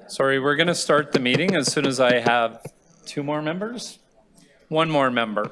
Sorry, we're going to start the meeting as soon as I have two more members. One more member.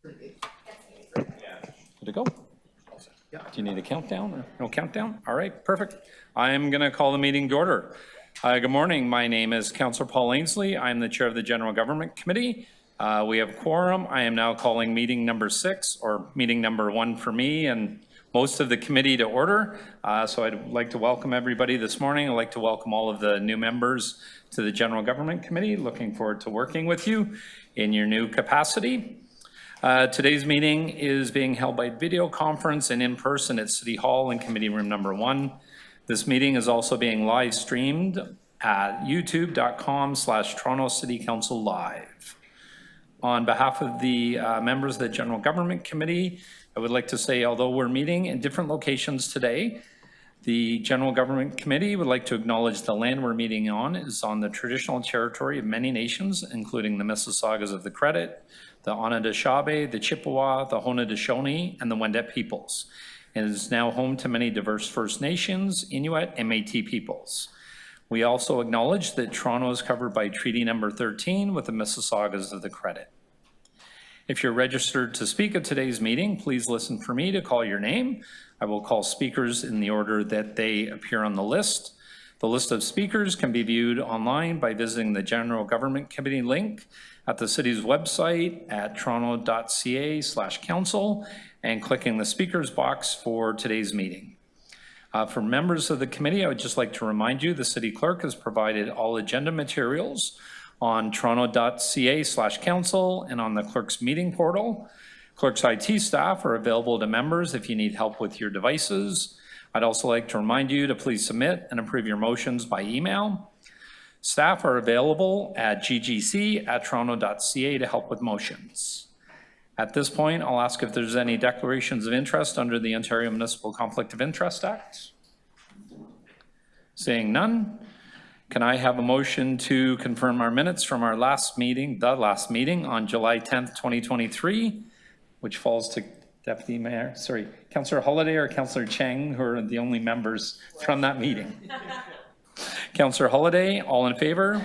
Good to go. Do you need a countdown or no countdown? All right, perfect. I'm going to call the meeting to order. Good morning. My name is Councillor Paul Ainsley. I'm the chair of the General Government Committee. We have quorum. I am now calling meeting number 6, or meeting number 1 for me and most of the committee to order. So I'd like to welcome everybody this morning. I'd like to welcome all of the new members to the General Government Committee. Looking forward to working with you in your new capacity. Today's meeting is being held by video conference and in person at City Hall in committee room number 1. This meeting is also being live streamed at youtube.com/Toronto City Council Live. On behalf of the members of the General Government Committee, I would like to say, although we're meeting in different locations today, the General Government Committee would like to acknowledge the land we're meeting on is on the traditional territory of many nations, including the Mississaugas of the Credit, the Onondagashabe, the Chippewa, the Haudenosaunee, and the Wendat peoples. It is now home to many diverse First Nations, Inuit, and Métis peoples. We also acknowledge that Toronto is covered by Treaty Number 13 with the Mississaugas of the Credit. If you're registered to speak at today's meeting, please listen for me to call your name. I will call speakers in the order that they appear on the list. The list of speakers can be viewed online by visiting the General Government Committee link at the city's website at toronto.ca/council and clicking the speakers box for today's meeting. For members of the committee, I would just like to remind you the city clerk has provided all agenda materials on toronto.ca/council and on the clerk's meeting portal. Clerk's IT staff are available to members if you need help with your devices. I'd also like to remind you to please submit and approve your motions by email. Staff are available at ggc@toronto.ca to help with motions. At this point, I'll ask if there's any declarations of interest under the Ontario Municipal Conflict of Interest Act. Seeing none, can I have a motion to confirm our minutes from our last meeting, on July 10th, 2023, which falls to Deputy Mayor, sorry, Councillor Holiday or Councillor Cheng, who are the only members from that meeting. Councillor Holiday, all in favor?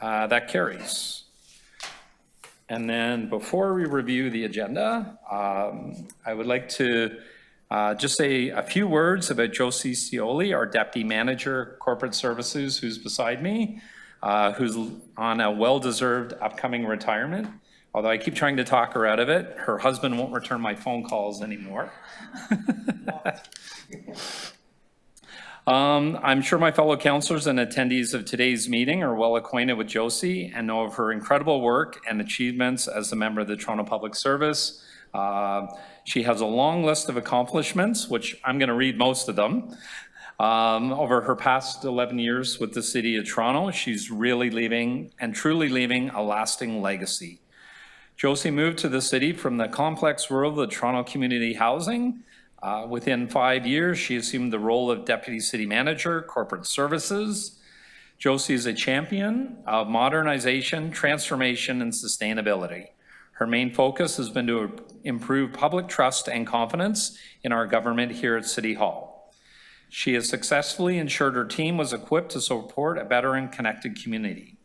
That carries. And then before we review the agenda, I would like to just say a few words about Josie Scioli, our Deputy Manager, Corporate Services, who's beside me, who's on a well-deserved upcoming retirement. Although I keep trying to talk her out of it, her husband won't return my phone calls anymore. I'm sure my fellow councillors and attendees of today's meeting are well acquainted with Josie and know of her incredible work and achievements as a member of the Toronto Public Service. She has a long list of accomplishments, which I'm going to read most of them. Over her past 11 years with the City of Toronto, she's really leaving and truly leaving a lasting legacy. Josie moved to the city from the complex world of Toronto Community Housing. Within 5 years, she assumed the role of Deputy City Manager, Corporate Services. Josie is a champion of modernization, transformation, and sustainability. Her main focus has been to improve public trust and confidence in our government here at City Hall. She has successfully ensured her team was equipped to support a better and connected community.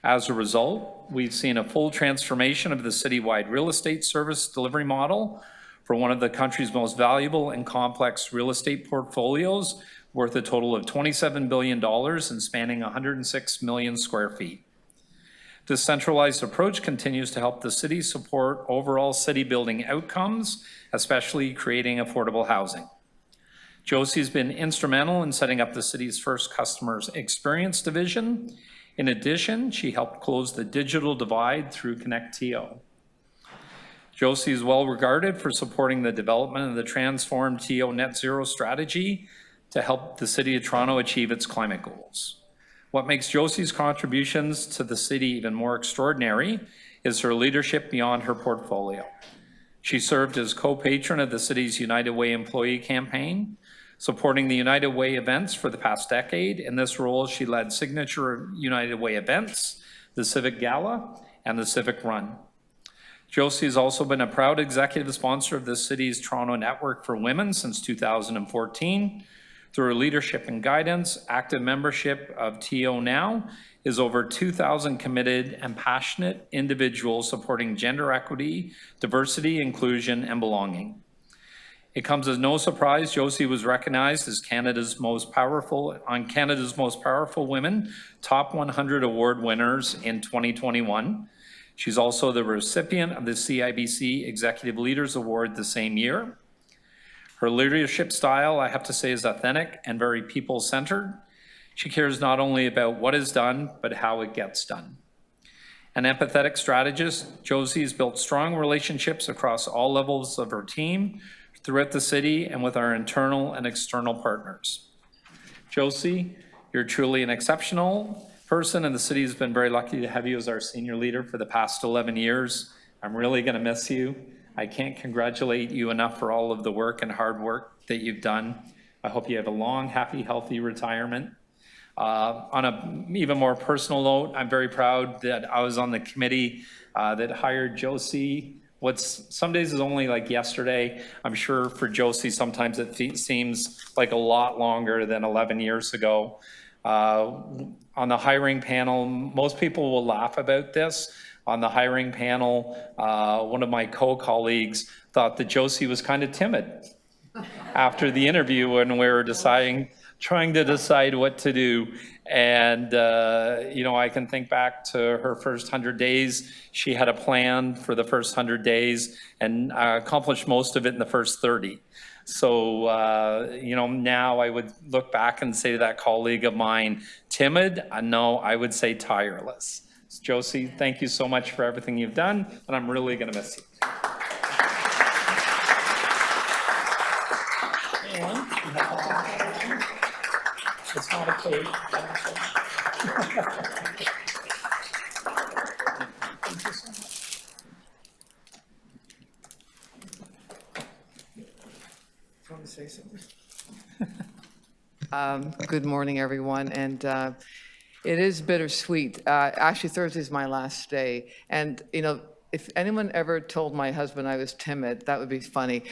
As a result, we've seen a full transformation of the citywide real estate service delivery model for one of the country's most valuable and complex real estate portfolios, worth a total of $27 billion and spanning 106 million square feet. This centralized approach continues to help the city support overall city building outcomes, especially creating affordable housing. Josie's been instrumental in setting up the city's first customer experience division. In addition, she helped close the digital divide through ConnectTO. Josie is well regarded for supporting the development of the transformed TO net zero strategy to help the City of Toronto achieve its climate goals. What makes Josie's contributions to the city even more extraordinary is her leadership beyond her portfolio. She served as co-patron of the city's United Way employee campaign, supporting the United Way events for the past decade. In this role, she led signature United Way events, the Civic Gala, and the Civic Run. Josie has also been a proud executive sponsor of the city's Toronto Network for Women since 2014. Through her leadership and guidance, active membership of TO Now is over 2,000 committed and passionate individuals supporting gender equity, diversity, inclusion, and belonging. It comes as no surprise Josie was recognized as Canada's Most Powerful Women Top 100 Award winners in 2021. She's also the recipient of the CIBC Executive Leaders Award the same year. Her leadership style, I have to say, is authentic and very people-centered. She cares not only about what is done, but how it gets done. An empathetic strategist, Josie has built strong relationships across all levels of her team, throughout the city and with our internal and external partners. Josie, you're truly an exceptional person, and the city has been very lucky to have you as our senior leader for the past 11 years. I'm really going to miss you. I can't congratulate you enough for all of the work and hard work that you've done. I hope you have a long, happy, healthy retirement. On an even more personal note, I'm very proud that I was on the committee that hired Josie. Some days is only like yesterday. I'm sure for Josie, sometimes it seems like a lot longer than 11 years ago. On the hiring panel, most people will laugh about this. On the hiring panel, one of my co-colleagues thought that Josie was kind of timid after the interview when we were trying to decide what to do. And, I can think back to her first 100 days. She had a plan for the first 100 days and accomplished most of it in the first 30. So, now I would look back and say to that colleague of mine, timid? No, I would say tireless. Josie, thank you so much for everything you've done, and I'm really going to miss you. And it's not a cake. Thank you so much. Want to say something? Good morning, everyone, and it is bittersweet. Actually, Thursday is my last day, and if anyone ever told my husband I was timid, that would be funny.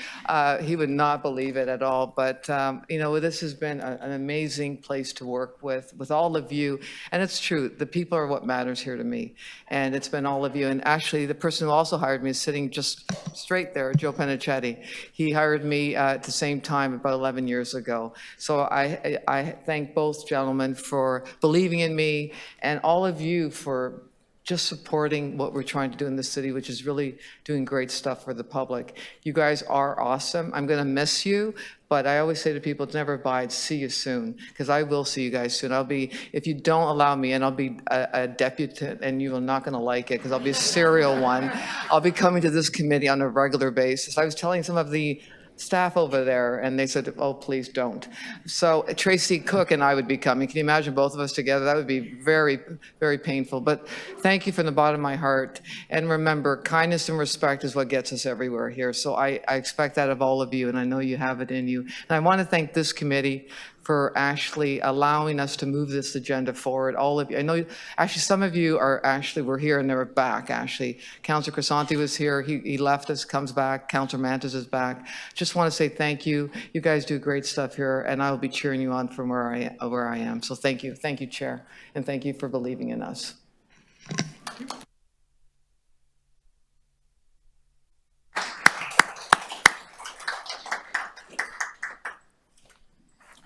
He would not believe it at all, but this has been an amazing place to work with all of you, and it's true, the people are what matters here to me, and it's been all of you, and actually the person who also hired me is sitting just straight there, Joe Penichetti. He hired me at the same time about 11 years ago, so I thank both gentlemen for believing in me, and all of you for just supporting what we're trying to do in the city, which is really doing great stuff for the public. You guys are awesome. I'm going to miss you, but I always say to people, it's never bye, it's see you soon, because I will see you guys soon. If you don't allow me, and I'll be a deputy, and you're not going to like it, because I'll be a serial one. I'll be coming to this committee on a regular basis. I was telling some of the staff over there, and they said, oh, please don't. So Tracy Cook and I would be coming. Can you imagine both of us together? That would be very, very painful. But thank you from the bottom of my heart. And remember, kindness and respect is what gets us everywhere here. So I expect that of all of you, and I know you have it in you. And I want to thank this committee for actually allowing us to move this agenda forward. All of you, I know actually some of you were here and they're back actually. Councillor Crisanti was here, he left us, comes back. Councillor Mantis is back. Just want to say thank you. You guys do great stuff here, and I will be cheering you on from where I am. So thank you, Chair, and thank you for believing in us.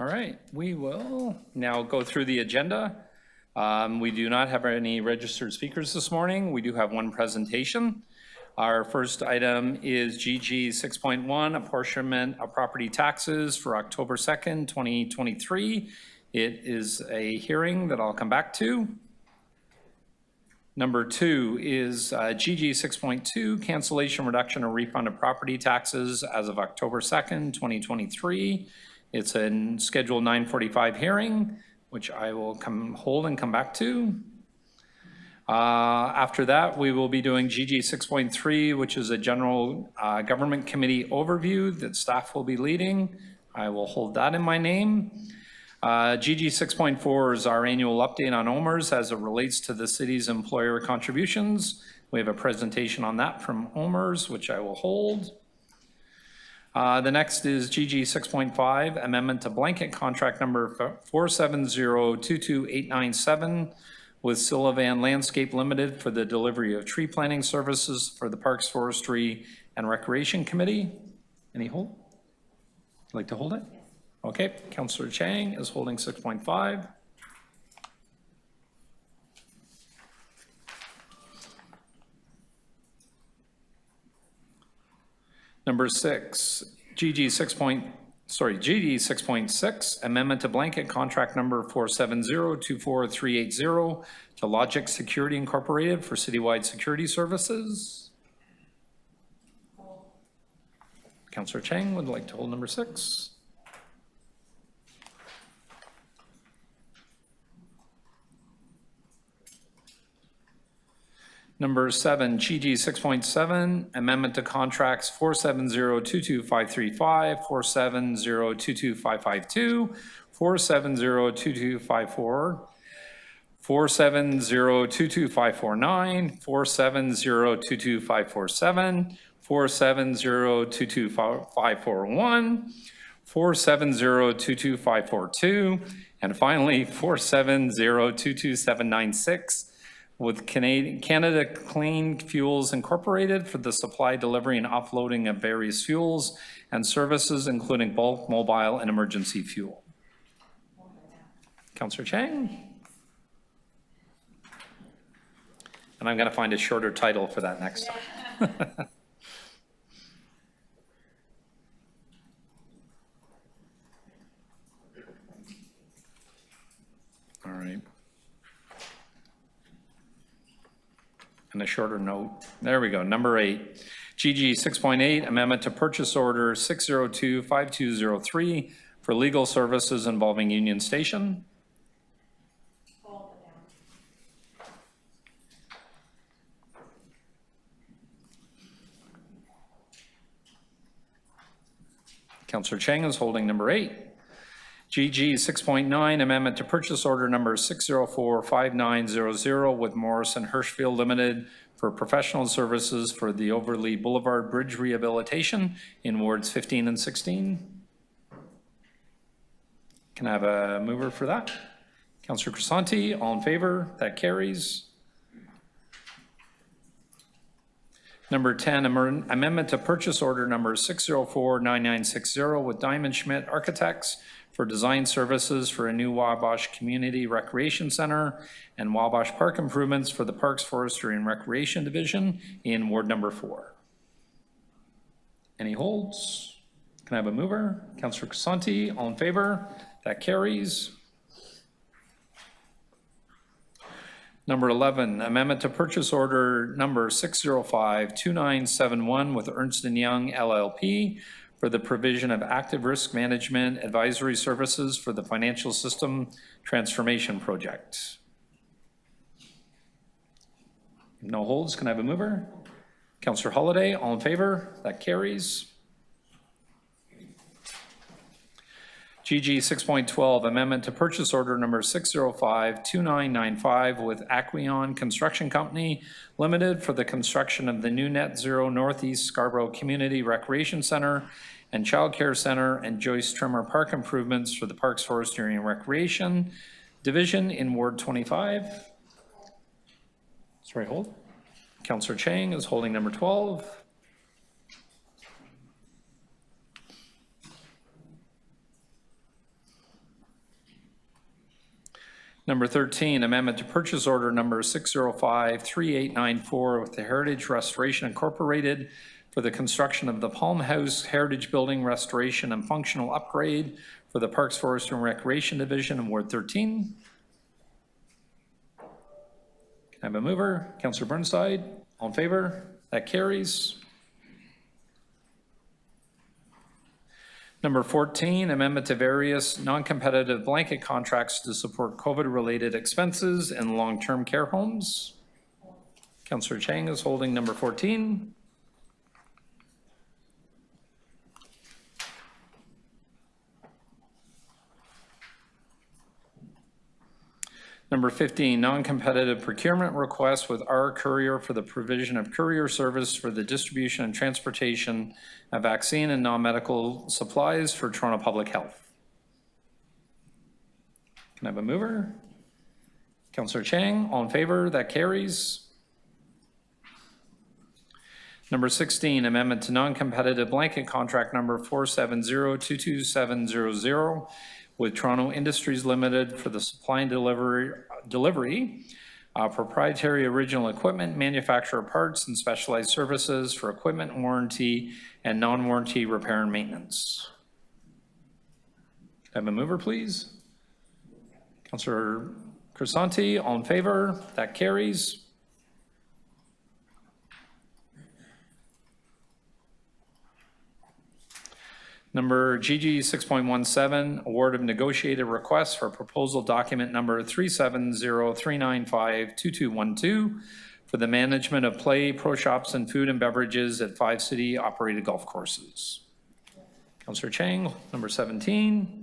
All right, we will now go through the agenda. We do not have any registered speakers this morning. We do have one presentation. Our first item is GG 6.1, apportionment of property taxes for October 2nd, 2023. It is a hearing that I'll come back to. Number 2 is GG 6.2, cancellation, reduction, or refund of property taxes as of October 2nd, 2023. It's a Schedule 945 hearing, which I will hold and come back to. After that, we will be doing GG 6.3, which is a general government committee overview that staff will be leading. I will hold that in my name. GG 6.4 is our annual update on OMERS as it relates to the city's employer contributions. We have a presentation on that from OMERS, which I will hold. The next is GG 6.5, amendment to blanket contract number 470-22897 with Salivan Landscape Limited for the delivery of tree planting services for the Parks, Forestry, and Recreation Committee. Any hold? Like to hold it? Okay, Councillor Chang is holding 6.5. Number 6, GG 6.6, amendment to blanket contract number 470-24380 to Logixx Security Incorporated for citywide security services. Councillor Chang would like to hold number 6. Number 7, GG 6.7, amendment to contracts 470-22535, 470-22552, 470-22554, 470-22549, 470-22547, 470-22541, 470-22542, and finally 470-22796. With Canada Clean Fuels Incorporated for the supply, delivery, and offloading of various fuels and services, including bulk, mobile, and emergency fuel. Councillor Chang? And I'm going to find a shorter title for that next time. All right. And a shorter note. There we go. Number 8. GG 6.8, amendment to purchase order 6025203 for legal services involving Union Station. Councillor Chang is holding number 8. GG 6.9, amendment to purchase order number 6045900 with Morrison Hershfield Limited for professional services for the Overlea Boulevard Bridge Rehabilitation in wards 15 and 16. Can I have a mover for that? Councillor Crisanti, all in favor? That carries. Number 10, amendment to purchase order number 6049960 with Diamond Schmitt Architects for design services for a new Wabash Community Recreation Center and Wabash Park improvements for the Parks, Forestry, and Recreation Division in Ward number 4. Any holds? Can I have a mover? Councillor Crisanti, all in favor? That carries. Number 11, amendment to purchase order number 6052971 with Ernst & Young LLP for the provision of active risk management advisory services for the financial system transformation project. No holds. Can I have a mover? Councillor Holyday, all in favor? That carries. GG 6.12, amendment to purchase order number 6052995 with Aquicon Construction Company Limited for the construction of the new Net Zero Northeast Scarborough Community Recreation Center and Child Care Center and Joyce Trimmer Park improvements for the Parks, Forestry, and Recreation Division in Ward 25. Sorry, hold. Councillor Chang is holding number 12. Number 13, amendment to purchase order number 6053894 with the Heritage Restoration Incorporated for the construction of the Palm House Heritage Building Restoration and Functional Upgrade for the Parks, Forestry, and Recreation Division in Ward 13. Can I have a mover? Councillor Burnside, all in favor? That carries. Number 14, amendment to various non-competitive blanket contracts to support COVID-related expenses in long-term care homes. Councillor Chang is holding number 14. Number 15, non-competitive procurement request with our Courier for the provision of courier service for the distribution and transportation of vaccine and non-medical supplies for Toronto Public Health. Can I have a mover? Councillor Chang, all in favor? That carries. Number 16, amendment to non-competitive blanket contract number 470-22700 with Toronto Industries Limited for the supply and delivery proprietary original equipment, manufacturer parts, and specialized services for equipment warranty and non-warranty repair and maintenance. Can I have a mover, please? Councillor Crisanti, all in favor? That carries. Number GG 6.17, award of negotiated request for proposal document number 370-395-2212 for the management of play, pro shops, and food and beverages at 5 city-operated golf courses. Councillor Chang, number 17.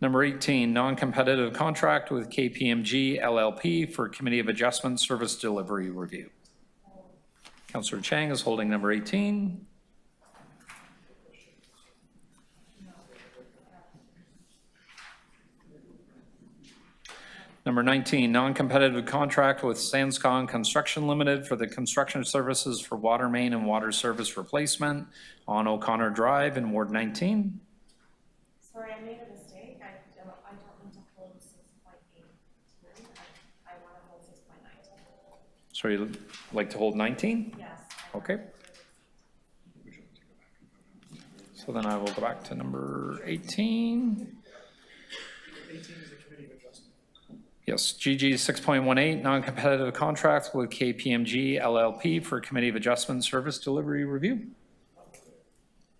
Number 18, non-competitive contract with KPMG LLP for Committee of Adjustment Service Delivery Review. Councillor Chang is holding number 18. Number 19, non-competitive contract with Sanscon Construction Limited for the construction services for water main and water service replacement on O'Connor Drive in Ward 19. Sorry, I made a mistake. I don't want to hold 6.8. I want to hold 6.9. So you'd like to hold 19? Yes. Okay. So then I will go back to number 18. 18 is the committee of adjustment. Yes, GG 6.18, non-competitive contract with KPMG LLP for Committee of Adjustment Service Delivery Review.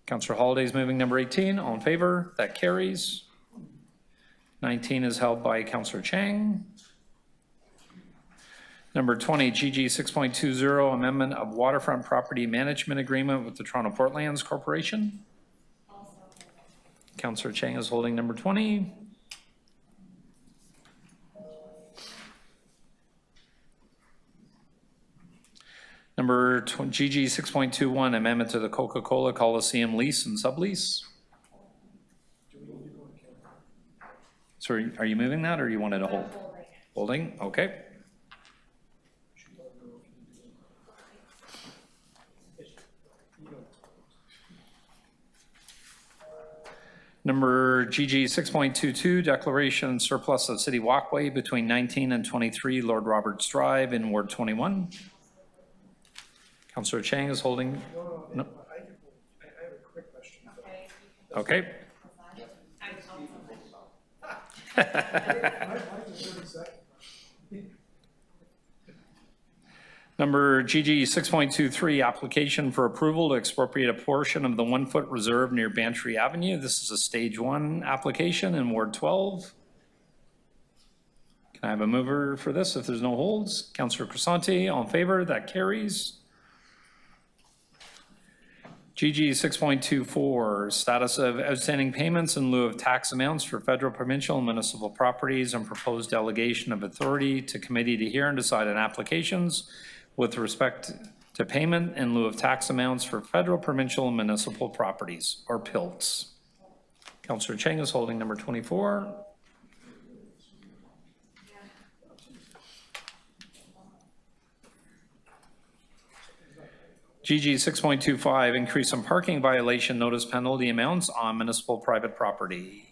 Councillor Holiday's moving number 18. All in favor? That carries. 19 is held by Councillor Chang. Number 20, GG 6.20, amendment of Waterfront Property Management Agreement with the Toronto Portlands Corporation. Councillor Chang is holding number 20. Number GG 6.21, amendment to the Coca-Cola Coliseum lease and sublease. So are you moving that or you wanted to hold? Holding, okay. Number GG 6.22, declaration surplus of city walkway between 19 and 23 Lord Roberts Drive in Ward 21. Councillor Chang is holding. No. I have a quick question. Okay. Number GG 6.23, application for approval to expropriate a portion of the 1 foot reserve near Bantry Avenue. This is a stage 1 application in Ward 12. Can I have a mover for this if there's no holds? Councillor Crescenti, all in favor? That carries. GG 6.24, status of outstanding payments in lieu of tax amounts for federal, provincial, and municipal properties and proposed delegation of authority to committee to hear and decide on applications with respect to payment in lieu of tax amounts for federal, provincial, and municipal properties, or PILTs. Councillor Chang is holding number 24. GG 6.25, increase in parking violation notice penalty amounts on municipal private property.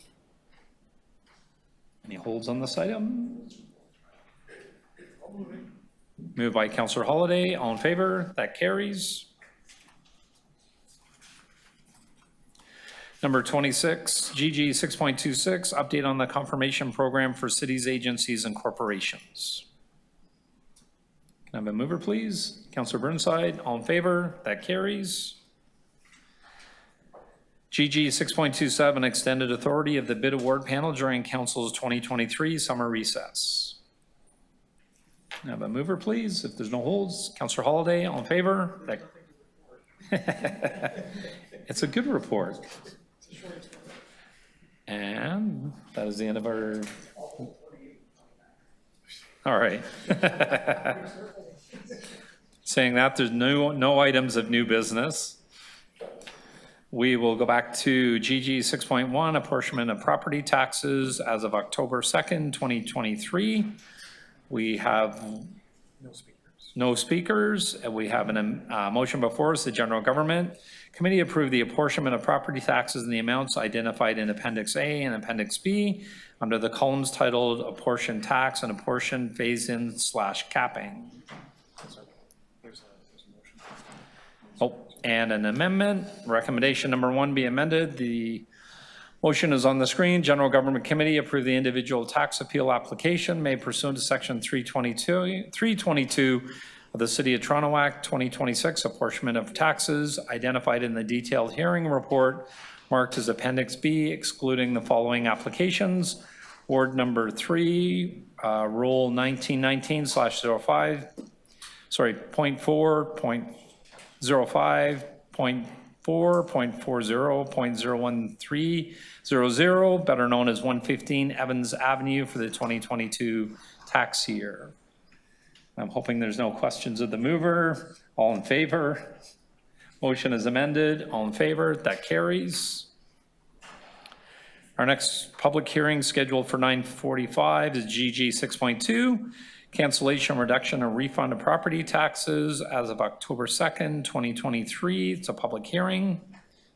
Any holds on this item? Moved by Councillor Holiday. All in favor? That carries. Number 26, GG 6.26, update on the confirmation program for cities, agencies, and corporations. Can I have a mover, please? Councillor Burnside, all in favor? That carries. GG 6.27, extended authority of the bid award panel during Council's 2023 summer recess. Can I have a mover, please? If there's no holds, Councillor Holiday, all in favor? That it's a good report. And that is the end of our... All right. Saying that, there's no items of new business. We will go back to GG 6.1, apportionment of property taxes as of October 2nd, 2023. We have no speakers. We have a motion before us. The General Government Committee approved the apportionment of property taxes in the amounts identified in Appendix A and Appendix B under the columns titled Apportion Tax and Apportion Phase-In / Capping. Oh, and an amendment. Recommendation number 1 be amended. The motion is on the screen. General Government Committee approve the individual tax appeal application made pursuant to Section 322 of the City of Toronto Act 2026, apportionment of taxes identified in the detailed hearing report marked as Appendix B, excluding the following applications. Ward number 3, Rule 1919/05, sorry, 0.4, 0.05, 0.4, 0.40, 0.01300, better known as 115 Evans Avenue for the 2022 tax year. I'm hoping there's no questions of the mover. All in favor? Motion is amended. All in favor? That carries. Our next public hearing scheduled for 9:45 is GG 6.2, cancellation, reduction, or refund of property taxes as of October 2nd, 2023. It's a public hearing.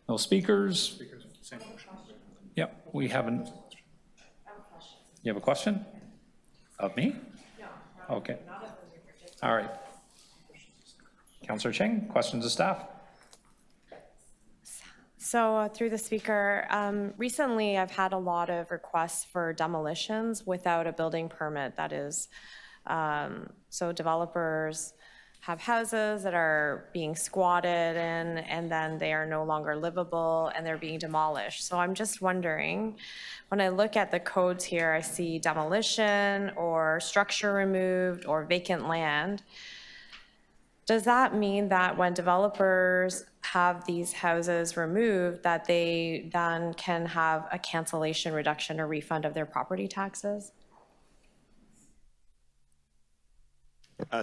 No speakers. Yep, we haven't. You have a question? Of me? No. Okay. All right. Councillor Cheng, questions of staff? So through the speaker, recently I've had a lot of requests for demolitions without a building permit. That is, so developers have houses that are being squatted in, and then they are no longer livable and they're being demolished. So I'm just wondering, when I look at the codes here, I see demolition or structure removed or vacant land. Does that mean that when developers have these houses removed, that they then can have a cancellation, reduction, or refund of their property taxes?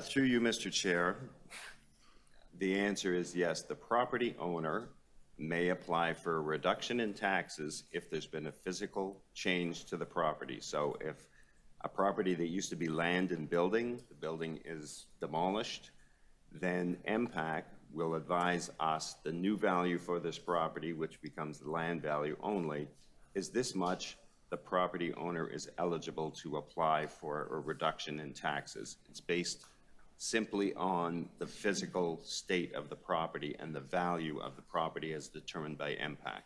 Through you, Mr. Chair, the answer is yes. The property owner may apply for a reduction in taxes if there's been a physical change to the property. So if a property that used to be land and building, the building is demolished, then MPAC will advise us the new value for this property, which becomes the land value only, is this much. The property owner is eligible to apply for a reduction in taxes. It's based simply on the physical state of the property and the value of the property as determined by MPAC.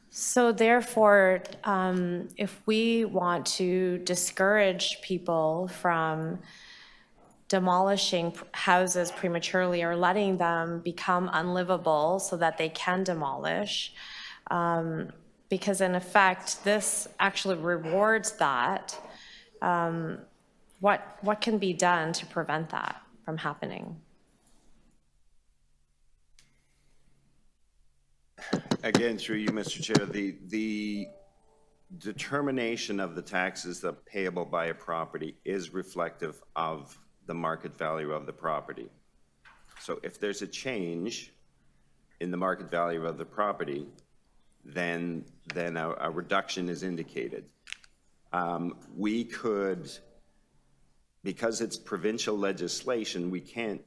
So therefore, if we want to discourage people from demolishing houses prematurely or letting them become unlivable so that they can demolish, because in effect, this actually rewards that. What can be done to prevent that from happening? Again, through you, Mr. Chair, the determination of the taxes that payable by a property is reflective of the market value of the property. So if there's a change in the market value of the property, then a reduction is indicated. We could, because it's provincial legislation, we can't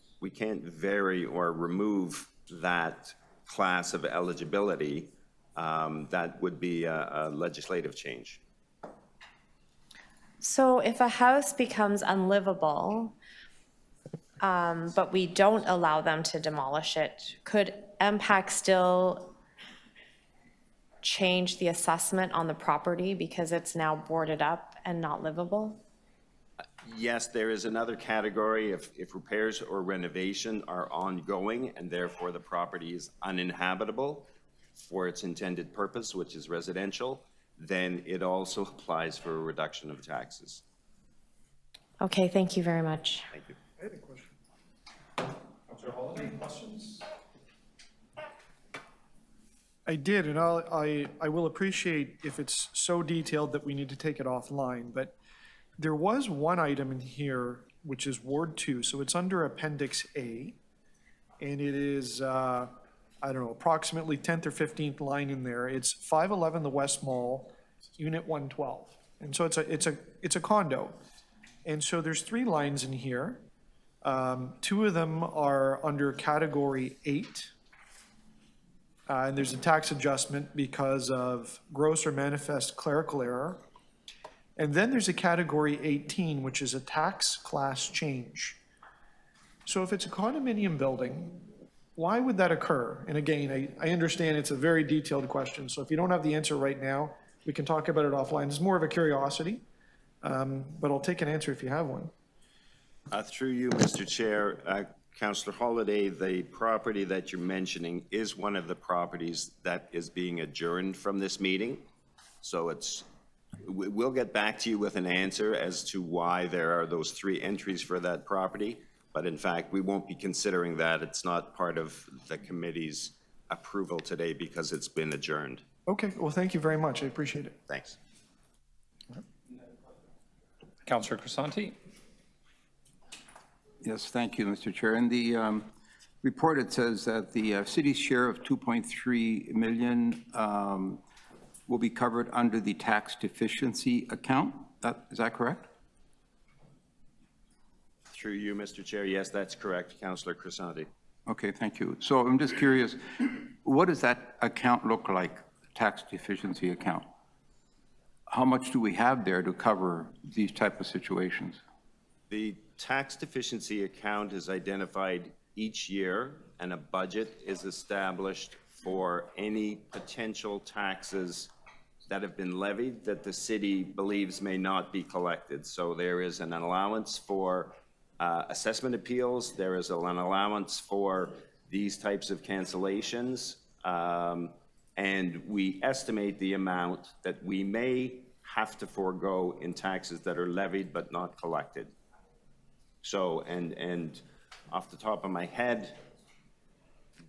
vary or remove that class of eligibility. That would be a legislative change. So if a house becomes unlivable, but we don't allow them to demolish it, could MPAC still change the assessment on the property because it's now boarded up and not livable? Yes, there is another category if repairs or renovation are ongoing and therefore the property is uninhabitable for its intended purpose, which is residential, then it also applies for a reduction of taxes. Okay, thank you very much. Thank you. I had a question. Councilor Holiday, questions? I did, and I will appreciate if it's so detailed that we need to take it offline, but there was one item in here, which is Ward 2, so it's under Appendix A, and it is, I don't know, approximately 10th or 15th line in there. It's 511 the West Mall, Unit 112. And so it's a condo. And so there's 3 lines in here. 2 of them are under Category 8. And there's a tax adjustment because of gross or manifest clerical error. And then there's a Category 18, which is a tax class change. So if it's a condominium building, why would that occur? And again, I understand it's a very detailed question, so if you don't have the answer right now, we can talk about it offline. It's more of a curiosity, but I'll take an answer if you have one. Through you, Mr. Chair, Councillor Holiday, the property that you're mentioning is one of the properties that is being adjourned from this meeting. So we'll get back to you with an answer as to why there are those 3 entries for that property. But in fact, we won't be considering that. It's not part of the committee's approval today because it's been adjourned. Okay, well, thank you very much. I appreciate it. Thanks. Councilor Crisanti? Yes, thank you, Mr. Chair. In the report, it says that the city's share of 2.3 million will be covered under the tax deficiency account. Is that correct? Through you, Mr. Chair. Yes, that's correct, Councillor Crisanti. Okay, thank you. So I'm just curious, what does that account look like, tax deficiency account? How much do we have there to cover these type of situations? The tax deficiency account is identified each year and a budget is established for any potential taxes that have been levied that the city believes may not be collected. So there is an allowance for assessment appeals. There is an allowance for these types of cancellations. And we estimate the amount that we may have to forego in taxes that are levied but not collected. So, and off the top of my head,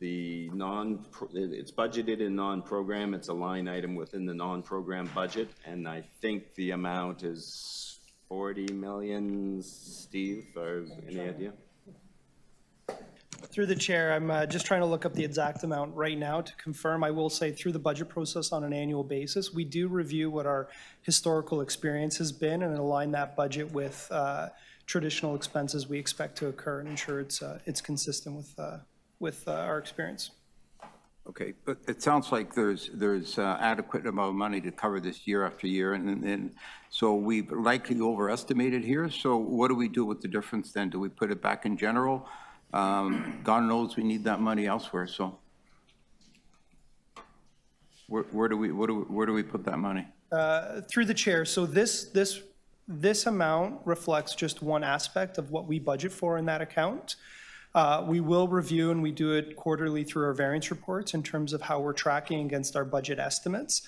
it's budgeted in non-program. It's a line item within the non-program budget, and I think the amount is 40 million. Steve, or any idea? Through the chair, I'm just trying to look up the exact amount right now to confirm. I will say through the budget process on an annual basis, we do review what our historical experience has been and align that budget with traditional expenses we expect to occur and ensure it's consistent with our experience. Okay, but it sounds like there's adequate amount of money to cover this year after year, and so we've likely overestimated here. So what do we do with the difference then? Do we put it back in general? God knows we need that money elsewhere, so where do we put that money? Through the chair, so this amount reflects just one aspect of what we budget for in that account. We will review, and we do it quarterly through our variance reports in terms of how we're tracking against our budget estimates.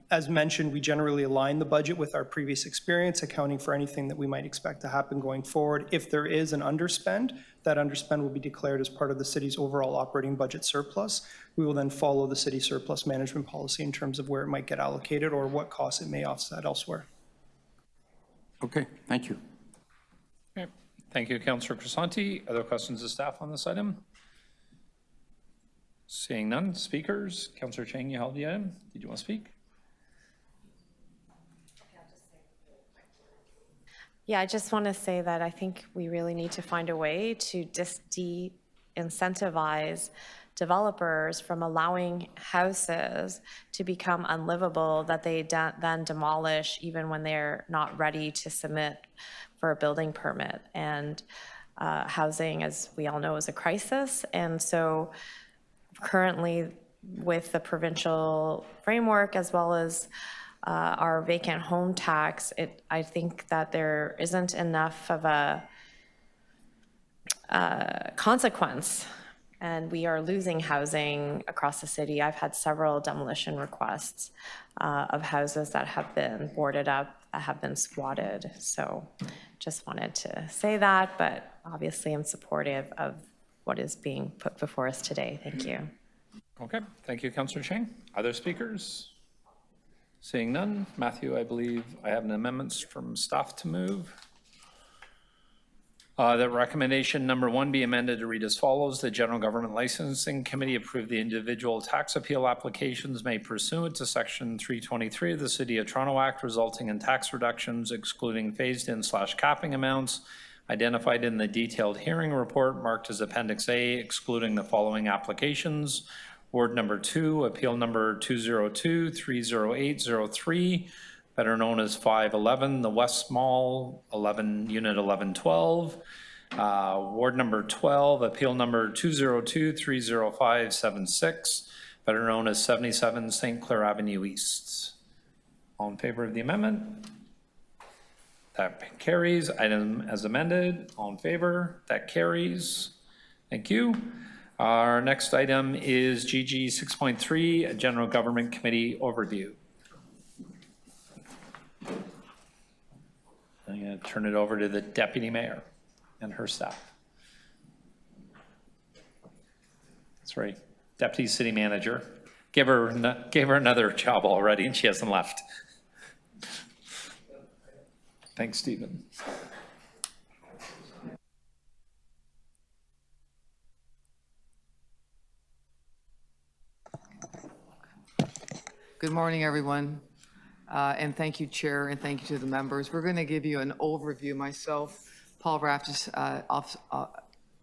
As mentioned, we generally align the budget with our previous experience, accounting for anything that we might expect to happen going forward. If there is an underspend, that underspend will be declared as part of the city's overall operating budget surplus. We will then follow the city surplus management policy in terms of where it might get allocated or what costs it may offset elsewhere. Okay, thank you. Okay. Thank you, Councillor Crisanti. Other questions of staff on this item? Seeing none. Speakers? Councillor Chang, you held the item. Did you want to speak? Yeah, I just want to say that I think we really need to find a way to de-incentivize developers from allowing houses to become unlivable that they then demolish even when they're not ready to submit for a building permit. And housing, as we all know, is a crisis. And so currently with the provincial framework as well as our vacant home tax, I think that there isn't enough of a consequence, and we are losing housing across the city. I've had several demolition requests of houses that have been boarded up, that have been squatted. So just wanted to say that, but obviously I'm supportive of what is being put before us today. Thank you. Okay, thank you, Councillor Chang. Other speakers? Seeing none. Matthew, I believe I have an amendments from staff to move. That recommendation number 1 be amended to read as follows. The General Government Licensing Committee approved the individual tax appeal applications made pursuant to Section 323 of the City of Toronto Act, resulting in tax reductions excluding phased-in/capping amounts identified in the detailed hearing report marked as Appendix A, excluding the following applications. Ward number 2, appeal number 202-30803, better known as 511, the West Mall, 11, Unit 1112. Ward number 12, appeal number 202-30576, better known as 77 St. Clair Avenue East. All in favor of the amendment? That carries. Item as amended. All in favor? That carries. Thank you. Our next item is GG 6.3, a General Government Committee overview. I'm going to turn it over to the Deputy Mayor and her staff. That's right, Deputy City Manager. Gave her another job already and she hasn't left. Thanks, Stephen. Good morning, everyone. And thank you, Chair, and thank you to the members. We're going to give you an overview. Myself, Paul Raftis,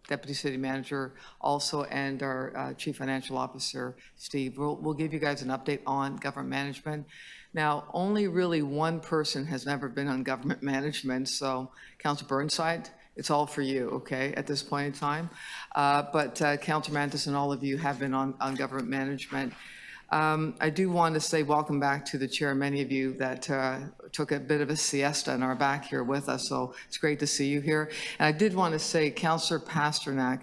Deputy City Manager, also, and our Chief Financial Officer, Steve. We'll give you guys an update on government management. Now, only really one person has never been on government management, so Councillor Burnside It's all for you, okay, at this point in time. But Councilor Mantis and all of you have been on government management. I do want to say welcome back to the chair, many of you that took a bit of a siesta and are back here with us, so it's great to see you here. And I did want to say Councilor Pasternak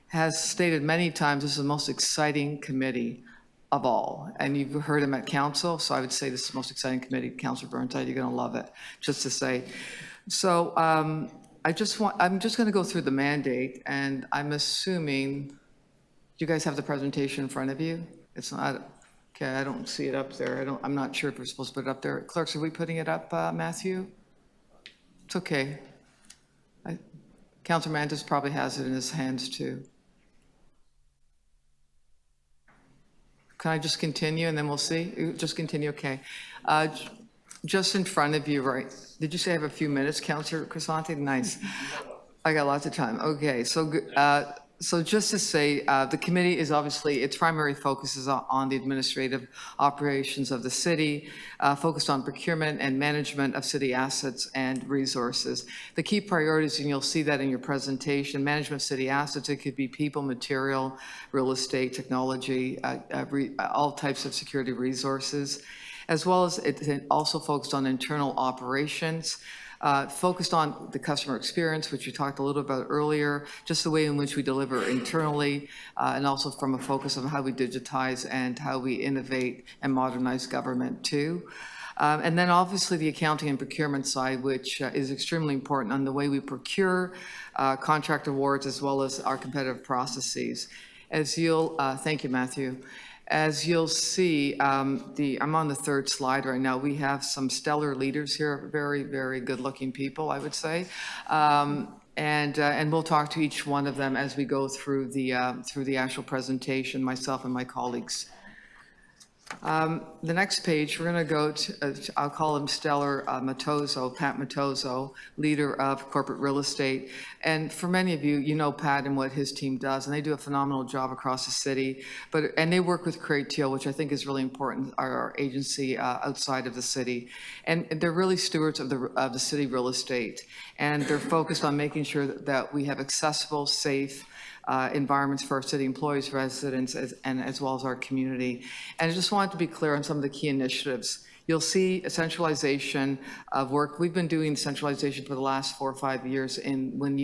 has stated many times this is the most exciting committee of all, and you've heard him at council, so I would say this is the most exciting committee. Councilor Burnside, you're going to love it, just to say. So I'm just going to go through the mandate, and I'm assuming you guys have the presentation in front of you. It's not. Okay, I don't see it up there. I'm not sure if we're supposed to put it up there. Clerks, are we putting it up, Matthew? It's okay. Councilor Mantis probably has it in his hands too. Can I just continue and then we'll see? Just continue, okay. Just in front of you, right? Did you say I have a few minutes, Councilor Crisante? Nice. I got lots of time. Okay, so just to say, the committee is obviously, its primary focus is on the administrative operations of the city, focused on procurement and management of city assets and resources. The key priorities, and you'll see that in your presentation, management of city assets, it could be people, material, real estate, technology, all types of security resources, as well as it also focused on internal operations, focused on the customer experience, which we talked a little about earlier, just the way in which we deliver internally, and also from a focus on how we digitize and how we innovate and modernize government too. And then obviously the accounting and procurement side, which is extremely important on the way we procure contract awards as well as our competitive processes. As you'll, thank you, Matthew. As you'll see, I'm on the third slide right now. We have some stellar leaders here, very, very good-looking people, I would say. And we'll talk to each one of them as we go through the actual presentation, myself and my colleagues. The next page, we're going to go to, I'll call him Stellar Matozzo, Pat Matozzo, leader of corporate real estate. And for many of you, you know Pat and what his team does, and they do a phenomenal job across the city. And they work with Creatio, which I think is really important, our agency outside of the city. And they're really stewards of the city real estate. And they're focused on making sure that we have accessible, safe, environments for our city employees, residents, as well as our community. And I just wanted to be clear on some of the key initiatives. You'll see a centralization of work. We've been doing centralization for the last 4 or 5 years, and when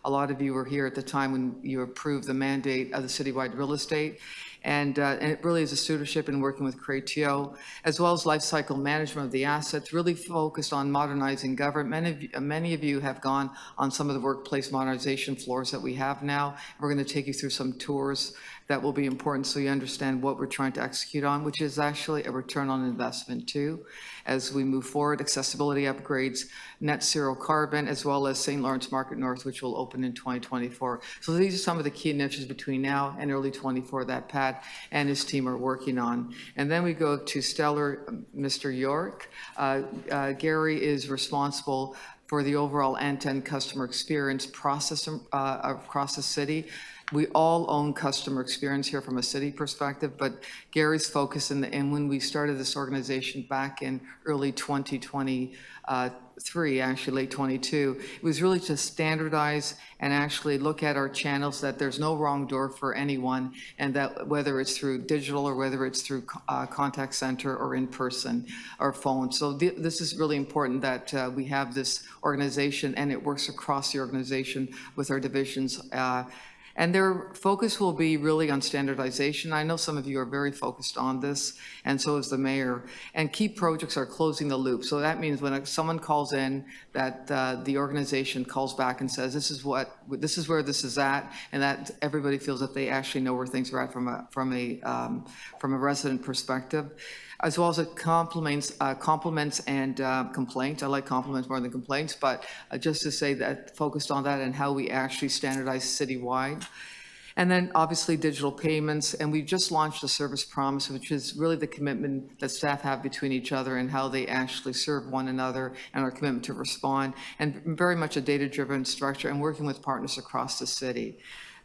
a lot of you were here at the time when you approved the mandate of the citywide real estate. And it really is a stewardship in working with Creatio, as well as life cycle management of the assets, really focused on modernizing government. Many of you have gone on some of the workplace modernization floors that we have now. We're going to take you through some tours that will be important so you understand what we're trying to execute on, which is actually a return on investment too, as we move forward, accessibility upgrades, net zero carbon, as well as St. Lawrence Market North, which will open in 2024. So these are some of the key initiatives between now and early 24 that Pat and his team are working on. And then we go to Stellar, Mr. York. Gary is responsible for the overall end-to-end customer experience process across the city. We all own customer experience here from a city perspective, but Gary's focus, and when we started this organization back in early 2023, actually late 22, it was really to standardize and actually look at our channels, that there's no wrong door for anyone, and that whether it's through digital or whether it's through contact center or in person or phone. So this is really important that we have this organization and it works across the organization with our divisions. And their focus will be really on standardization. I know some of you are very focused on this, and so is the mayor. And key projects are closing the loop. So that means when someone calls in, that the organization calls back and says, this is where this is at, and that everybody feels that they actually know where things are at from a resident perspective, as well as it compliments and complaints. I like compliments more than complaints, but just to say that focused on that and how we actually standardize citywide. And then obviously digital payments, and we just launched a service promise, which is really the commitment that staff have between each other and how they actually serve one another, and our commitment to respond, and very much a data-driven structure and working with partners across the city.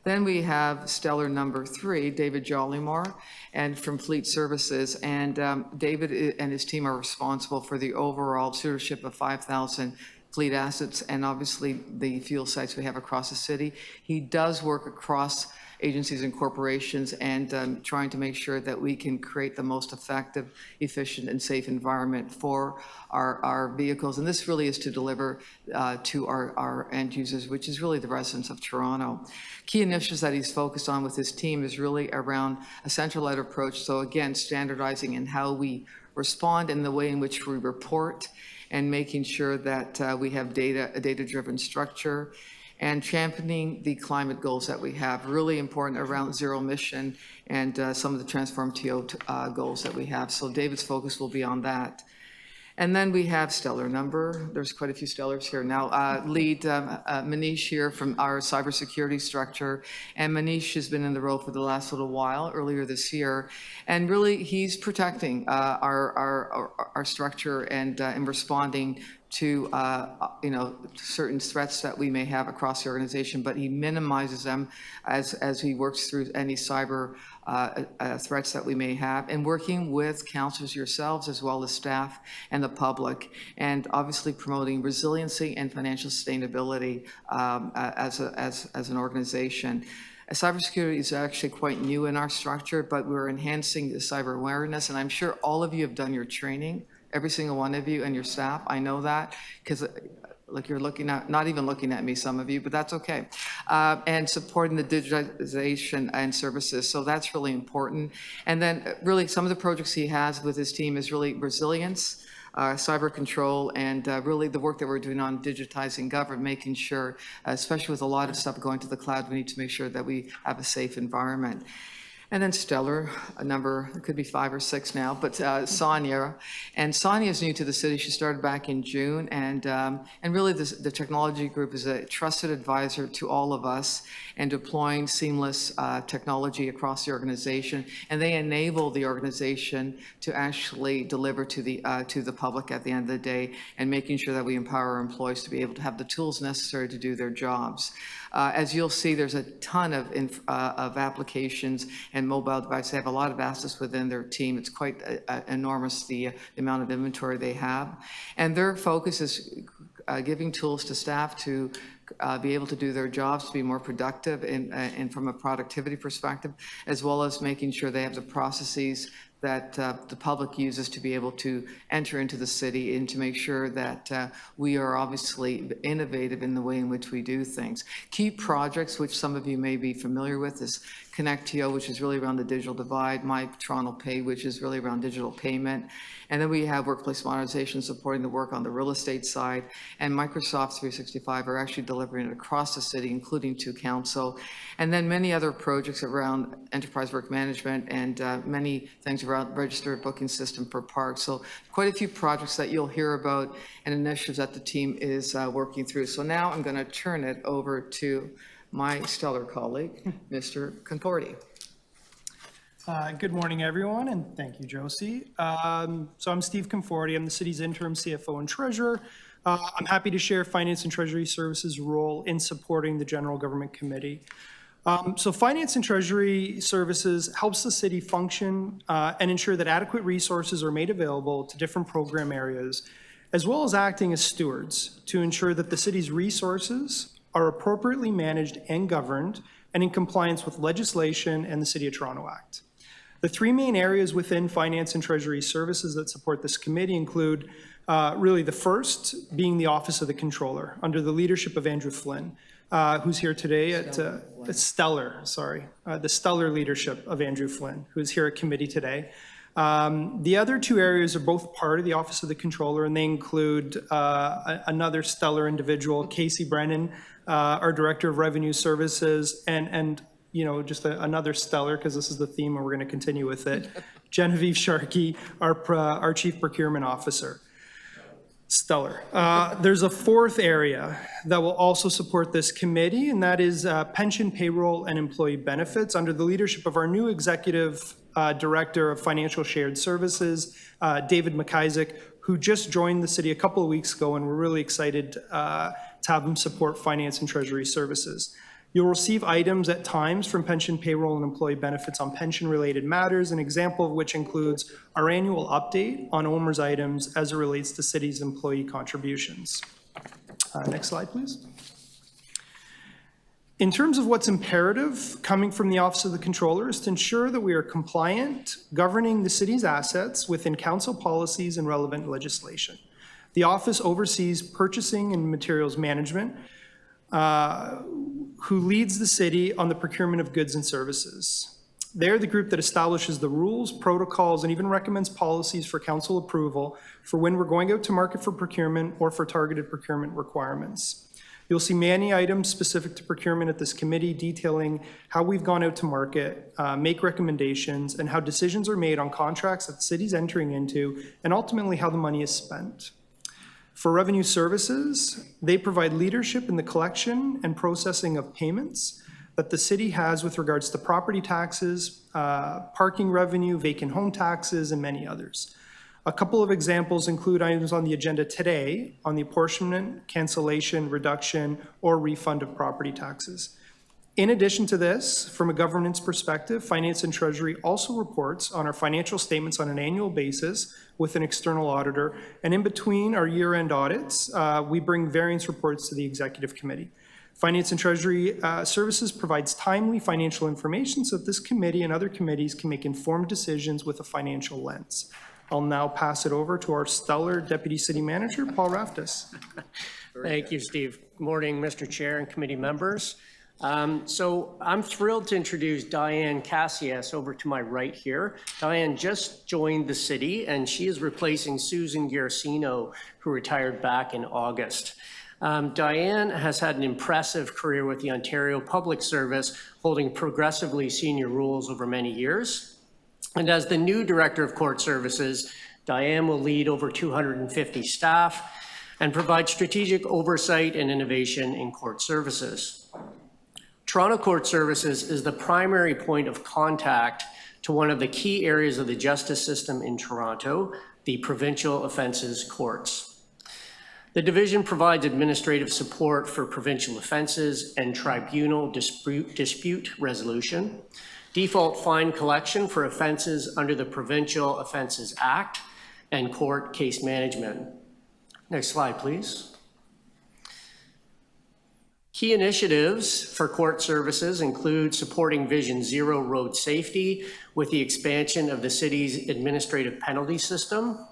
Then we have Stellar number 3, David Jollymore, and from Fleet Services. And David and his team are responsible for the overall stewardship of 5,000 fleet assets and obviously the fuel sites we have across the city. He does work across agencies and corporations and trying to make sure that we can create the most effective, efficient, and safe environment for our vehicles. And this really is to deliver to our end users, which is really the residents of Toronto. Key initiatives that he's focused on with his team is really around a central-led approach. So again, standardizing in how we respond and the way in which we report, and making sure that we have a data-driven structure, and championing the climate goals that we have, really important around zero emission and some of the Transform TO goals that we have. So David's focus will be on that. And then we have stellar number. There's quite a few stellars here now. Lead Manish here from our cybersecurity structure. And Manish has been in the role for the last little while, earlier this year. And really, he's protecting our structure and responding to certain threats that we may have across the organization, but he minimizes them as he works through any cyber threats that we may have, and working with councillors yourselves as well as staff and the public, and obviously promoting resiliency and financial sustainability as an organization. Cybersecurity is actually quite new in our structure, but we're enhancing the cyber awareness, and I'm sure all of you have done your training, every single one of you and your staff. I know that because like you're looking at, not even looking at me, some of you, but that's okay. And supporting the digitization and services. So that's really important. And then really some of the projects he has with his team is really resilience, cyber control, and really the work that we're doing on digitizing government, making sure, especially with a lot of stuff going to the cloud, we need to make sure that we have a safe environment. And then stellar, a number, it could be 5 or 6 now, but Sonia. And Sonia is new to the city. She started back in June. And really the technology group is a trusted advisor to all of us and deploying seamless technology across the organization. And they enable the organization to actually deliver to the public at the end of the day, and making sure that we empower our employees to be able to have the tools necessary to do their jobs. As you'll see, there's a ton of applications and mobile devices. They have a lot of assets within their team. It's quite enormous, the amount of inventory they have. And their focus is giving tools to staff to be able to do their jobs, to be more productive and from a productivity perspective, as well as making sure they have the processes that the public uses to be able to enter into the city, and to make sure that we are obviously innovative in the way in which we do things. Key projects, which some of you may be familiar with, is ConnectTO, which is really around the digital divide, My Toronto Pay, which is really around digital payment. And then we have workplace modernization supporting the work on the real estate side, and Microsoft 365 are actually delivering it across the city, including to council. And then many other projects around enterprise work management and many things around registered booking system for parks. So quite a few projects that you'll hear about and initiatives that the team is working through. So now I'm going to turn it over to my stellar colleague, Mr. Conforti. Good morning, everyone, and thank you, Josie. So I'm Steve Conforti. I'm the city's interim CFO and treasurer. I'm happy to share Finance and Treasury Services' role in supporting the General Government Committee. So Finance and Treasury Services helps the city function and ensure that adequate resources are made available to different program areas, as well as acting as stewards to ensure that the city's resources are appropriately managed and governed and in compliance with legislation and the City of Toronto Act. The 3 main areas within Finance and Treasury Services that support this committee include really the first being the Office of the Controller under the leadership of Andrew Flynn, who's here today the stellar leadership of Andrew Flynn, who's here at committee today. The other 2 areas are both part of the Office of the Controller, and they include another stellar individual, Casey Brennan, our Director of Revenue Services, and just another stellar, because this is the theme and we're going to continue with it, Genevieve Sharkey, our Chief Procurement Officer. Stellar. There's a 4th area that will also support this committee, and that is pension, payroll, and employee benefits under the leadership of our new Executive Director of Financial Shared Services, David McIsaac, who just joined the city a couple of weeks ago, and we're really excited to have him support Finance and Treasury Services. You'll receive items at times from pension, payroll, and employee benefits on pension-related matters, an example of which includes our annual update on OMERS items as it relates to city's employee contributions. Next slide, please. In terms of what's imperative coming from the Office of the Controller is to ensure that we are compliant, governing the city's assets within council policies and relevant legislation. The office oversees purchasing and materials management, who leads the city on the procurement of goods and services. They're the group that establishes the rules, protocols, and even recommends policies for council approval for when we're going out to market for procurement or for targeted procurement requirements. You'll see many items specific to procurement at this committee detailing how we've gone out to market, make recommendations, and how decisions are made on contracts that the city's entering into, and ultimately how the money is spent. For revenue services, they provide leadership in the collection and processing of payments that the city has with regards to property taxes, parking revenue, vacant home taxes, and many others. A couple of examples include items on the agenda today on the apportionment, cancellation, reduction, or refund of property taxes. In addition to this, from a governance perspective, Finance and Treasury also reports on our financial statements on an annual basis with an external auditor. And in between our year-end audits, we bring variance reports to the Executive Committee. Finance and Treasury Services provides timely financial information so that this committee and other committees can make informed decisions with a financial lens. I'll now pass it over to our stellar Deputy City Manager, Paul Raftis. Thank you, Steve. Good morning, Mr. Chair and committee members. So I'm thrilled to introduce Diane Cassius over to my right here. Diane just joined the city and she is replacing Susan Garcino, who retired back in August. Diane has had an impressive career with the Ontario Public Service, holding progressively senior roles over many years. And as the new Director of Court Services, Diane will lead over 250 staff and provide strategic oversight and innovation in court services. Toronto Court Services is the primary point of contact to one of the key areas of the justice system in Toronto, the Provincial Offences Courts. The division provides administrative support for provincial offences and tribunal dispute resolution, default fine collection for offenses under the Provincial Offences Act, and court case management. Next slide, please. Key initiatives for court services include supporting Vision Zero road safety with the expansion of the city's administrative penalty system,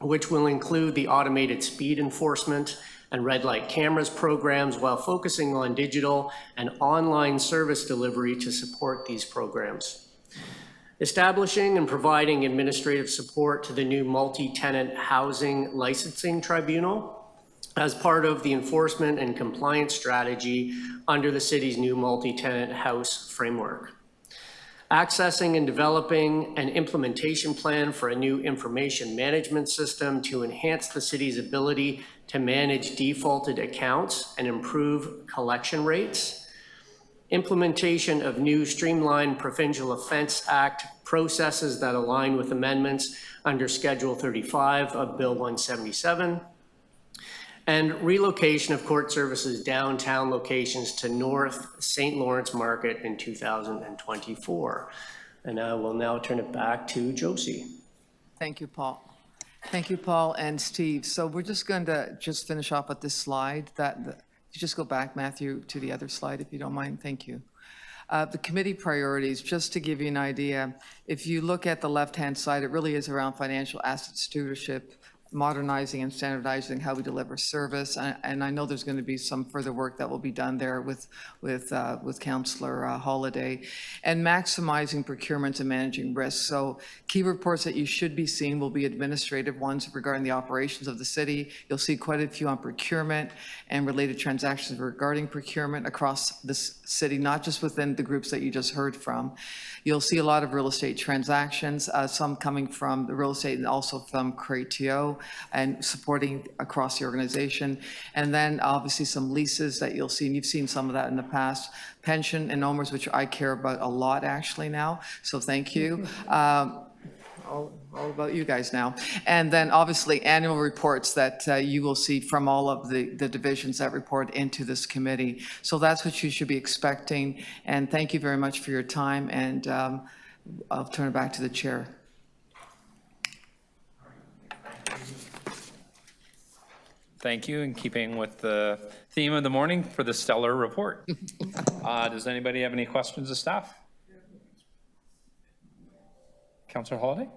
which will include the automated speed enforcement and red light cameras programs while focusing on digital and online service delivery to support these programs. Establishing and providing administrative support to the new multi-tenant housing licensing tribunal as part of the enforcement and compliance strategy under the city's new multi-tenant house framework. Accessing and developing an implementation plan for a new information management system to enhance the city's ability to manage defaulted accounts and improve collection rates. Implementation of new streamlined Provincial Offence Act processes that align with amendments under Schedule 35 of Bill 177. And relocation of court services downtown locations to North St. Lawrence Market in 2024. And I will now turn it back to Josie. Thank you, Paul. Thank you, Paul and Steve. So we're just going to finish off with this slide. Just go back, Matthew, to the other slide, if you don't mind. Thank you. The committee priorities, just to give you an idea, if you look at the left-hand side, it really is around financial asset stewardship, modernizing and standardizing how we deliver service. And I know there's going to be some further work that will be done there with Councillor Holiday, and maximizing procurement and managing risks. So key reports that you should be seeing will be administrative ones regarding the operations of the city. You'll see quite a few on procurement and related transactions regarding procurement across the city, not just within the groups that you just heard from. You'll see a lot of real estate transactions, some coming from the real estate and also from Courier and supporting across the organization. And then obviously some leases that you'll see, and you've seen some of that in the past, pension and OMERS, which I care about a lot actually now, so thank you. All about you guys now. And then obviously annual reports that you will see from all of the divisions that report into this committee. So that's what you should be expecting. And thank you very much for your time. And I'll turn it back to the chair. Thank you, in keeping with the theme of the morning for the stellar report. Does anybody have any questions of staff? Councillor Holiday?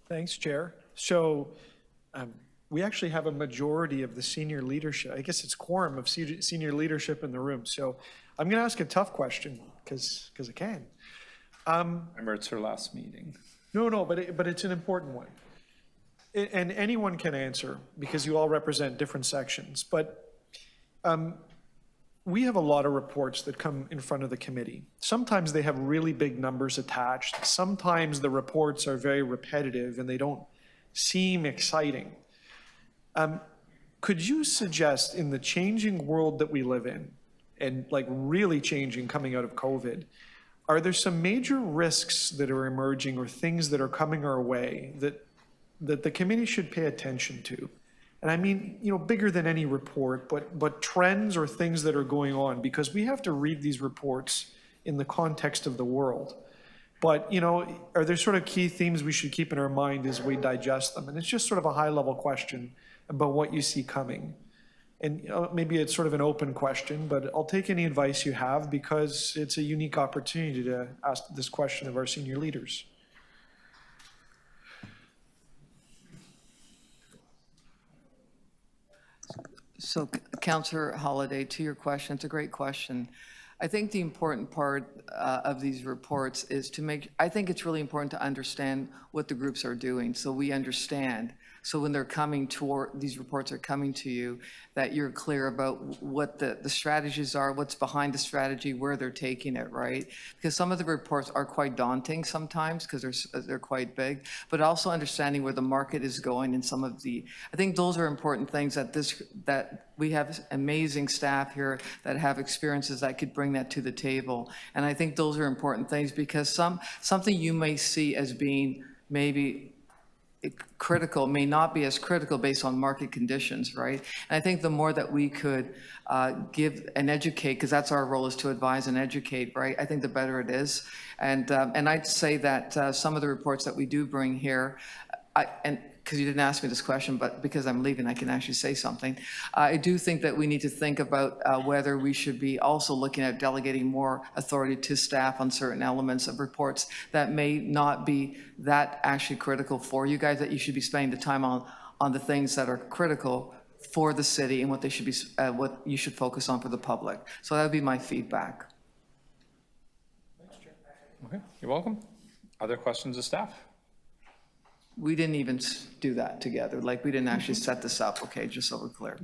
Thanks, Chair. So we actually have a majority of the senior leadership, I guess it's quorum of senior leadership in the room. So I'm going to ask a tough question because I can. Remember, it's her last meeting. No, but it's an important one. And anyone can answer because you all represent different sections. But we have a lot of reports that come in front of the committee. Sometimes they have really big numbers attached. Sometimes the reports are very repetitive and they don't seem exciting. Could you suggest, in the changing world that we live in, and like really changing coming out of COVID, are there some major risks that are emerging or things that are coming our way that the committee should pay attention to? And I mean, bigger than any report, but trends or things that are going on, because we have to read these reports in the context of the world. But, are there sort of key themes we should keep in our mind as we digest them? And it's just sort of a high-level question about what you see coming. And maybe it's sort of an open question, but I'll take any advice you have because it's a unique opportunity to ask this question of our senior leaders. So, Councillor Holiday, to your question, it's a great question. I think the important part of these reports is I think it's really important to understand what the groups are doing, so we understand. So when they're coming these reports are coming to you, that you're clear about what the strategies are, what's behind the strategy, where they're taking it, right? Because some of the reports are quite daunting sometimes because they're quite big, but also understanding where the market is going and I think those are important things that we have amazing staff here that have experiences that could bring that to the table. And I think those are important things because something you may see as being maybe critical may not be as critical based on market conditions, right? And I think the more that we could give and educate, because that's our role, is to advise and educate, right? I think the better it is. And I'd say that some of the reports that we do bring here, because you didn't ask me this question, but because I'm leaving, I can actually say something. I do think that we need to think about whether we should be also looking at delegating more authority to staff on certain elements of reports that may not be that actually critical for you guys, that you should be spending the time on the things that are critical for the city and what you should focus on for the public. So that would be my feedback. Okay, you're welcome. Other questions of staff? We didn't even do that together. Like, we didn't actually set this up, okay, just so we're clear.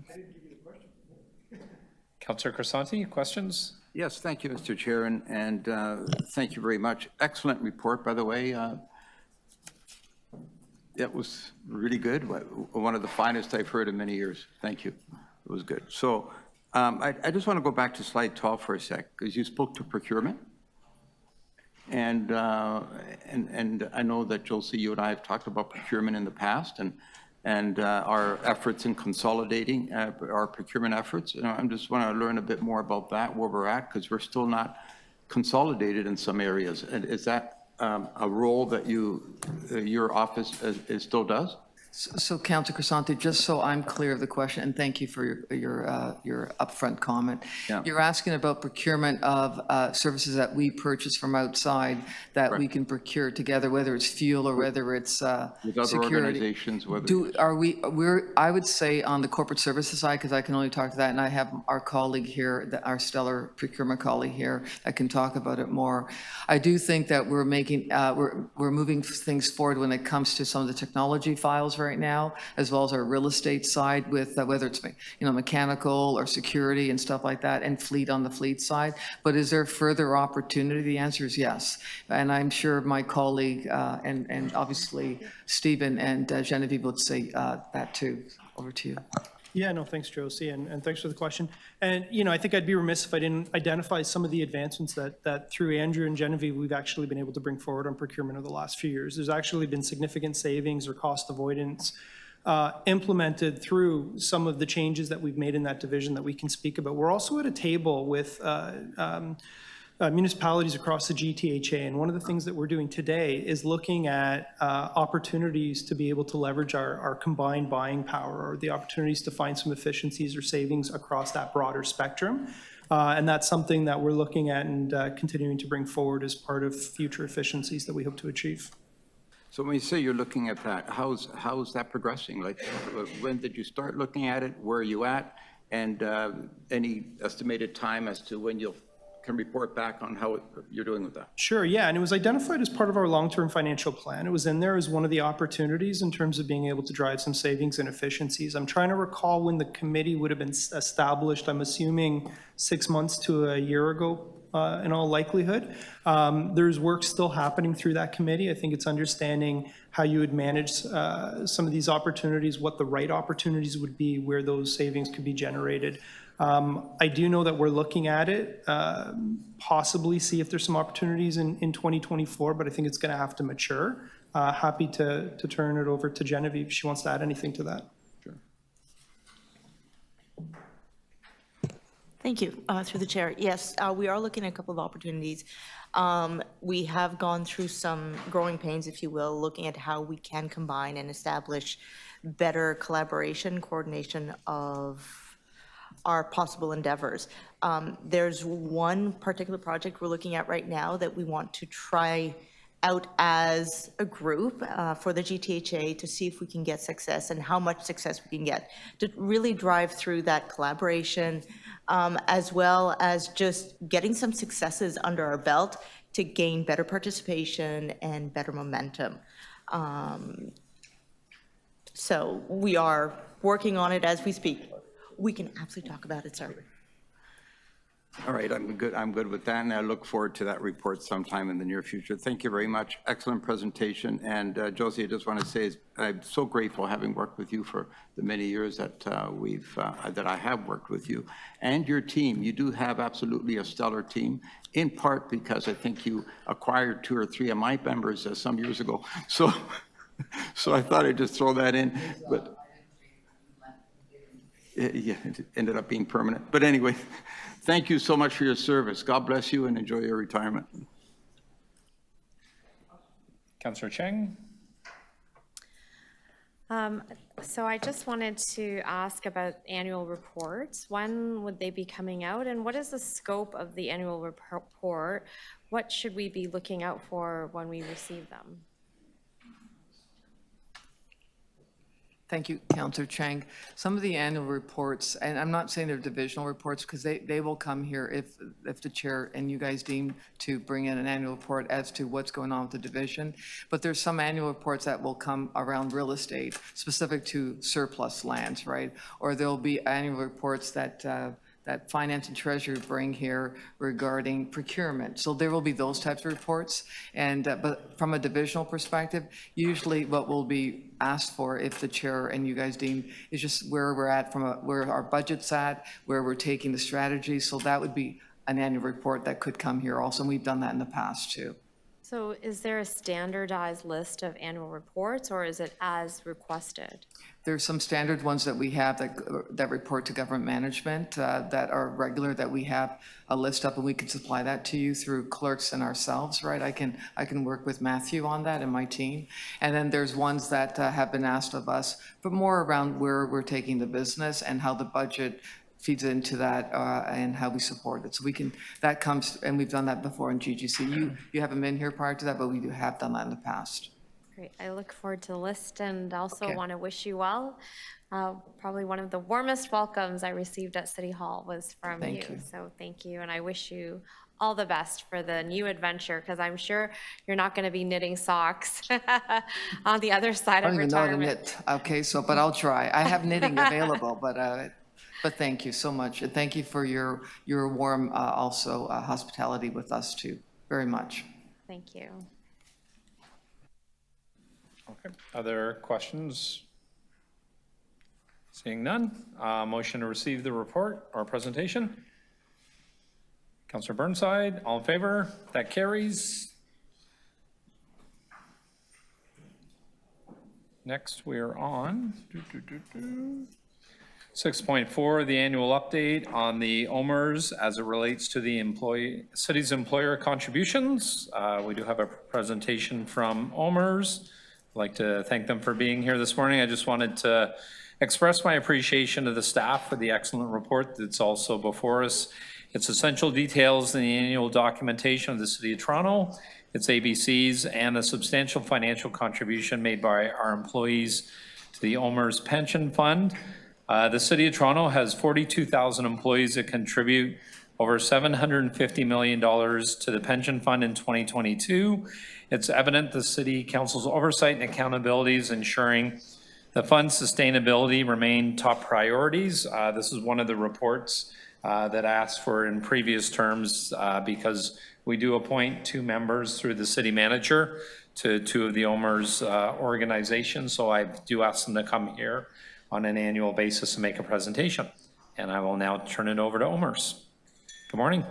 Councillor Crisanti, questions? Yes, thank you, Mr. Chair, and thank you very much. Excellent report, by the way. It was really good, one of the finest I've heard in many years. Thank you. It was good. So I just want to go back to slide 12 for a sec, because you spoke to procurement. And I know that, Josie, you and I have talked about procurement in the past and our efforts in consolidating our procurement efforts. I just want to learn a bit more about that, where we're at, because we're still not consolidated in some areas. And is that a role that your office still does? So, Councillor Crisanti, just so I'm clear of the question, and thank you for your upfront comment. Yeah. You're asking about procurement of services that we purchase from outside that we can procure together, whether it's fuel or whether it's With other security. organizations, whether I would say on the corporate services side, because I can only talk to that, and I have our colleague here, our stellar procurement colleague here, that can talk about it more. I do think that we're making we're moving things forward when it comes to some of the technology files right now, as well as our real estate side with whether it's mechanical or security and stuff like that, and fleet on the fleet side. But is there further opportunity? The answer is yes. And I'm sure my colleague and obviously Stephen and Genevieve would say that too. Over to you. Yeah, no, thanks, Josie, and thanks for the question. And, I think I'd be remiss if I didn't identify some of the advancements that through Andrew and Genevieve, we've actually been able to bring forward on procurement over the last few years. There's actually been significant savings or cost avoidance implemented through some of the changes that we've made in that division that we can speak about. We're also at a table with municipalities across the GTHA. And one of the things that we're doing today is looking at opportunities to be able to leverage our combined buying power, or the opportunities to find some efficiencies or savings across that broader spectrum. And that's something that we're looking at and continuing to bring forward as part of future efficiencies that we hope to achieve. So when you say you're looking at that, how's that progressing? Like, when did you start looking at it? Where are you at? And any estimated time as to when you can report back on how you're doing with that? Sure, yeah, and it was identified as part of our long-term financial plan. It was in there as one of the opportunities in terms of being able to drive some savings and efficiencies. I'm trying to recall when the committee would have been established. I'm assuming 6 months to a year ago, in all likelihood. There's work still happening through that committee. I think it's understanding how you would manage some of these opportunities, what the right opportunities would be, where those savings could be generated. I do know that we're looking at it, possibly see if there's some opportunities in 2024, but I think it's going to have to mature. Happy to turn it over to Genevieve if she wants to add anything to that. Thank you, through the chair. Yes, we are looking at a couple of opportunities. We have gone through some growing pains, if you will, looking at how we can combine and establish better collaboration, coordination of our possible endeavors. There's one particular project we're looking at right now that we want to try out as a group for the GTHA to see if we can get success and how much success we can get to really drive through that collaboration, as well as just getting some successes under our belt to gain better participation and better momentum. So we are working on it as we speak. We can absolutely talk about it, sir. All right, I'm good with that, and I look forward to that report sometime in the near future. Thank you very much. Excellent presentation. And Josie, I just want to say I'm so grateful having worked with you for the many years that that I have worked with you and your team. You do have absolutely a stellar team, in part because I think you acquired 2 or 3 of my members some years ago. So I thought I'd just throw that in, but yeah, it ended up being permanent. But anyway, thank you so much for your service. God bless you and enjoy your retirement. Councillor Cheng? So I just wanted to ask about annual reports. When would they be coming out, and what is the scope of the annual report? What should we be looking out for when we receive them? Thank you, Councillor Chang. Some of the annual reports, and I'm not saying they're divisional reports because they will come here if the chair and you guys deem to bring in an annual report as to what's going on with the division. But there's some annual reports that will come around real estate, specific to surplus lands, right? Or there'll be annual reports that that Finance and Treasury bring here regarding procurement. So there will be those types of reports. And but from a divisional perspective, usually what will be asked for, if the chair and you guys deem, is just where we're at from where our budget's at, where we're taking the strategy. So that would be an annual report that could come here also. And we've done that in the past too. So is there a standardized list of annual reports, or is it as requested? There's some standard ones that we have that report to government management that are regular, that we have a list up, and we can supply that to you through clerks and ourselves, right? I can work with Matthew on that and my team. And then there's ones that have been asked of us, but more around where we're taking the business and how the budget feeds into that and how we support it. So we can, that comes, and we've done that before in GGC. You haven't been here prior to that, but we have done that in the past. Great. I look forward to the list, and also Okay. want to wish you well. Probably one of the warmest welcomes I received at City Hall was from you. Thank you. So thank you, and I wish you all the best for the new adventure, because I'm sure you're not going to be knitting socks on the other side I of don't even know how to retirement. knit. Okay, so, but I'll try. I have knitting available, but thank you so much. And thank you for your warm, also hospitality with us too, very much. Thank you. Okay, other questions? Seeing none, motion to receive the report or presentation. Councillor Burnside, all in favor? That carries. Next, we are on 6.4, the annual update on the OMERS as it relates to the city's employer contributions. We do have a presentation from OMERS. I'd like to thank them for being here this morning. I just wanted to express my appreciation to the staff for the excellent report that's also before us. Its essential details in the annual documentation of the City of Toronto, its ABCs, and the substantial financial contribution made by our employees to the OMERS Pension Fund. The City of Toronto has 42,000 employees that contribute over $750 million to the pension fund in 2022. It's evident the City Council's oversight and accountability is ensuring the fund's sustainability remain top priorities. This is one of the reports that asked for in previous terms because we do appoint 2 members through the city manager to 2 of the OMERS organizations. So I do ask them to come here on an annual basis and make a presentation. And I will now turn it over to OMERS. Good morning.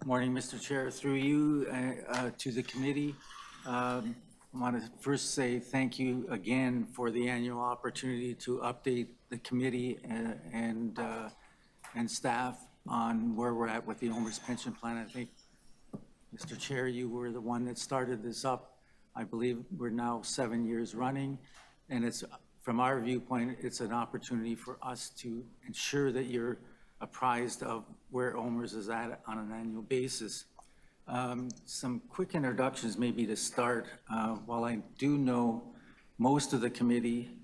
Morning, Mr. Chair. Through you to the committee, I want to first say thank you again for the annual opportunity to update the committee and staff on where we're at with the OMERS pension plan. I think, Mr. Chair, you were the one that started this up. I believe we're now 7 years running, and it's, from our viewpoint, it's an opportunity for us to ensure that you're apprised of where OMERS is at on an annual basis. Some quick introductions maybe to start. While I do know most of the committee,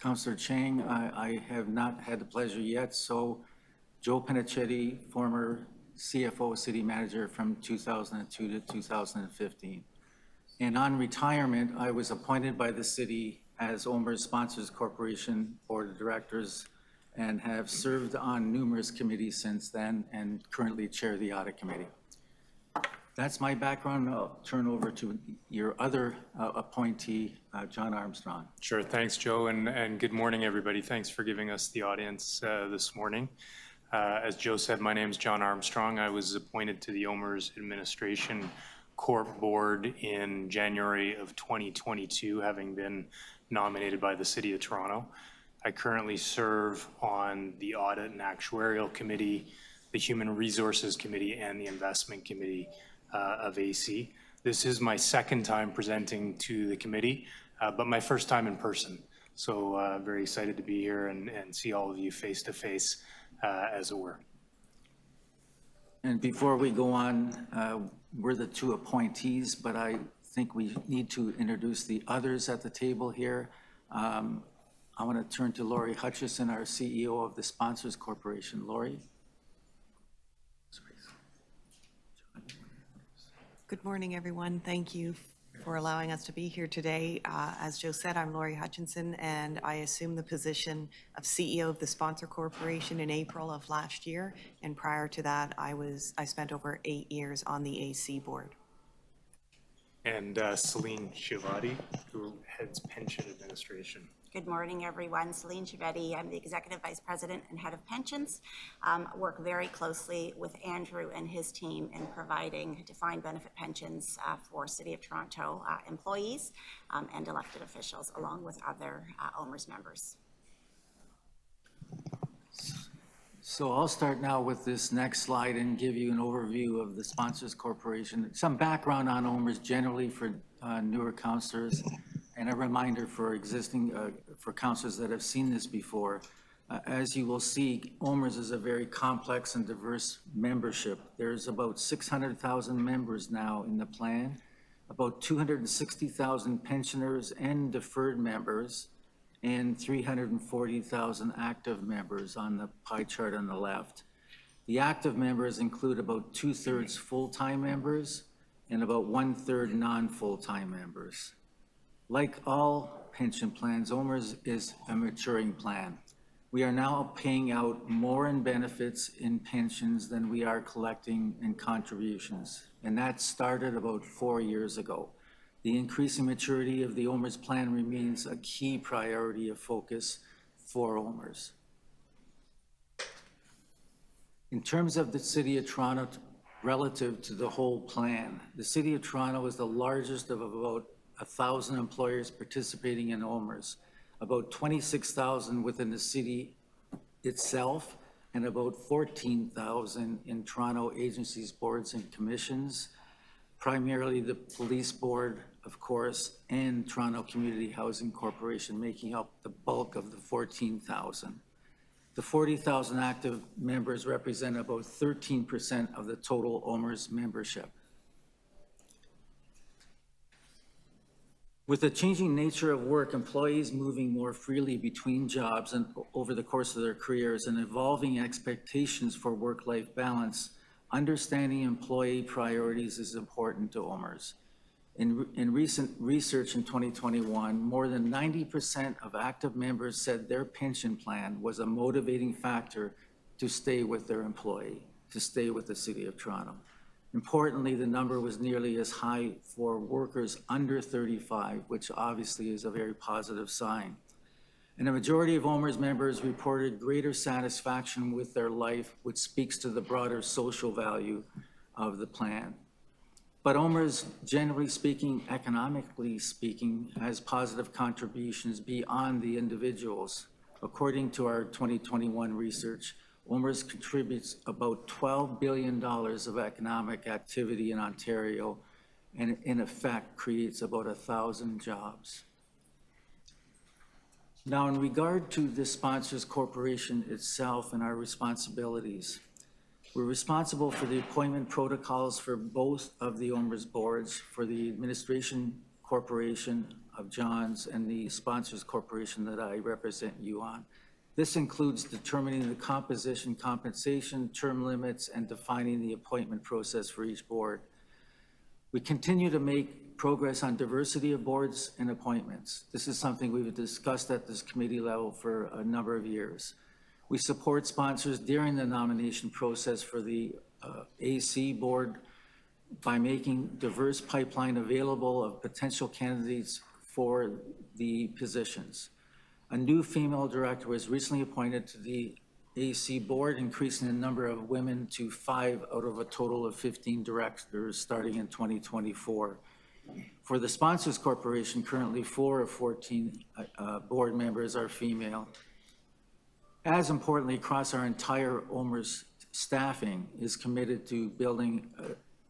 Councillor Chang, I have not had the pleasure yet. So Joe Pinichetti, former CFO city manager from 2002 to 2015. And on retirement, I was appointed by the city as OMERS Sponsors Corporation Board of Directors and have served on numerous committees since then and currently chair the audit committee. That's my background. I'll turn over to your other appointee, John Armstrong. Sure, thanks, Joe, and good morning, everybody. Thanks for giving us the audience this morning. As Joe said, my name is John Armstrong. I was appointed to the OMERS Administration Corp Board in January of 2022, having been nominated by the City of Toronto. I currently serve on the Audit and Actuarial Committee, the Human Resources Committee, and the Investment Committee of AC. This is my second time presenting to the committee, but my first time in person. So very excited to be here and see all of you face to face, as it were. And before we go on, we're the 2 appointees, but I think we need to introduce the others at the table here. I want to turn to Lori Hutchison, our CEO of the Sponsors Corporation. Lori. Good morning, everyone. Thank you for allowing us to be here today. As Joe said, I'm Lori Hutchinson, and I assumed the position of CEO of the Sponsor Corporation in April of last year. And prior to that, I spent over 8 years on the AC board. And Celine Shivati, who heads Pension Administration. Good morning, everyone. Celine Chivetti. I'm the Executive Vice President and Head of Pensions. Work very closely with Andrew and his team in providing defined benefit pensions for City of Toronto employees and elected officials, along with other OMERS members. So I'll start now with this next slide and give you an overview of the Sponsors Corporation, some background on OMERS generally for newer councillors, and a reminder for existing, for councillors that have seen this before. As you will see, OMERS is a very complex and diverse membership. There's about 600,000 members now in the plan, about 260,000 pensioners and deferred members, and 340,000 active members on the pie chart on the left. The active members include about 2/3 full-time members and about 1/3 non-full-time members. Like all pension plans, OMERS is a maturing plan. We are now paying out more in benefits in pensions than we are collecting in contributions, and that started about 4 years ago. The increasing maturity of the OMERS plan remains a key priority of focus for OMERS. In terms of the City of Toronto relative to the whole plan, the City of Toronto is the largest of about 1,000 employers participating in OMERS. about 26,000 within the city itself, and about 14,000 in Toronto agencies, boards, and commissions, primarily the Police Board, of course, and Toronto Community Housing Corporation, making up the bulk of the 14,000. The 40,000 active members represent about 13% of the total OMERS membership. With the changing nature of work, employees moving more freely between jobs and over the course of their careers, and evolving expectations for work-life balance, understanding employee priorities is important to OMERS. In recent research in 2021, more than 90% of active members said their pension plan was a motivating factor to stay with their employee, to stay with the City of Toronto. Importantly, the number was nearly as high for workers under 35, which obviously is a very positive sign. And a majority of OMERS members reported greater satisfaction with their life, which speaks to the broader social value of the plan. But OMERS, generally speaking, economically speaking, has positive contributions beyond the individuals. According to our 2021 research, OMERS contributes about $12 billion of economic activity in Ontario, and in effect creates about 1,000 jobs. Now, in regard to the Sponsors Corporation itself and our responsibilities, we're responsible for the appointment protocols for both of the OMERS boards, for the Administration Corporation of Johns and the Sponsors Corporation that I represent you on. This includes determining the composition, compensation, term limits, and defining the appointment process for each board. We continue to make progress on diversity of boards and appointments. This is something we've discussed at this committee level for a number of years. We support sponsors during the nomination process for the AC board by making diverse pipeline available of potential candidates for the positions. A new female director was recently appointed to the AC board, increasing the number of women to 5 out of a total of 15 directors starting in 2024. For the Sponsors Corporation, currently 4 of 14 board members are female. As importantly, across our entire OMERS staffing is committed to building,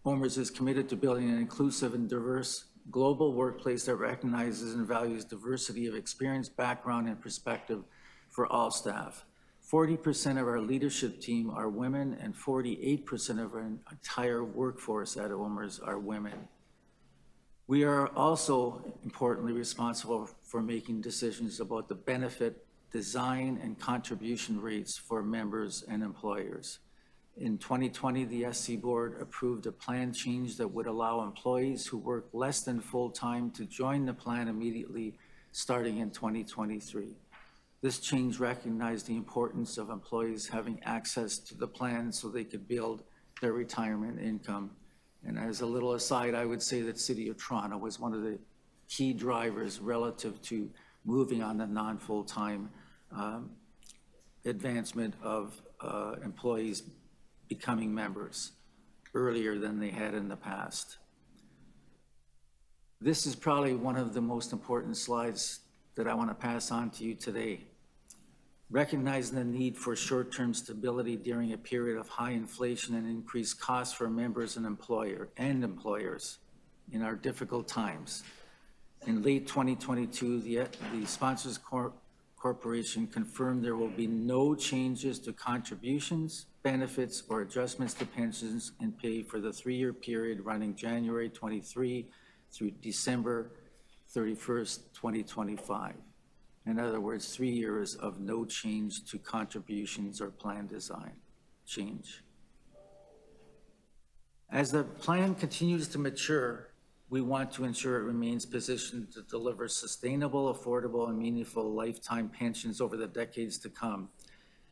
OMERS is committed to building an inclusive and diverse global workplace that recognizes and values diversity of experience, background, and perspective for all staff. 40% of our leadership team are women, and 48% of our entire workforce at OMERS are women. We are also importantly responsible for making decisions about the benefit, design, and contribution rates for members and employers. In 2020, the SC board approved a plan change that would allow employees who work less than full-time to join the plan immediately starting in 2023. This change recognized the importance of employees having access to the plan so they could build their retirement income. And as a little aside, I would say that City of Toronto was one of the key drivers relative to moving on the non-full-time advancement of employees becoming members earlier than they had in the past. This is probably one of the most important slides that I want to pass on to you today. Recognizing the need for short-term stability during a period of high inflation and increased costs for members and employers in our difficult times. In late 2022, the Sponsors Corporation confirmed there will be no changes to contributions, benefits, or adjustments to pensions and pay for the 3-year period running January 23 through December 31st, 2025. In other words, 3 years of no change to contributions or plan design change. As the plan continues to mature, we want to ensure it remains positioned to deliver sustainable, affordable, and meaningful lifetime pensions over the decades to come.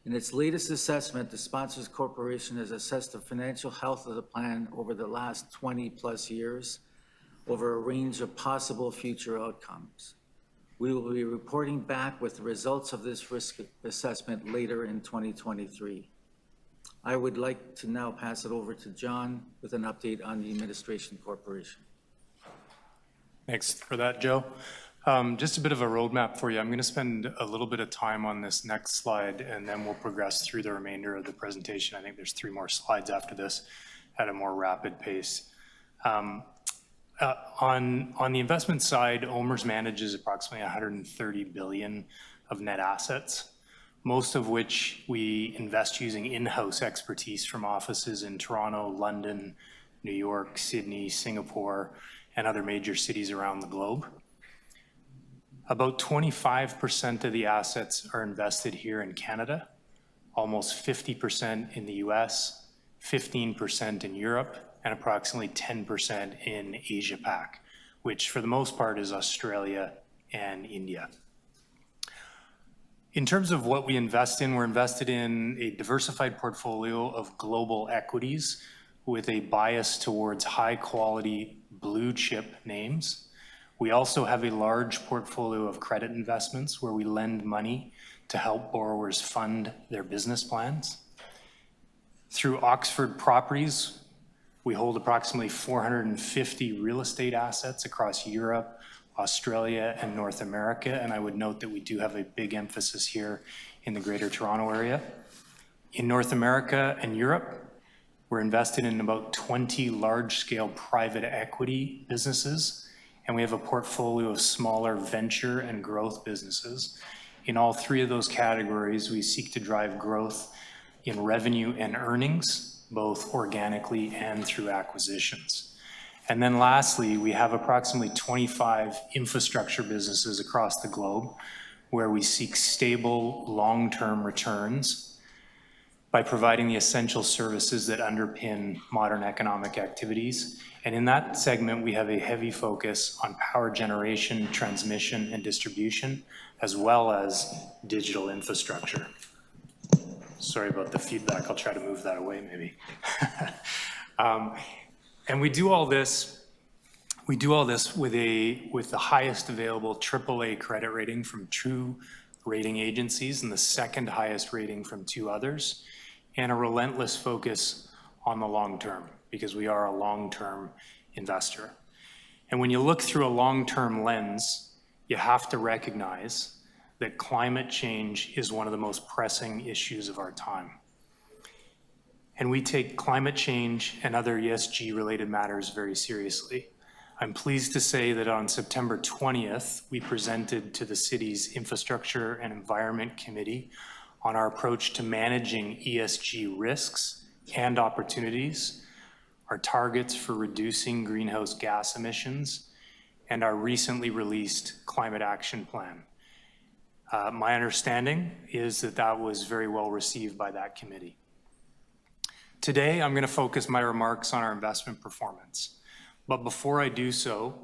In its latest assessment, the Sponsors Corporation has assessed the financial health of the plan over the last 20+ years over a range of possible future outcomes. We will be reporting back with the results of this risk assessment later in 2023. I would like to now pass it over to John with an update on the Administration Corporation. Thanks for that, Joe. Just a bit of a roadmap for you. I'm going to spend a little bit of time on this next slide, and then we'll progress through the remainder of the presentation. I think there's 3 more slides after this at a more rapid pace. On the investment side, OMERS manages approximately 130 billion of net assets, most of which we invest using in-house expertise from offices in Toronto, London, New York, Sydney, Singapore, and other major cities around the globe. About 25% of the assets are invested here in Canada, almost 50% in the US, 15% in Europe, and approximately 10% in Asia Pac, which for the most part is Australia and India. In terms of what we invest in, we're invested in a diversified portfolio of global equities with a bias towards high quality blue chip names. We also have a large portfolio of credit investments where we lend money to help borrowers fund their business plans. Through Oxford Properties, we hold approximately 450 real estate assets across Europe, Australia, and North America, and I would note that we do have a big emphasis here in the Greater Toronto Area. In North America and Europe, we're invested in about 20 large-scale private equity businesses, and we have a portfolio of smaller venture and growth businesses. In all 3 of those categories, we seek to drive growth in revenue and earnings, both organically and through acquisitions. And then lastly, we have approximately 25 infrastructure businesses across the globe where we seek stable, long-term returns by providing the essential services that underpin modern economic activities. And in that segment, we have a heavy focus on power generation, transmission, and distribution, as well as digital infrastructure. Sorry about the feedback. I'll try to move that away, maybe. And we do all this with the highest available AAA credit rating from 2 rating agencies and the second highest rating from 2 others, and a relentless focus on the long term, because we are a long-term investor. And when you look through a long-term lens, you have to recognize that climate change is one of the most pressing issues of our time. And we take climate change and other ESG-related matters very seriously. I'm pleased to say that on September 20th, we presented to the city's Infrastructure and Environment Committee on our approach to managing ESG risks and opportunities, our targets for reducing greenhouse gas emissions, and our recently released climate action plan. My understanding is that that was very well received by that committee. Today, I'm going to focus my remarks on our investment performance. But before I do so,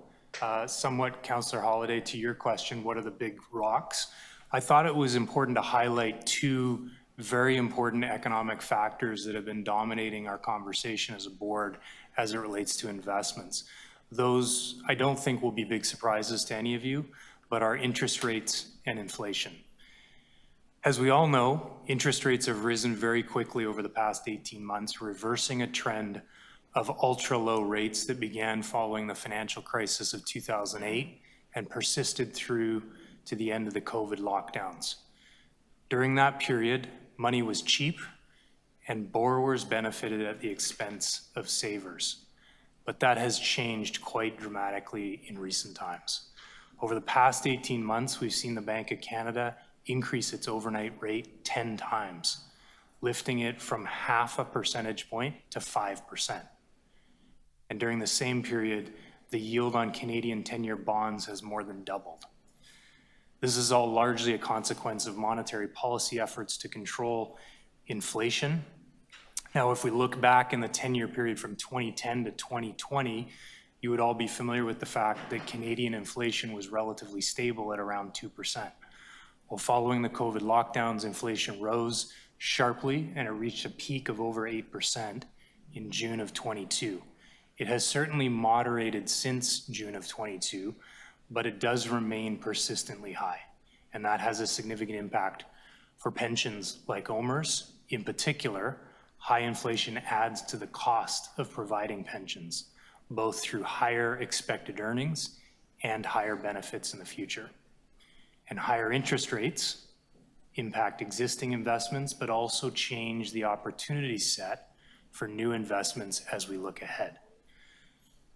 somewhat, Councillor Holliday, to your question, what are the big rocks? I thought it was important to highlight 2 very important economic factors that have been dominating our conversation as a board as it relates to investments. Those, I don't think, will be big surprises to any of you, but are interest rates and inflation. As we all know, interest rates have risen very quickly over the past 18 months, reversing a trend of ultra-low rates that began following the financial crisis of 2008 and persisted through to the end of the COVID lockdowns. During that period, money was cheap and borrowers benefited at the expense of savers. But that has changed quite dramatically in recent times. Over the past 18 months, we've seen the Bank of Canada increase its overnight rate 10 times, lifting it from 0.5 percentage point to 5%. And during the same period, the yield on Canadian 10-year bonds has more than doubled. This is all largely a consequence of monetary policy efforts to control inflation. Now, if we look back in the 10-year period from 2010 to 2020, you would all be familiar with the fact that Canadian inflation was relatively stable at around 2%. Well, following the COVID lockdowns, inflation rose sharply and it reached a peak of over 8% in June of 22. It has certainly moderated since June of 22, but it does remain persistently high. And that has a significant impact for pensions like OMERS. In particular, high inflation adds to the cost of providing pensions, both through higher expected earnings and higher benefits in the future. And higher interest rates impact existing investments, but also change the opportunity set for new investments as we look ahead.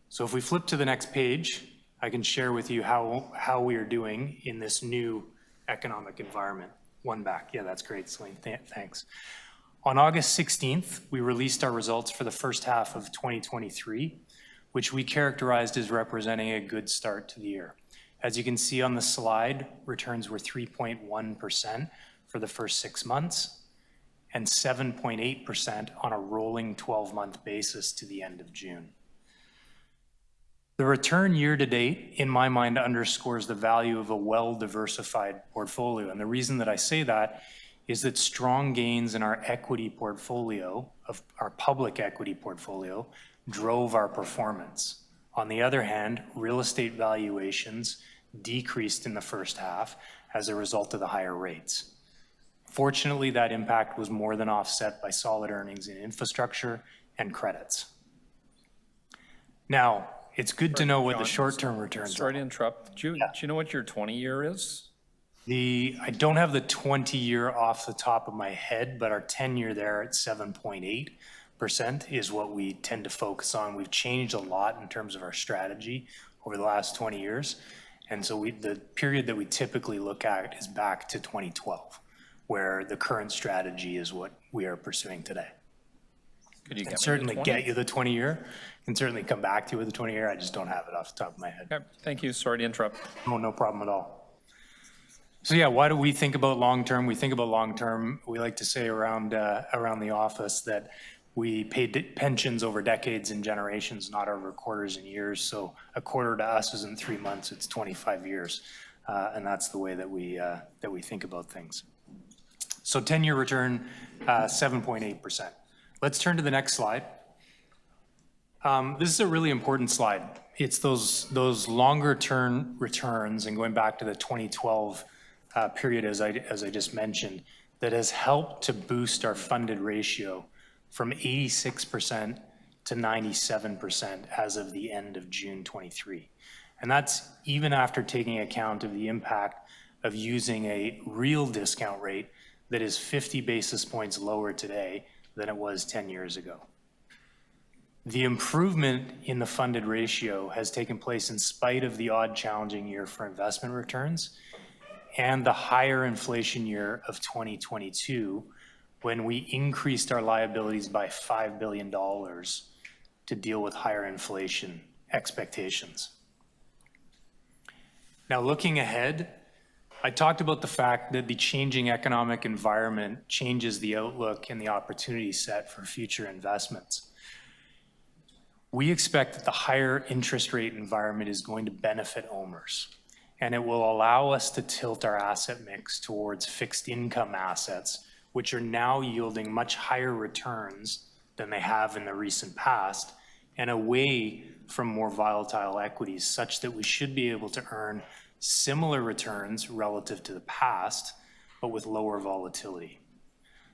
So if we flip to the next page, I can share with you how we are doing in this new economic environment. One back. Yeah, that's great, Celine. Thanks. On August 16th, we released our results for the first half of 2023, which we characterized as representing a good start to the year. As you can see on the slide, returns were 3.1% for the first 6 months and 7.8% on a rolling 12-month basis to the end of June. The return year to date, in my mind, underscores the value of a well-diversified portfolio. And the reason that I say that is that strong gains in our equity portfolio, of our public equity portfolio, drove our performance. On the other hand, real estate valuations decreased in the first half as a result of the higher rates. Fortunately, that impact was more than offset by solid earnings in infrastructure and credits. Now, it's good to know what the short-term returns are. Sorry to interrupt. Do you know what your 20-year is? I don't have the 20-year off the top of my head, but our 10-year there at 7.8% is what we tend to focus on. We've changed a lot in terms of our strategy over the last 20 years. And so the period that we typically look at is back to 2012, where the current strategy is what we are pursuing today. Could you can certainly get you the 20-year, can certainly come back to you with the 20-year. I just don't have it off the top of my head. Okay, thank you. Sorry to interrupt. No problem at all. So yeah, why do we think about long-term? We think about long-term, we like to say around the office that we paid pensions over decades and generations, not over quarters and years. So a quarter to us isn't 3 months, it's 25 years. And that's the way that we think about things. So 10-year return, 7.8%. Let's turn to the next slide. This is a really important slide. It's those longer term returns, and going back to the 2012 period, as I just mentioned, that has helped to boost our funded ratio from 86% to 97% as of the end of June 23. And that's even after taking account of the impact of using a real discount rate that is 50 basis points lower today than it was 10 years ago. The improvement in the funded ratio has taken place in spite of the odd challenging year for investment returns and the higher inflation year of 2022, when we increased our liabilities by $5 billion to deal with higher inflation expectations. Now, looking ahead, I talked about the fact that the changing economic environment changes the outlook and the opportunity set for future investments. We expect that the higher interest rate environment is going to benefit OMERS, and it will allow us to tilt our asset mix towards fixed income assets, which are now yielding much higher returns than they have in the recent past, and away from more volatile equities, such that we should be able to earn similar returns relative to the past, but with lower volatility.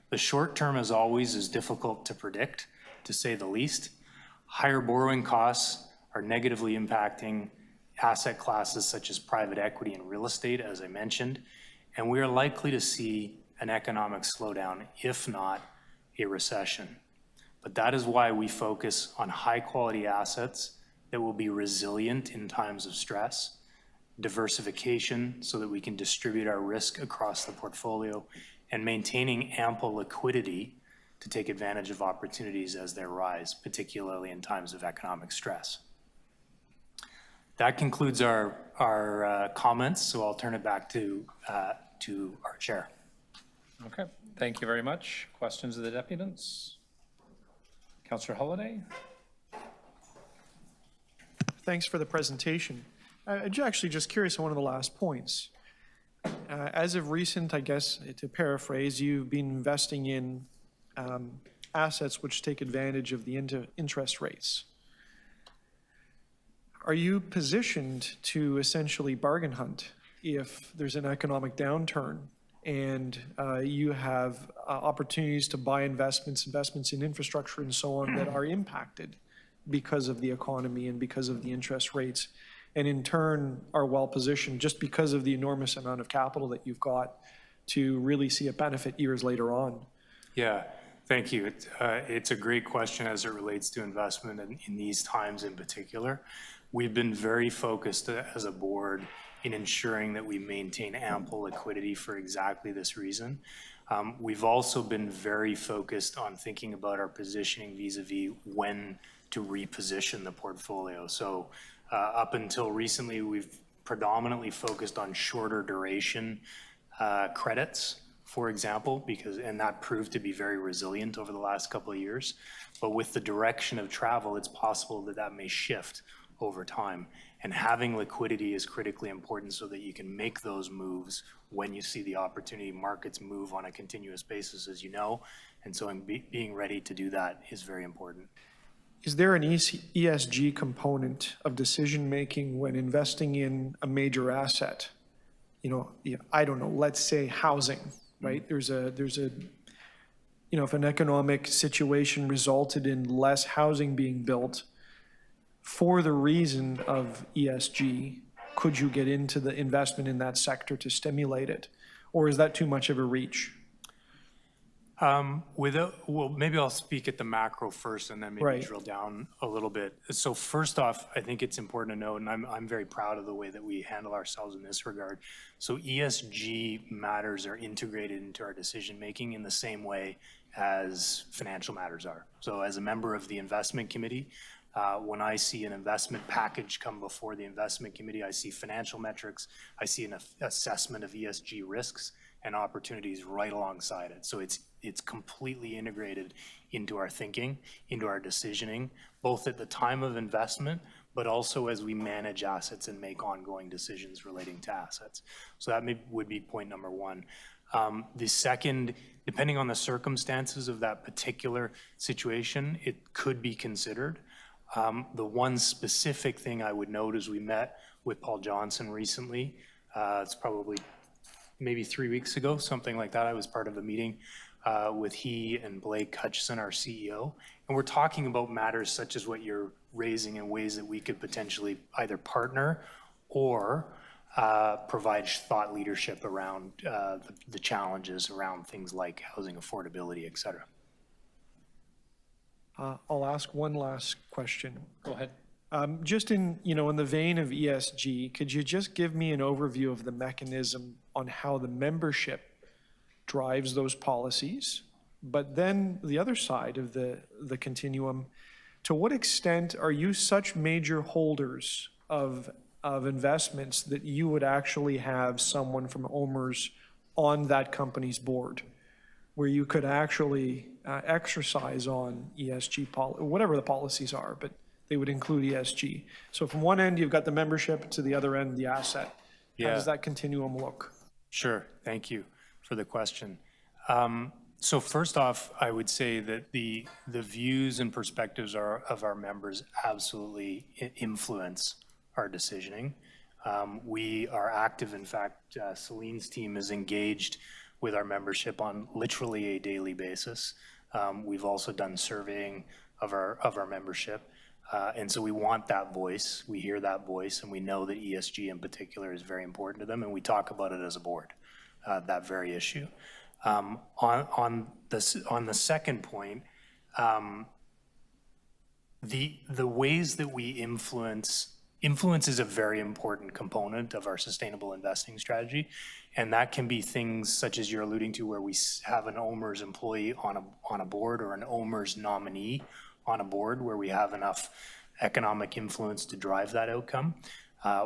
The short term, as always, is difficult to predict, to say the least. Higher borrowing costs are negatively impacting asset classes such as private equity and real estate, as I mentioned, and we are likely to see an economic slowdown, if not a recession. But that is why we focus on high quality assets that will be resilient in times of stress, diversification so that we can distribute our risk across the portfolio, and maintaining ample liquidity to take advantage of opportunities as they arise, particularly in times of economic stress. That concludes our comments, so I'll turn it back to our chair. Okay, thank you very much. Questions of the deputants? Councillor Holyday? Thanks for the presentation. I'm actually just curious on one of the last points. As of recent, I guess, to paraphrase, you've been investing in assets which take advantage of the interest rates. Are you positioned to essentially bargain hunt if there's an economic downturn and you have opportunities to buy investments in infrastructure and so on that are impacted because of the economy and because of the interest rates? and in turn are well-positioned just because of the enormous amount of capital that you've got to really see a benefit years later on? Yeah, thank you. It's a great question as it relates to investment in these times in particular. We've been very focused as a board in ensuring that we maintain ample liquidity for exactly this reason. We've also been very focused on thinking about our positioning vis-a-vis when to reposition the portfolio. So up until recently, we've predominantly focused on shorter duration credits, for example, and that proved to be very resilient over the last couple of years. But with the direction of travel, it's possible that that may shift over time. And having liquidity is critically important so that you can make those moves when you see the opportunity. Markets move on a continuous basis, as you know, and so being ready to do that is very important. Is there an ESG component of decision-making when investing in a major asset? You know, I don't know, let's say housing, right? There's a, you know, if an economic situation resulted in less housing being built for the reason of ESG, could you get into the investment in that sector to stimulate it? Or is that too much of a reach? Well, maybe I'll speak at the macro first and then maybe Right. drill down a little bit. So first off, I think it's important to note, and I'm very proud of the way that we handle ourselves in this regard. So ESG matters are integrated into our decision-making in the same way as financial matters are. So as a member of the investment committee, when I see an investment package come before the investment committee, I see financial metrics, I see an assessment of ESG risks and opportunities right alongside it. So it's completely integrated into our thinking, into our decisioning, both at the time of investment, but also as we manage assets and make ongoing decisions relating to assets. So that would be point number one. The second, depending on the circumstances of that particular situation, it could be considered. The one specific thing I would note is we met with Paul Johnson recently. It's probably maybe 3 weeks ago, something like that. I was part of a meeting with he and Blake Hutchison, our CEO, and we're talking about matters such as what you're raising in ways that we could potentially either partner or provide thought leadership around the challenges around things like housing affordability, et cetera. I'll ask one last question. Go ahead. Just in the vein of ESG, could you just give me an overview of the mechanism on how the membership drives those policies? But then the other side of the continuum, to what extent are you such major holders of investments that you would actually have someone from OMERS on that company's board, where you could actually exercise on ESG, whatever the policies are, but they would include ESG. So from one end, you've got the membership, to the other end, the asset. How does that continuum look? Sure, thank you for the question. So first off, I would say that the views and perspectives of our members absolutely influence our decisioning. We are active, in fact, Celine's team is engaged with our membership on literally a daily basis. We've also done surveying of our membership. And so we want that voice, we hear that voice, and we know that ESG in particular is very important to them, and we talk about it as a board, that very issue. On the second point, the ways that we influence is a very important component of our sustainable investing strategy, and that can be things such as you're alluding to, where we have an OMERS employee on a board or an OMERS nominee on a board, where we have enough economic influence to drive that outcome,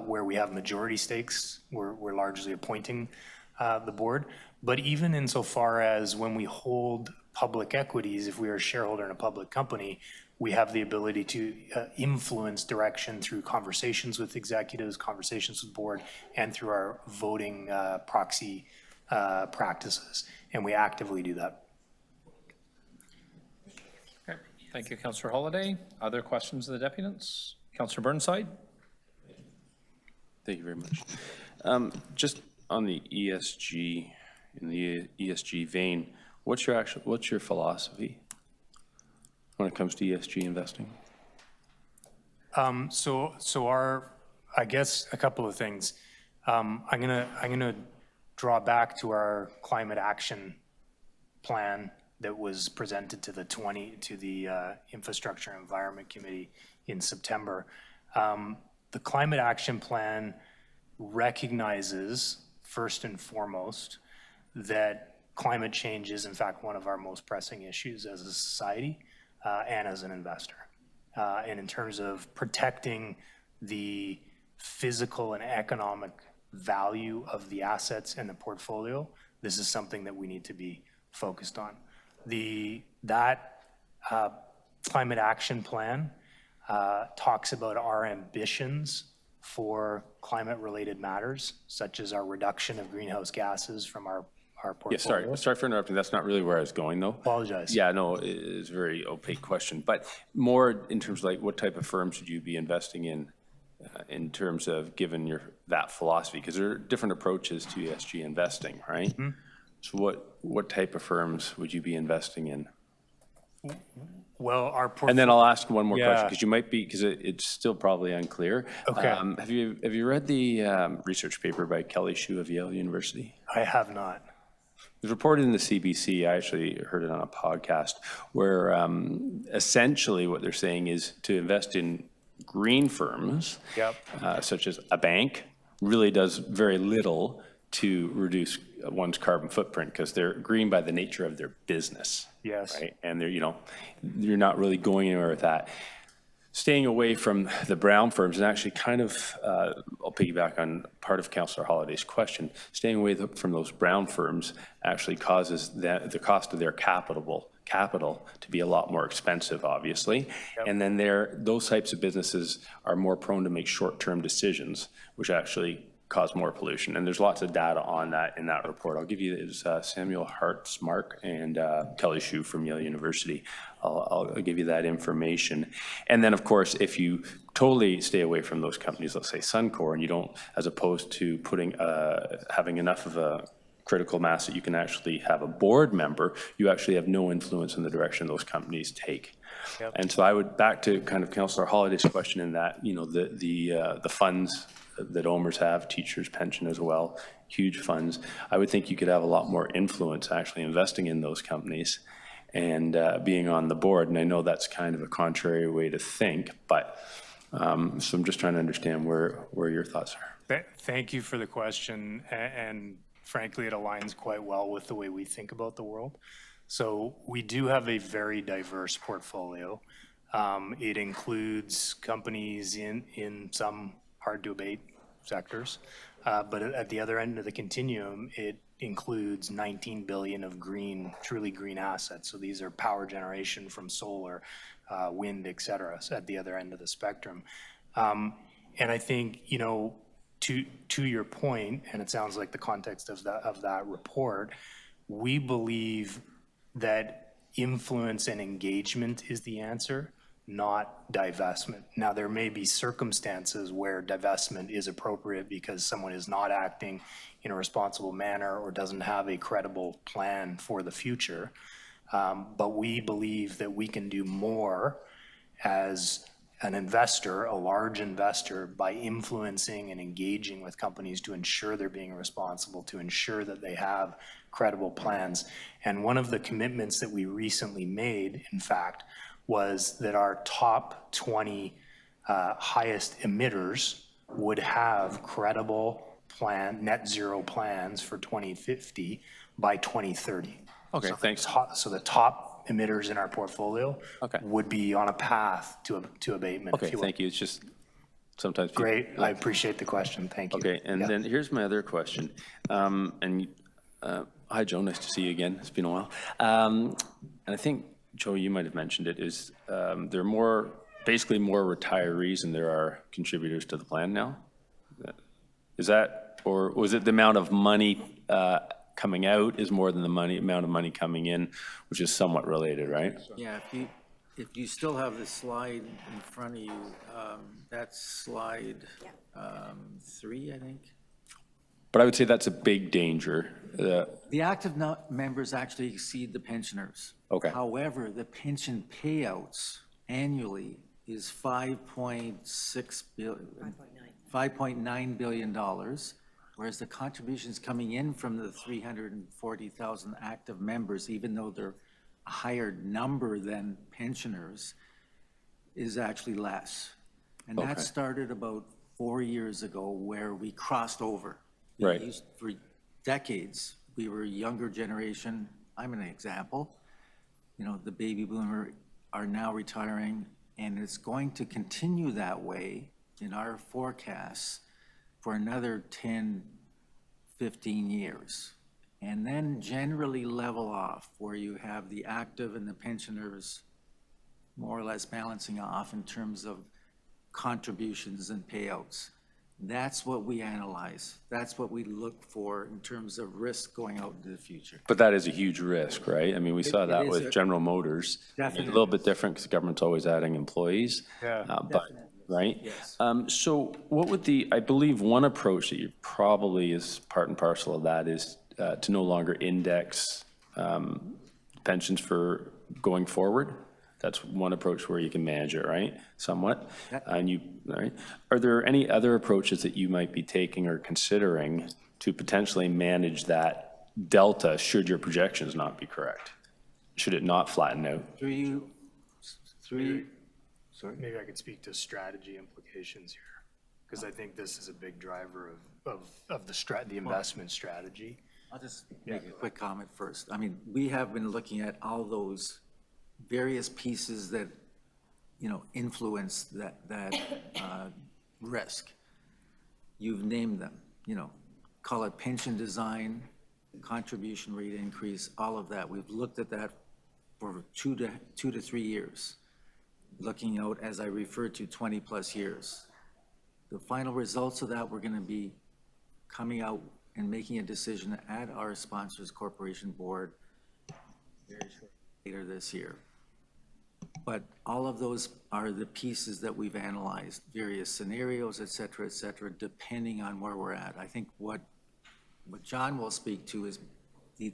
where we have majority stakes, we're largely appointing the board. But even insofar as when we hold public equities, if we are a shareholder in a public company, we have the ability to influence direction through conversations with executives, conversations with board, and through our voting proxy practices, and we actively do that. Okay. Thank you, Councillor Holyday. Other questions of the deputants? Councillor Burnside? Thank you very much. Just on the ESG, in the ESG vein, what's your philosophy when it comes to ESG investing? So our I guess a couple of things. I'm gonna draw back to our climate action plan that was presented to the Infrastructure and Environment Committee in September. The climate action plan recognizes, first and foremost, that climate change is in fact one of our most pressing issues as a society and as an investor. And in terms of protecting the physical and economic value of the assets in the portfolio, this is something that we need to be focused on. That climate action plan talks about our ambitions for climate-related matters, such as our reduction of greenhouse gases from our portfolio. Yeah, sorry for interrupting. That's not really where I was going, though. Apologize. Yeah, no, it's a very opaque question, but more in terms of like what type of firms would you be investing in terms of given that philosophy? Because there are different approaches to ESG investing, right? Mm-hmm. So what type of firms would you be investing in? Well, our portfolio. And then I'll ask one more question, because you might be, because it's still probably unclear. Okay. Have you read the research paper by Kelly Shue of Yale University? I have not. It was reported in the CBC. I actually heard it on a podcast where essentially what they're saying is to invest in green firms, such as a bank, really does very little to reduce one's carbon footprint because they're green by the nature of their business. Yes. Right? And they're, you're not really going anywhere with that. Staying away from the brown firms, and actually kind of, I'll piggyback on part of Councillor Holliday's question, staying away from those brown firms actually causes the cost of their capital to be a lot more expensive, obviously. Yep. And then those types of businesses are more prone to make short-term decisions, which actually cause more pollution. And there's lots of data on that in that report. I'll give you Samuel Hartz-Mark and Kelly Shue from Yale University. I'll give you that information. And then, of course, if you totally stay away from those companies, let's say Suncor, and you don't, as opposed to having enough of a critical mass that you can actually have a board member, you actually have no influence in the direction those companies take. Yep. And so I would, back to kind of Councillor Holliday's question in that, the funds that OMERS have, teachers' pension as well, huge funds. I would think you could have a lot more influence actually investing in those companies and being on the board. And I know that's kind of a contrary way to think, but so I'm just trying to understand where your thoughts are. Thank you for the question. And frankly, it aligns quite well with the way we think about the world. So we do have a very diverse portfolio. It includes companies in some hard to abate sectors, but at the other end of the continuum, it includes 19 billion of truly green assets. So these are power generation from solar, wind, et cetera, so at the other end of the spectrum. And I think, to your point, and it sounds like the context of that report, we believe that influence and engagement is the answer, not divestment. Now, there may be circumstances where divestment is appropriate because someone is not acting in a responsible manner or doesn't have a credible plan for the future. But we believe that we can do more as an investor, a large investor, by influencing and engaging with companies to ensure they're being responsible, to ensure that they have credible plans. And one of the commitments that we recently made, in fact, was that our top 20 highest emitters would have credible net zero plans for 2050 by 2030. Okay, so thanks. So the top emitters in our portfolio would be on a path to abatement. Okay, thank you. It's just sometimes people, great. I appreciate the question. Thank you. Okay, and then here's my other question. Hi, Joe. Nice to see you again. It's been a while. And I think, Joe, you might have mentioned it, is there are basically more retirees than there are contributors to the plan now? Is that, or was it the amount of money coming out is more than the amount of money coming in, which is somewhat related, right? Yeah, if you still have the slide in front of you, that's slide 3, I think. But I would say that's a big danger. The active members actually exceed the pensioners. Okay. However, the pension payouts annually is 5.6 billion. $5.9 billion, whereas the contributions coming in from the 340,000 active members, even though they're a higher number than pensioners, is actually less. And that Okay. started about 4 years ago where we crossed over. Right. For decades, we were a younger generation. I'm an example. You know, the baby boomer are now retiring, and it's going to continue that way in our forecasts for another 10, 15 years. And then generally level off where you have the active and the pensioners more or less balancing off in terms of contributions and payouts. That's what we analyze. That's what we look for in terms of risk going out into the future. But that is a huge risk, right? I mean, we saw that is with a- General Motors. Definitely. A little bit different because the government's always adding employees. Yeah. But, right? Yes. So what would I believe one approach that you probably is part and parcel of that is to no longer index pensions for going forward. That's one approach where you can manage it, right? Somewhat. Right? Are there any other approaches that you might be taking or considering to potentially manage that delta should your projections not be correct? Should it not flatten out? Maybe I could speak to strategy implications here, because I think this is a big driver of the investment strategy. I'll just make a quick comment first. I mean, we have been looking at all those various pieces that, you know, influence that risk. You've named them, you know, call it pension design, contribution rate increase, all of that. We've looked at that for 2 to 3 years, looking out, as I referred to, 20-plus years. The final results of that, we're going to be coming out and making a decision at our Sponsors Corporation Board very shortly later this year. But all of those are the pieces that we've analyzed, various scenarios, et cetera, depending on where we're at. I think what John will speak to is the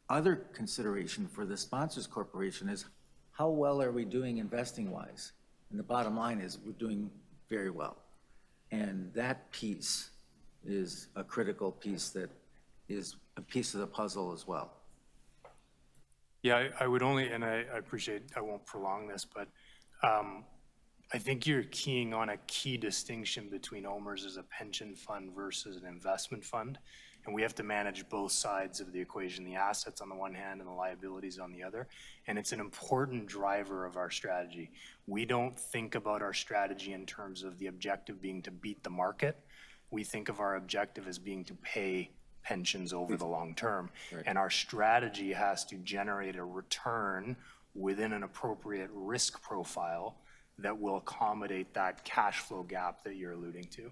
other consideration for the Sponsors Corporation is how well are we doing investing-wise? And the bottom line is we're doing very well. And that piece is a critical piece that is a piece of the puzzle as well. Yeah, I would only, and I appreciate, I won't prolong this, but I think you're keying on a key distinction between OMERS as a pension fund versus an investment fund. And we have to manage both sides of the equation, the assets on the one hand and the liabilities on the other. And it's an important driver of our strategy. We don't think about our strategy in terms of the objective being to beat the market. We think of our objective as being to pay pensions over the long term. Right. And our strategy has to generate a return within an appropriate risk profile that will accommodate that cash flow gap that you're alluding to,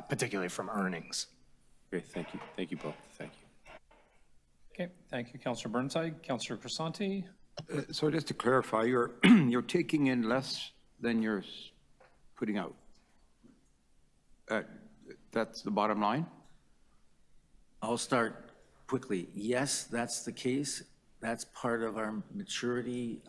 particularly from earnings. Okay, thank you. Thank you both. Thank you. Okay, thank you, Councillor Burnside. Councillor Crisanti? So just to clarify, you're taking in less than you're putting out. That's the bottom line? I'll start quickly. Yes, that's the case. That's part of our maturity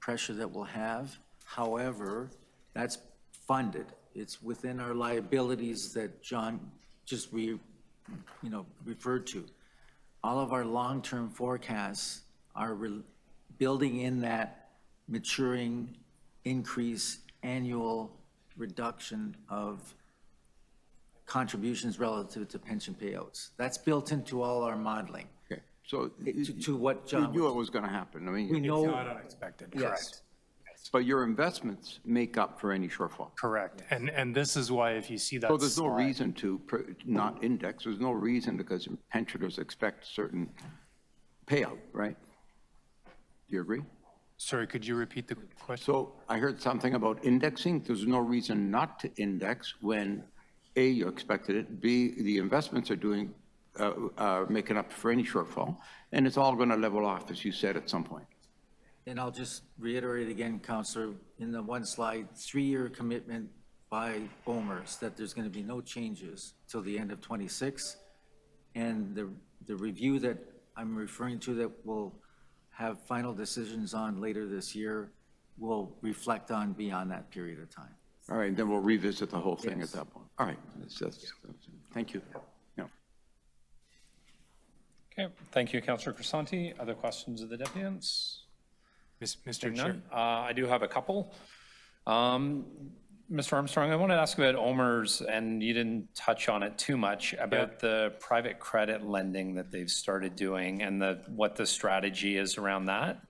pressure that we'll have. However, that's funded. It's within our liabilities that John just referred to. All of our long-term forecasts are building in that maturing increase annual reduction of contributions relative to pension payouts. That's built into all our modeling. Okay, so to what John you knew it was going to happen. I mean, we know. Not unexpected, correct. But your investments make up for any shortfall. Correct. And this is why if you see that So there's no slide- reason to not index. There's no reason because pensioners expect certain payout, right? Do you agree? Sorry, could you repeat the question? So I heard something about indexing. There's no reason not to index when A, you expected it, B, the investments are doing, making up for any shortfall, and it's all going to level off, as you said, at some point. And I'll just reiterate again, Councillor, in the one slide, 3-year commitment by OMERS that there's going to be no changes till the end of 26. And the review that I'm referring to that we'll have final decisions on later this year will reflect on beyond that period of time. All right, then we'll revisit the whole thing at that point. All right, thank you. Yeah. Okay, thank you, Councillor Crisanti. Other questions of the deputants? Mr. Seeing Chair. none. I do have a couple. Mr. Armstrong, I want to ask about OMERS, and you didn't touch on it too much, about the private credit lending that they've started doing and what the strategy is around that,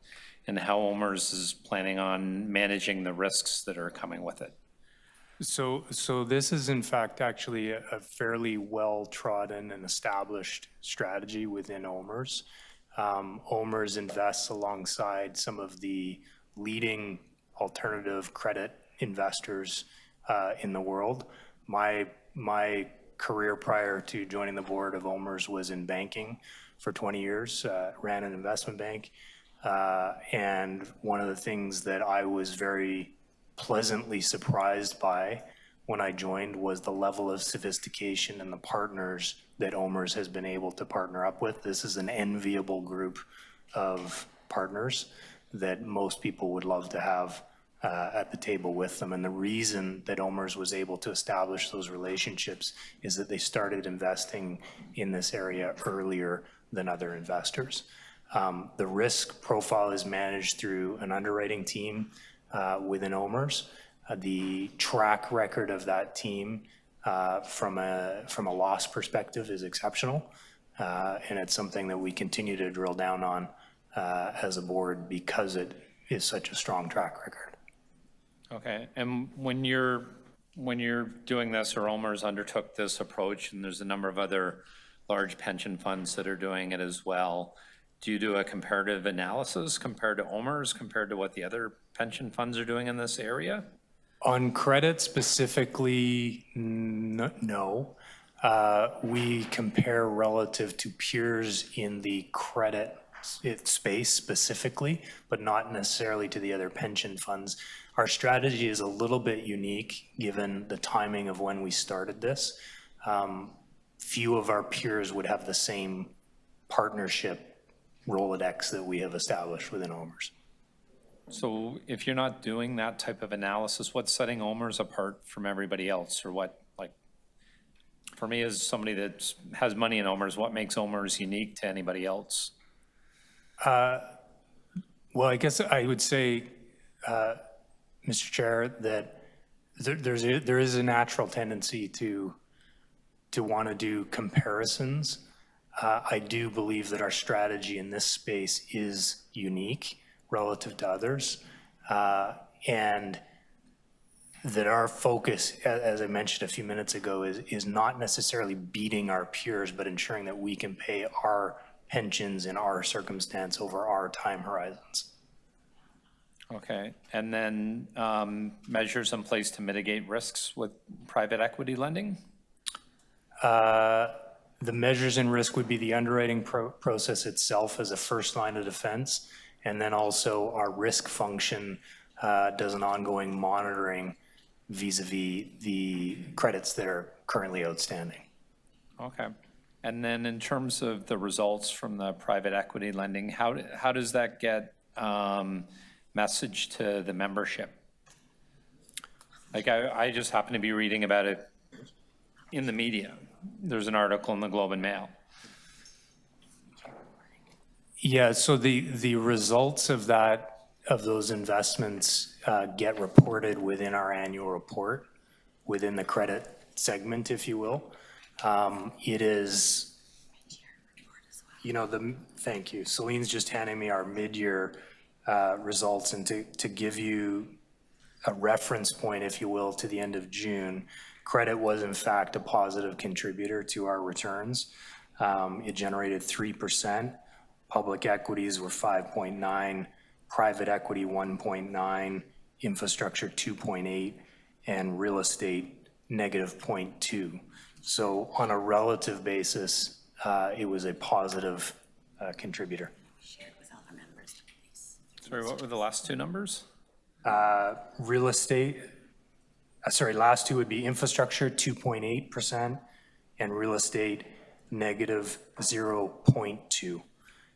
and how OMERS is planning on managing the risks that are coming with it. So this is in fact actually a fairly well-trodden and established strategy within OMERS. OMERS invests alongside some of the leading alternative credit investors in the world. My career prior to joining the board of OMERS was in banking for 20 years, ran an investment bank. And one of the things that I was very pleasantly surprised by when I joined was the level of sophistication and the partners that OMERS has been able to partner up with. This is an enviable group of partners that most people would love to have at the table with them. And the reason that OMERS was able to establish those relationships is that they started investing in this area earlier than other investors. The risk profile is managed through an underwriting team within OMERS. The track record of that team from a loss perspective is exceptional. And it's something that we continue to drill down on as a board because it is such a strong track record. Okay, and when you're doing this, or OMERS undertook this approach, and there's a number of other large pension funds that are doing it as well, do you do a comparative analysis compared to OMERS, compared to what the other pension funds are doing in this area? On credit specifically, no. We compare relative to peers in the credit space specifically, but not necessarily to the other pension funds. Our strategy is a little bit unique given the timing of when we started this. Few of our peers would have the same partnership Rolodex that we have established within OMERS. So if you're not doing that type of analysis, what's setting OMERS apart from everybody else? Or what, like, for me as somebody that has money in OMERS, what makes OMERS unique to anybody else? Well, I guess I would say, Mr. Chair, that there is a natural tendency to want to do comparisons. I do believe that our strategy in this space is unique relative to others, and that our focus, as I mentioned a few minutes ago, is not necessarily beating our peers, but ensuring that we can pay our pensions in our circumstance over our time horizons. Okay, and then measures in place to mitigate risks with private equity lending? The measures in risk would be the underwriting process itself as a first line of defense, and then also our risk function does an ongoing monitoring vis-a-vis the credits that are currently outstanding. Okay, and then in terms of the results from the private equity lending, how does that get message to the membership? Like I just happen to be reading about it in the media. There's an article in the Globe and Mail. Yeah, so the results of those investments get reported within our annual report, within the credit segment, if you will. It is, thank you. Celine's just handing me our mid-year results, and to give you a reference point, if you will, to the end of June, credit was in fact a positive contributor to our returns. It generated 3%. Public equities were 5.9, private equity 1.9, infrastructure 2.8, and real estate negative 0.2. So on a relative basis, it was a positive contributor. Sorry, what were the last two numbers? Real estate, last two would be infrastructure 2.8% and real estate negative 0.2.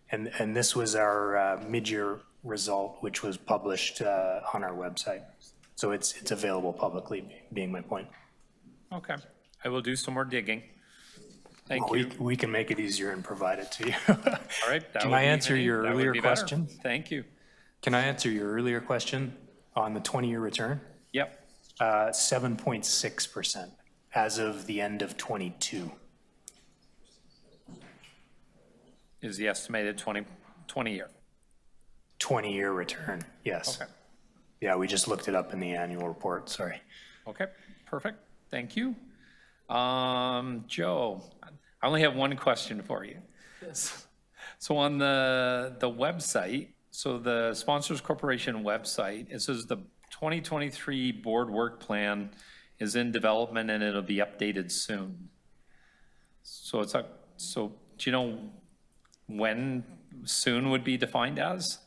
And this was our mid-year result, which was published on our website. So it's available publicly, being my point. Okay, I will do some more digging. Thank you. We can make it easier and provide it to you. All right. that Can would I be answer any- your that would earlier be better. question? Thank you. Can I answer your earlier question on the 20-year return? Yep. 7.6% as of the end of '22. Is the estimated 20 year. 20-year return, yes. Okay. Yeah, we just looked it up in the annual report, sorry. Okay, perfect. Thank you. Joe, I only have one question for you. So on the website, so the Sponsors Corporation website, it says the 2023 board work plan is in development and it'll be updated soon. So it's a, so do you know when soon would be defined as?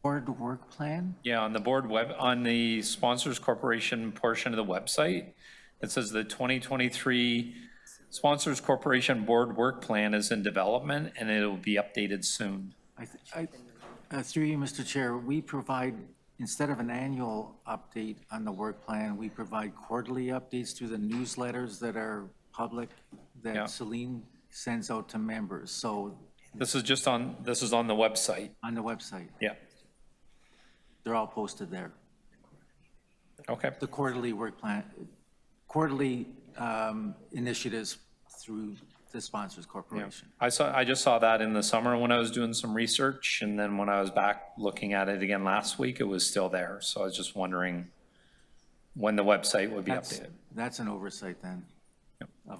Board work plan? Yeah, on the board on the Sponsors Corporation portion of the website, it says the 2023 Sponsors Corporation board work plan is in development and it'll be updated soon. Through you, Mr. Chair, we provide, instead of an annual update on the work plan, we provide quarterly updates through the newsletters that are public, Yeah. that Celine sends out to members. So This is just on, this is on the website. on the website, Yeah, they're all posted there. okay. The quarterly work plan, quarterly initiatives through the Sponsors Corporation. I just saw that in the summer when I was doing some research, and then when I was back looking at it again last week, it was still there. So I was just wondering when the website would be updated. That's an oversight then.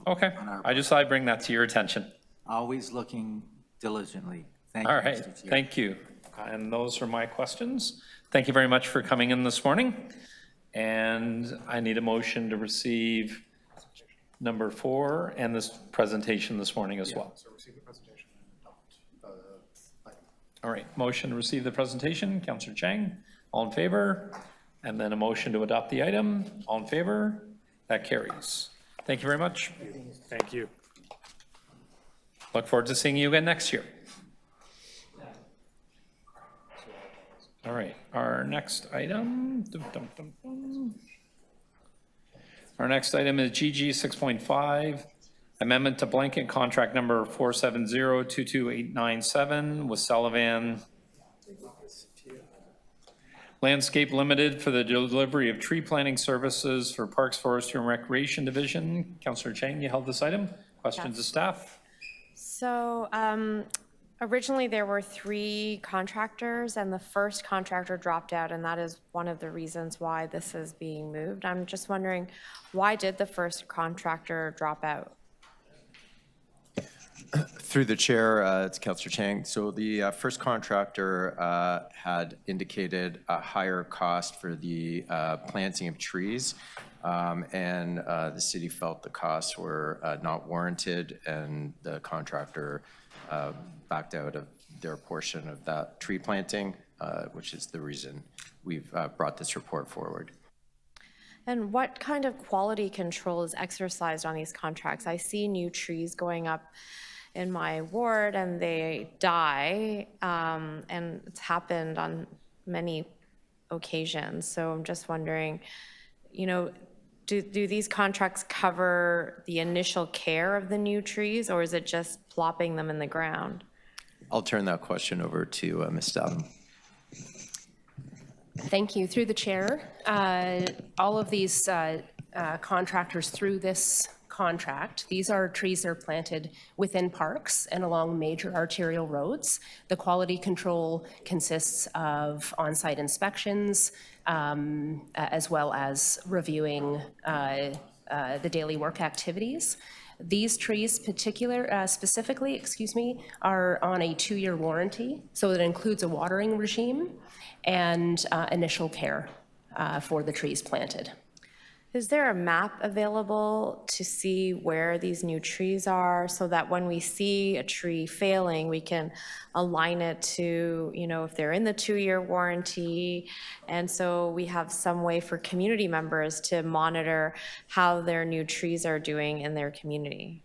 Okay, I just thought I'd bring that to your attention. Always looking diligently. Thank you, All right, Mr. Chair. thank you. And those are my questions. Thank you very much for coming in this morning. And I need a motion to receive number 4 and this presentation this morning as well. So receive the presentation and adopt. All right, motion to receive the presentation, Councillor Chang, all in favor? And then a motion to adopt the item, all in favor? That carries. Thank you very much. Thank you. Look forward to seeing you again next year. All right, our next item. Our next item is GG 6.5, amendment to blanket contract number 470-22897 with Salivan Landscape Limited for the delivery of tree planting services for Parks, Forestry, and Recreation Division. Councillor Chang, you held this item. Questions of staff? So originally there were 3 contractors and the first contractor dropped out, and that is one of the reasons why this is being moved. I'm just wondering, why did the first contractor drop out? Through the chair, it's Councillor Chang. So the first contractor had indicated a higher cost for the planting of trees, and the city felt the costs were not warranted, and the contractor backed out of their portion of that tree planting, which is the reason we've brought this report forward. And what kind of quality control is exercised on these contracts? I see new trees going up in my ward and they die, and it's happened on many occasions. So I'm just wondering, you know, do these contracts cover the initial care of the new trees, or is it just plopping them in the ground? I'll turn that question over to Ms. Stalin. Thank you. Through the chair, all of these contractors through this contract, these are trees that are planted within parks and along major arterial roads. The quality control consists of on-site inspections, as well as reviewing the daily work activities. These trees specifically, are on a 2-year warranty, so it includes a watering regime and initial care for the trees planted. Is there a map available to see where these new trees are so that when we see a tree failing, we can align it to, you know, if they're in the 2-year warranty? And so we have some way for community members to monitor how their new trees are doing in their community.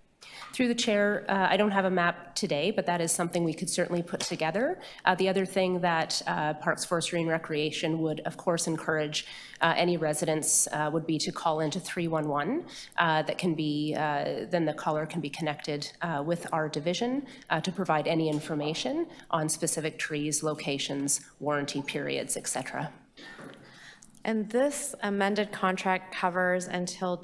Through the chair, I don't have a map today, but that is something we could certainly put together. The other thing that Parks, Forestry, and Recreation would, of course, encourage any residents would be to call into 311. That can be, then the caller can be connected with our division to provide any information on specific trees, locations, warranty periods, etc. And this amended contract covers until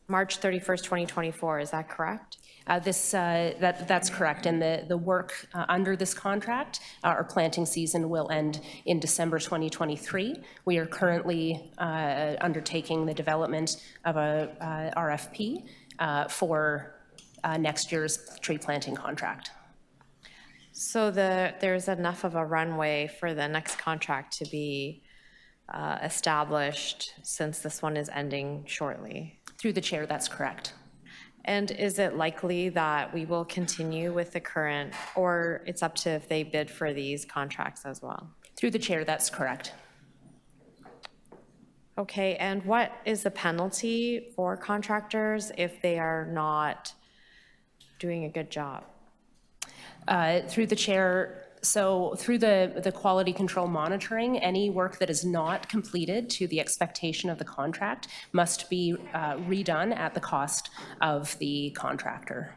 March 31st, 2024, is that correct? That's correct, and the work under this contract, our planting season will end in December 2023. We are currently undertaking the development of a RFP for next year's tree planting contract. So there's enough of a runway for the next contract to be established since this one is ending shortly? Through the chair, that's correct. And is it likely that we will continue with the current, or it's up to if they bid for these contracts as well? Through the chair, that's correct. Okay, and what is the penalty for contractors if they are not doing a good job? Through the chair, so through the quality control monitoring, any work that is not completed to the expectation of the contract must be redone at the cost of the contractor.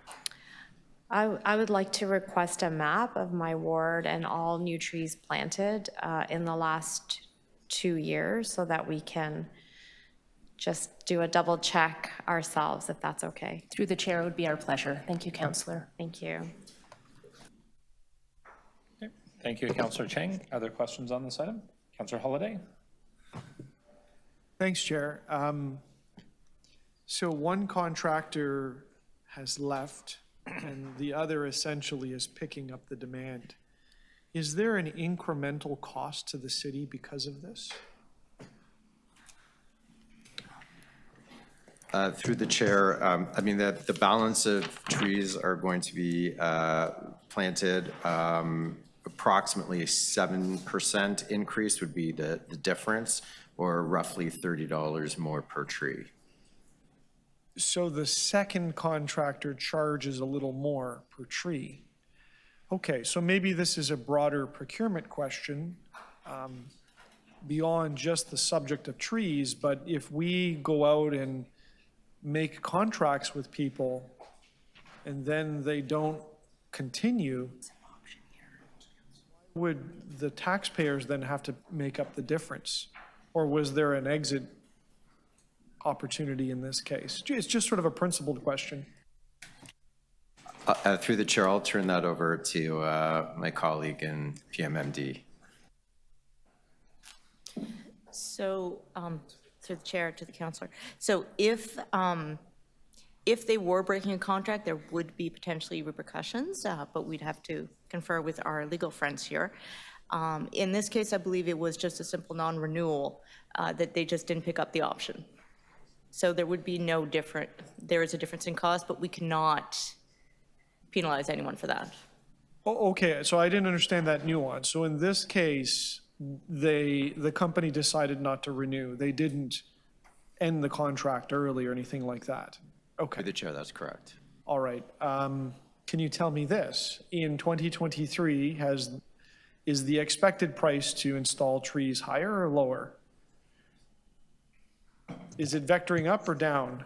I would like to request a map of my ward and all new trees planted in the last 2 years so that we can just do a double check ourselves, if that's okay. Through the chair, it would be our pleasure. Thank you, Councillor. Thank you. Thank you, Councillor Chang. Other questions on this item? Councillor Holyday? Thanks, Chair. So one contractor has left and the other essentially is picking up the demand. Is there an incremental cost to the city because of this? Through the chair, I mean, the balance of trees are going to be planted. Approximately a 7% increase would be the difference, or roughly $30 more per tree. So the second contractor charges a little more per tree. Okay, so maybe this is a broader procurement question beyond just the subject of trees, but if we go out and make contracts with people and then they don't continue, would the taxpayers then have to make up the difference? Or was there an exit opportunity in this case? It's just sort of a principled question. Through the chair, I'll turn that over to my colleague in PMMD. So, through the chair to the councillor. So if they were breaking a contract, there would be potentially repercussions, but we'd have to confer with our legal friends here. In this case, I believe it was just a simple non-renewal, that they just didn't pick up the option. So there would be no different, there is a difference in cost, but we cannot penalize anyone for that. Oh, okay, so I didn't understand that nuance. So in this case, the company decided not to renew. They didn't end the contract early or anything like that. Okay. Through the chair, that's correct. All right. Can you tell me this? In 2023, is the expected price to install trees higher or lower? Is it vectoring up or down?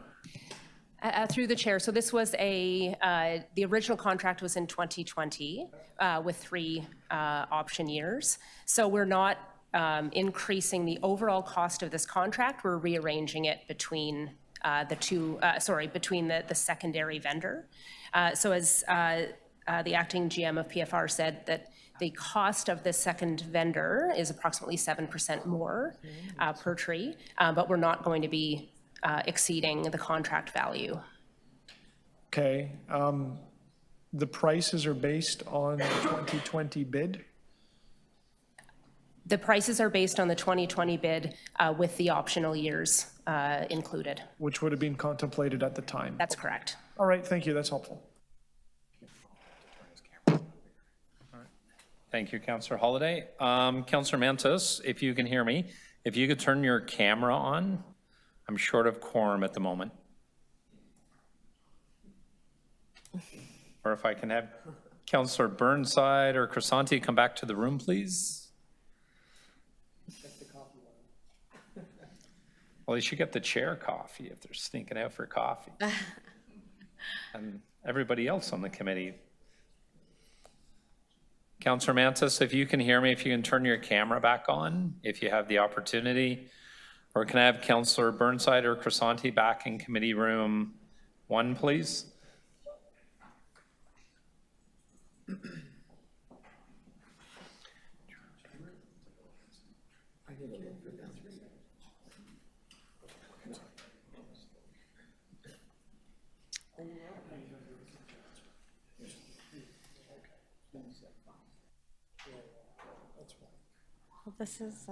Through the chair, so this was the original contract was in 2020 with 3 option years. So we're not increasing the overall cost of this contract. We're rearranging it between between the secondary vendor. So as the acting GM of PFR said, that the cost of this second vendor is approximately 7% more per tree, but we're not going to be exceeding the contract value. Okay. The prices are based on the 2020 bid? The prices are based on the 2020 bid with the optional years included. Which would have been contemplated at the time? That's correct. All right, thank you, that's helpful. Thank you, Councillor Holyday. Councillor Mantis, if you can hear me, if you could turn your camera on. I'm short of quorum at the moment. Or if I can have Councillor Burnside or Crisanti come back to the room, please. Well, you should get the chair coffee if they're sneaking out for coffee. And everybody else on the committee. Councillor Mantis, if you can hear me, if you can turn your camera back on, if you have the opportunity. Or can I have Councillor Burnside or Crisanti back in committee room 1, please? Well, this is,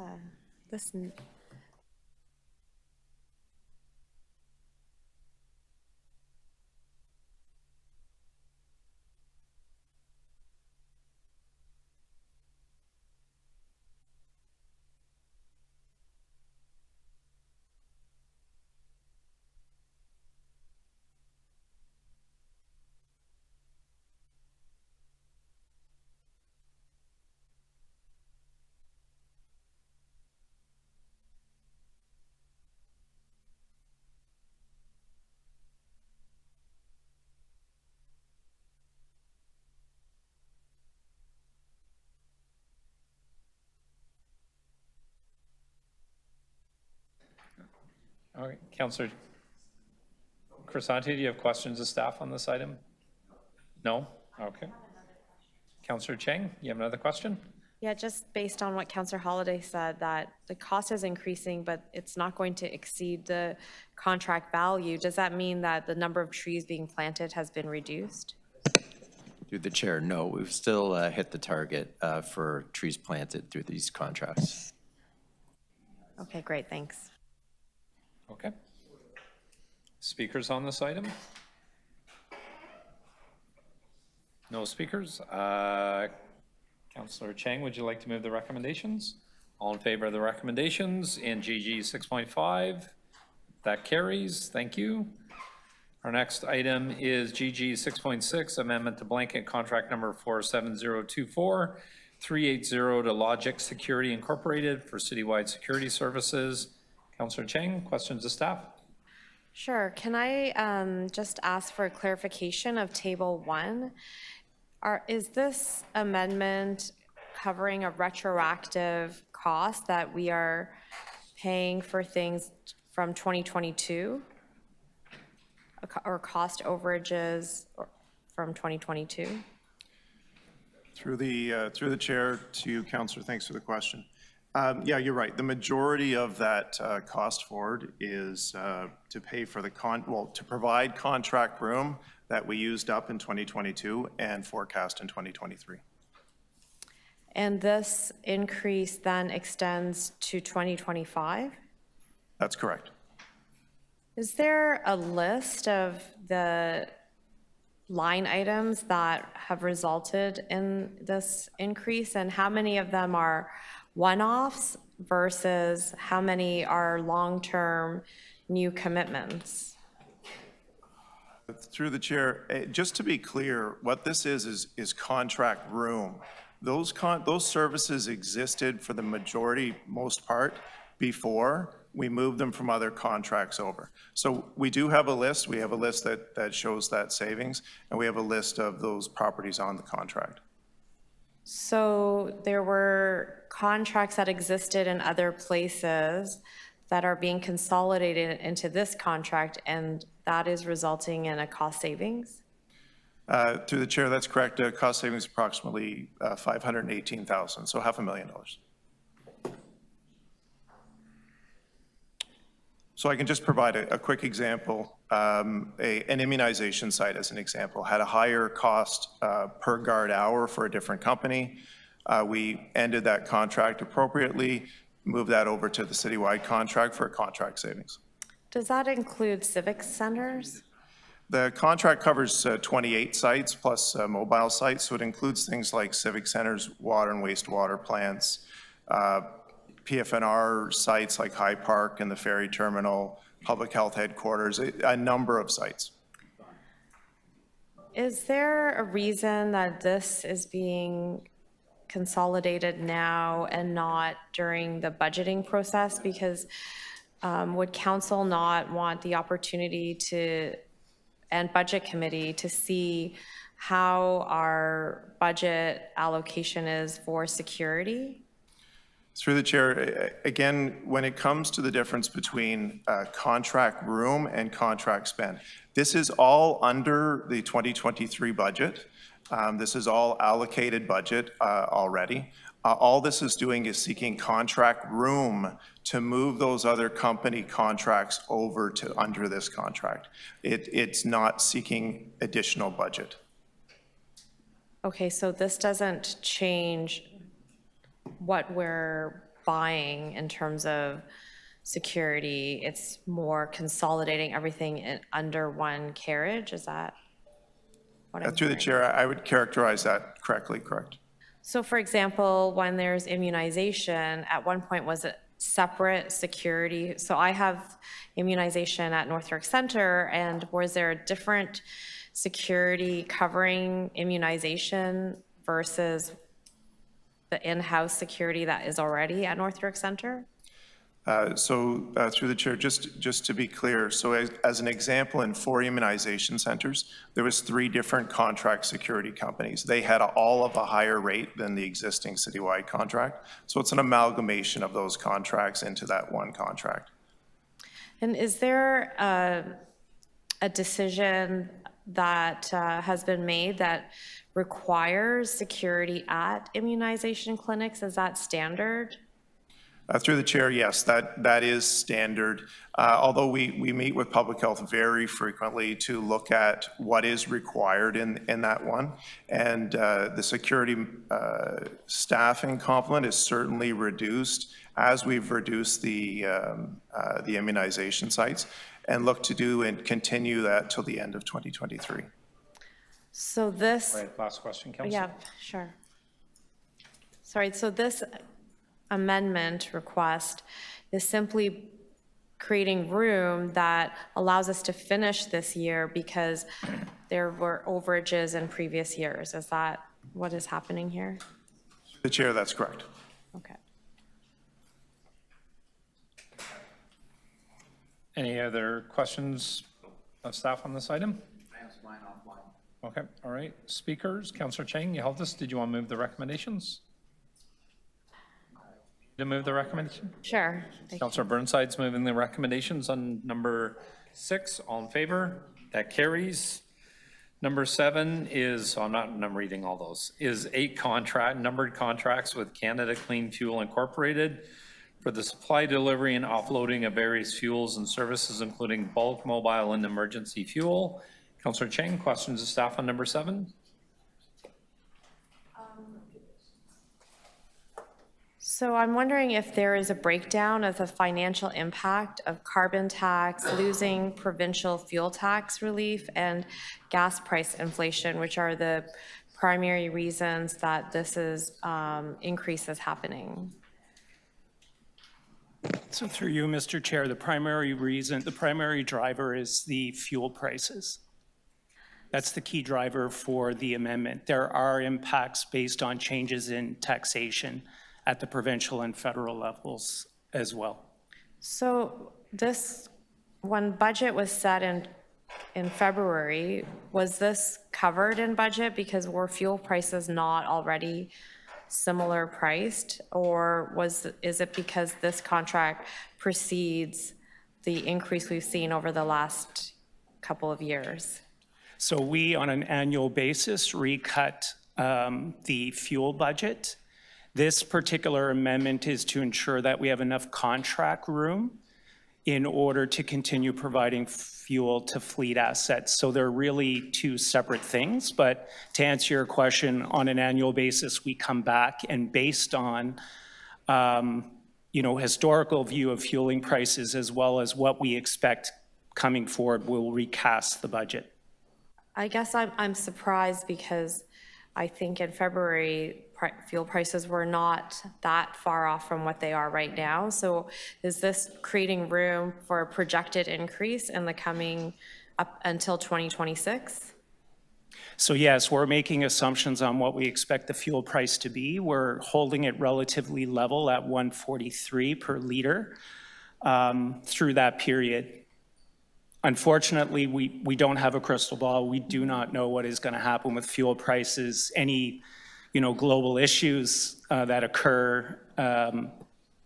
All right, Councillor Crisanti, do you have questions of staff on this item? No? Okay. Councillor Chang, you have another question? yeah, just based on what Councillor Holliday said, that the cost is increasing, but it's not going to exceed the contract value. Does that mean that the number of trees being planted has been reduced? Through the chair, no, we've still hit the target for trees planted through these contracts. Okay, great, thanks. Okay. Speakers on this item? No speakers. Councillor Chang, would you like to move the recommendations? All in favor of the recommendations in GG 6.5? That carries. Thank you. Our next item is GG 6.6, amendment to blanket contract number 47024 380 to Logixx Security Incorporated for citywide security services. Councillor Chang, questions of staff? Sure. Can I just ask for a clarification of Table 1? Is this amendment covering a retroactive cost that we are paying for things from 2022? Or cost overages from 2022? Through the chair to you, Councillor, thanks for the question. Yeah, you're right. The majority of that cost forward is to pay for the to provide contract room that we used up in 2022 and forecast in 2023. And this increase then extends to 2025? That's correct. Is there a list of the line items that have resulted in this increase, and how many of them are one-offs versus how many are long-term new commitments? Through the chair, just to be clear, what this is contract room. Those services existed for the majority, most part, before we moved them from other contracts over. So we do have a list. We have a list that shows that savings, and we have a list of those properties on the contract. So there were contracts that existed in other places that are being consolidated into this contract, and that is resulting in a cost savings? Through the chair, that's correct. Cost savings approximately $518,000, so $500,000. So I can just provide a quick example. An immunization site, as an example, had a higher cost per guard hour for a different company. We ended that contract appropriately, moved that over to the citywide contract for a contract savings. Does that include civic centers? The contract covers 28 sites plus mobile sites, so it includes things like civic centers, water and wastewater plants, PFNR sites like High Park and the ferry terminal, public health headquarters, a number of sites. Is there a reason that this is being consolidated now and not during the budgeting process? Because would council not want the opportunity to, and budget committee, to see how our budget allocation is for security? Through the chair, again, when it comes to the difference between contract room and contract spend, this is all under the 2023 budget. This is all allocated budget already. All this is doing is seeking contract room to move those other company contracts over to under this contract. It's not seeking additional budget. Okay, so this doesn't change what we're buying in terms of security. It's more consolidating everything under one carriage. Is that what I'm Through the hearing? chair, I would characterize that correctly, correct. So for example, when there's immunization, at one point was it separate security? So I have immunization at North York Center, and was there a different security covering immunization versus the in-house security that is already at North York Center? Through the chair, just to be clear, so as an example, in 4 immunization centers, there was 3 different contract security companies. They had all of a higher rate than the existing citywide contract. So it's an amalgamation of those contracts into that one contract. And is there a decision that has been made that requires security at immunization clinics? Is that standard? Through the chair, yes, that is standard. Although we meet with public health very frequently to look at what is required in that one. And the security staffing complement is certainly reduced as we've reduced the immunization sites, and look to do and continue that till the end of 2023. So this... Right, last question, Councilor. Yeah, sure. Sorry, so this amendment request is simply creating room that allows us to finish this year because there were overages in previous years. Is that what is happening here? The chair, that's correct. Okay. Any other questions of staff on this item? I asked mine offline. Okay, all right. Speakers, Councillor Chang, you held this. Did you want to move the recommendations? To move the recommendation? Sure. Councillor Burnside's moving the recommendations on number 6. All in favor? That carries. Number 7 is, I'm reading all those, is 8 numbered contracts with Canada Clean Fuel Incorporated for the supply, delivery, and offloading of various fuels and services, including bulk, mobile, and emergency fuel. Councillor Chang, questions of staff on number 7? So I'm wondering if there is a breakdown of the financial impact of carbon tax, losing provincial fuel tax relief, and gas price inflation, which are the primary reasons that this increase is happening. So through you, Mr. Chair, the primary driver is the fuel prices. That's the key driver for the amendment. There are impacts based on changes in taxation at the provincial and federal levels as well. So when budget was set in February, was this covered in budget because were fuel prices not already similar priced, or is it because this contract precedes the increase we've seen over the last couple of years? So we, on an annual basis, recut the fuel budget. This particular amendment is to ensure that we have enough contract room in order to continue providing fuel to fleet assets. So they're really 2 separate things, but to answer your question, on an annual basis, we come back and based on historical view of fueling prices as well as what we expect coming forward, we'll recast the budget. I guess I'm surprised because I think in February, fuel prices were not that far off from what they are right now. So is this creating room for a projected increase in the coming up until 2026? So yes, we're making assumptions on what we expect the fuel price to be. We're holding it relatively level at 143 per liter through that period. Unfortunately, we don't have a crystal ball. We do not know what is going to happen with fuel prices, any global issues that occur.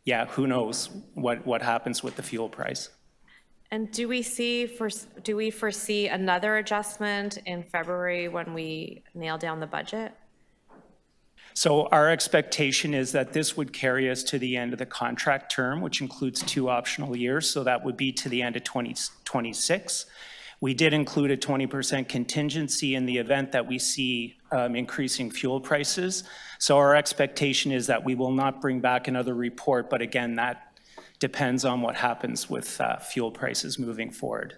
Yeah, who knows what happens with the fuel price. And do we foresee another adjustment in February when we nail down the budget? So our expectation is that this would carry us to the end of the contract term, which includes 2 optional years. So that would be to the end of 2026. We did include a 20% contingency in the event that we see increasing fuel prices. So our expectation is that we will not bring back another report, but again, that depends on what happens with fuel prices moving forward.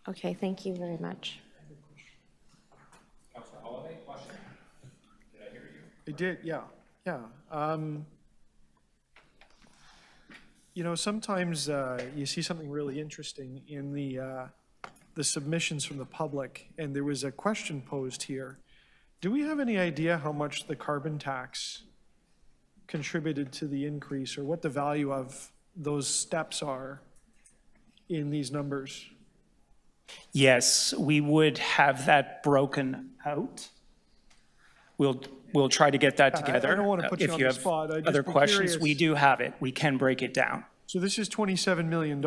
Okay, thank you very much. Councilor Holloway, question? Did I hear you? I did, yeah. Sometimes you see something really interesting in the submissions from the public, and there was a question posed here. Do we have any idea how much the carbon tax contributed to the increase, or what the value of those steps are in these numbers? Yes, we would have that broken out. We'll try to get that together. I don't want to put you on the spot. I'd just Other be questions, curious. we do have it. We can break it down. So this is $27 million,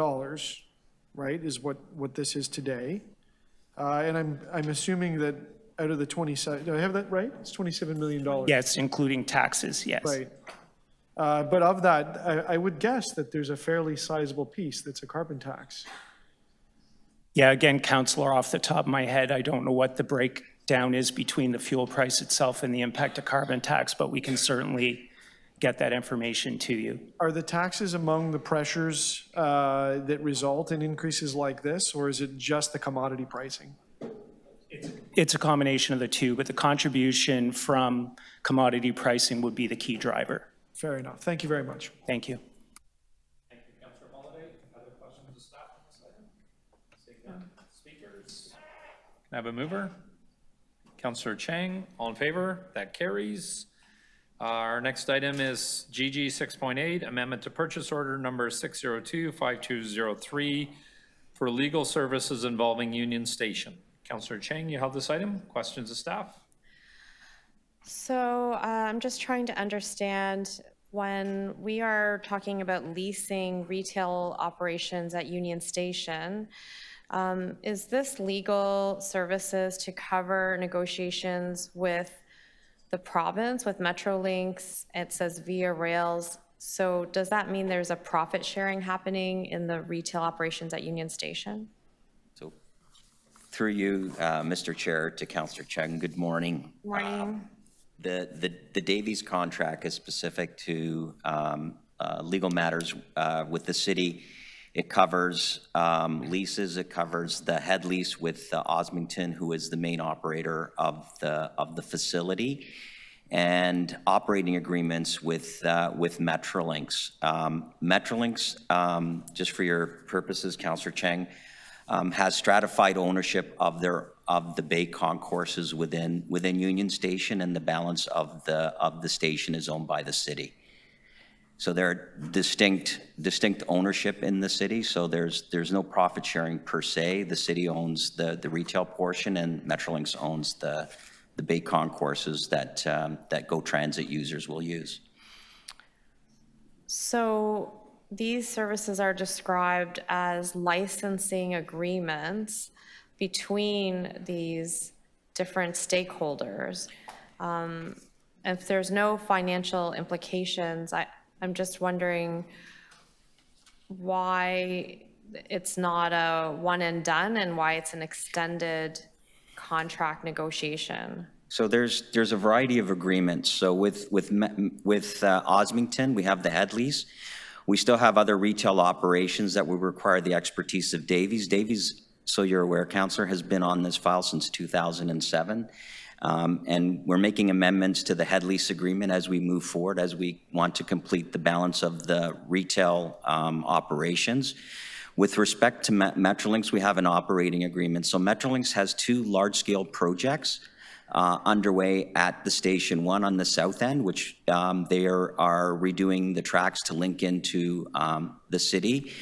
right, is what this is today. And I'm assuming that out of the 27, do I have that right? It's $27 million. Yes, including taxes, yes. Right. But of that, I would guess that there's a fairly sizable piece that's a carbon tax. Yeah, again, Councillor, off the top of my head, I don't know what the breakdown is between the fuel price itself and the impact of carbon tax, but we can certainly get that information to you. Are the taxes among the pressures that result in increases like this, or is it just the commodity pricing? It's a combination of the two, but the contribution from commodity pricing would be the key driver. Fair enough. Thank you very much. Thank you. Thank you, Councilor Holloway. Other questions of staff on this item? Seeing none. Speakers? Can I have a mover? Councilor Chang, all in favor? That carries. Our next item is GG 6.8, amendment to purchase order number 602-5203 for legal services involving Union Station. Councilor Chang, you held this item. Questions of staff? So I'm just trying to understand, when we are talking about leasing retail operations at Union Station, is this legal services to cover negotiations with the province, with Metrolinx? It says via rails. So does that mean there's a profit sharing happening in the retail operations at Union Station? So through you, Mr. Chair, to Councillor Cheng, good morning. Morning. The Davies contract is specific to legal matters with the city. It covers leases. It covers the head lease with Osmington, who is the main operator of the facility, and operating agreements with Metrolinx. Metrolinx, just for your purposes, Councillor Cheng, has stratified ownership of the Bay concourses within Union Station, and the balance of the station is owned by the city. So there are distinct ownership in the city. So there's no profit sharing per se. The city owns the retail portion, and Metrolinx owns the Bay concourses that GO Transit users will use. So these services are described as licensing agreements between these different stakeholders. If there's no financial implications, I'm just wondering why it's not a one and done, and why it's an extended contract negotiation. So there's a variety of agreements. So with Osmington, we have the head lease. We still have other retail operations that would require the expertise of Davies. Davies, so you're aware, Councillor, has been on this file since 2007. And we're making amendments to the head lease agreement as we move forward, as we want to complete the balance of the retail operations. With respect to Metrolinx, we have an operating agreement. So Metrolinx has 2 large-scale projects underway at the station, one on the south end, which they are redoing the tracks to link into the city.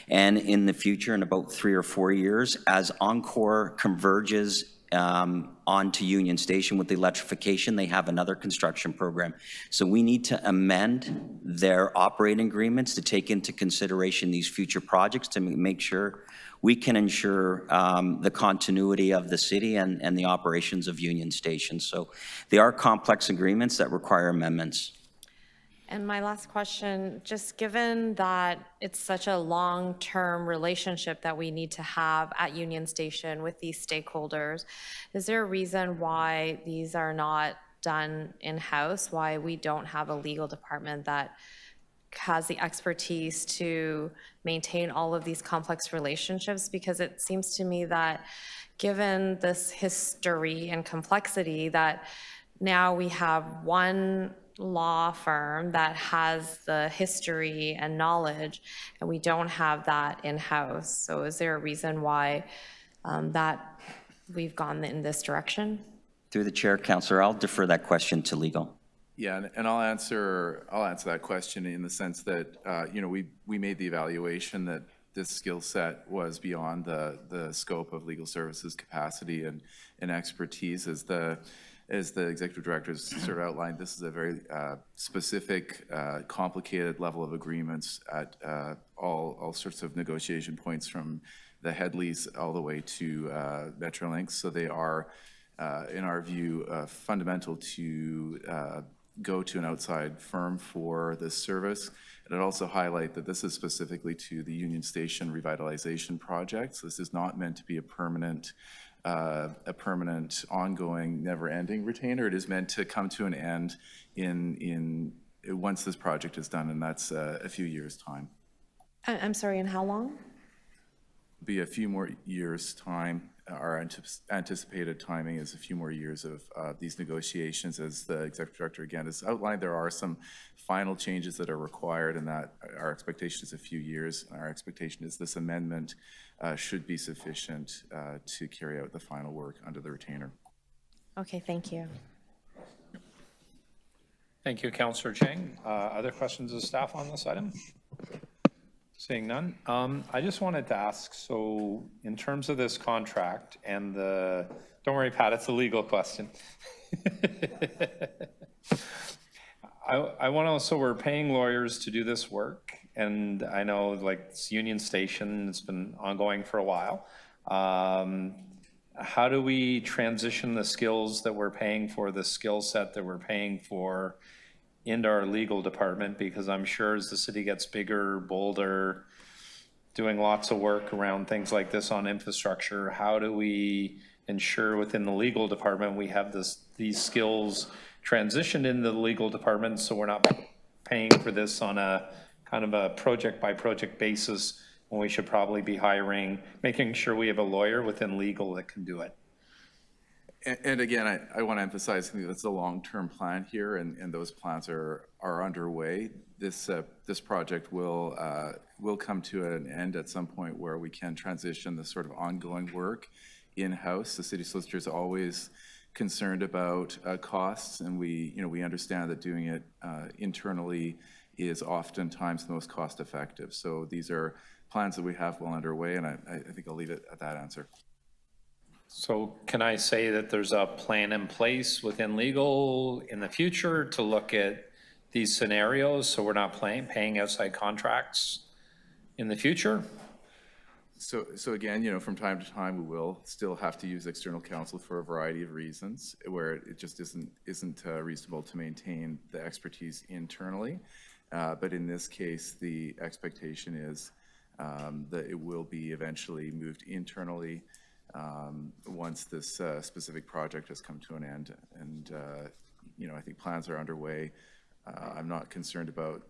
And in the future, in about 3 or 4 years, as Encore converges onto Union Station with the electrification, they have another construction program. So we need to amend their operating agreements to take into consideration these future projects to make sure we can ensure the continuity of the city and the operations of Union Station. So they are complex agreements that require amendments. And my last question, just given that it's such a long-term relationship that we need to have at Union Station with these stakeholders, is there a reason why these are not done in-house, why we don't have a legal department that has the expertise to maintain all of these complex relationships? Because it seems to me that given this history and complexity, that now we have one law firm that has the history and knowledge, and we don't have that in-house. So is there a reason why that we've gone in this direction? Through the chair, Councillor, I'll defer that question to legal. Yeah, and I'll answer that question in the sense that you know, we made the evaluation that this skill set was beyond the scope of legal services capacity and expertise. As the executive director has sort of outlined, this is a very specific, complicated level of agreements at all sorts of negotiation points, from the head lease all the way to Metrolinx. So they are, in our view, fundamental to go to an outside firm for this service. And I'd also highlight that this is specifically to the Union Station revitalization project. So this is not meant to be a permanent, ongoing, never-ending retainer. It is meant to come to an end once this project is done, and that's a few years' time. I'm sorry, and how long? Be a few more years' time. Our anticipated timing is a few more years of these negotiations. As the executive director again has outlined, there are some final changes that are required, and that our expectation is a few years. Our expectation is this amendment should be sufficient to carry out the final work under the retainer. Okay, thank you. Thank you, Councillor Chang. Other questions of staff on this item? Seeing none. I just wanted to ask, so in terms of this contract and don't worry, Pat, it's a legal question. I want to, so we're paying lawyers to do this work, and I know like it's Union Station, it's been ongoing for a while. How do we transition the skills that we're paying for, the skill set that we're paying for, into our legal department? Because I'm sure as the city gets bigger, bolder, doing lots of work around things like this on infrastructure, how do we ensure within the legal department we have these skills transitioned into the legal department, so we're not paying for this on a kind of a project by project basis when we should probably be making sure we have a lawyer within legal that can do it? And again, I want to emphasize that's a long-term plan here, and those plans are underway. This project will come to an end at some point where we can transition this sort of ongoing work in-house. The city solicitor is always concerned about costs, and we understand that doing it internally is oftentimes the most cost-effective. So these are plans that we have well underway, and I think I'll leave it at that answer. So can I say that there's a plan in place within legal in the future to look at these scenarios so we're not paying outside contracts in the future? So again, from time to time, we will still have to use external counsel for a variety of reasons where it just isn't reasonable to maintain the expertise internally. But in this case, the expectation is that it will be eventually moved internally once this specific project has come to an end. And, I think plans are underway. I'm not concerned about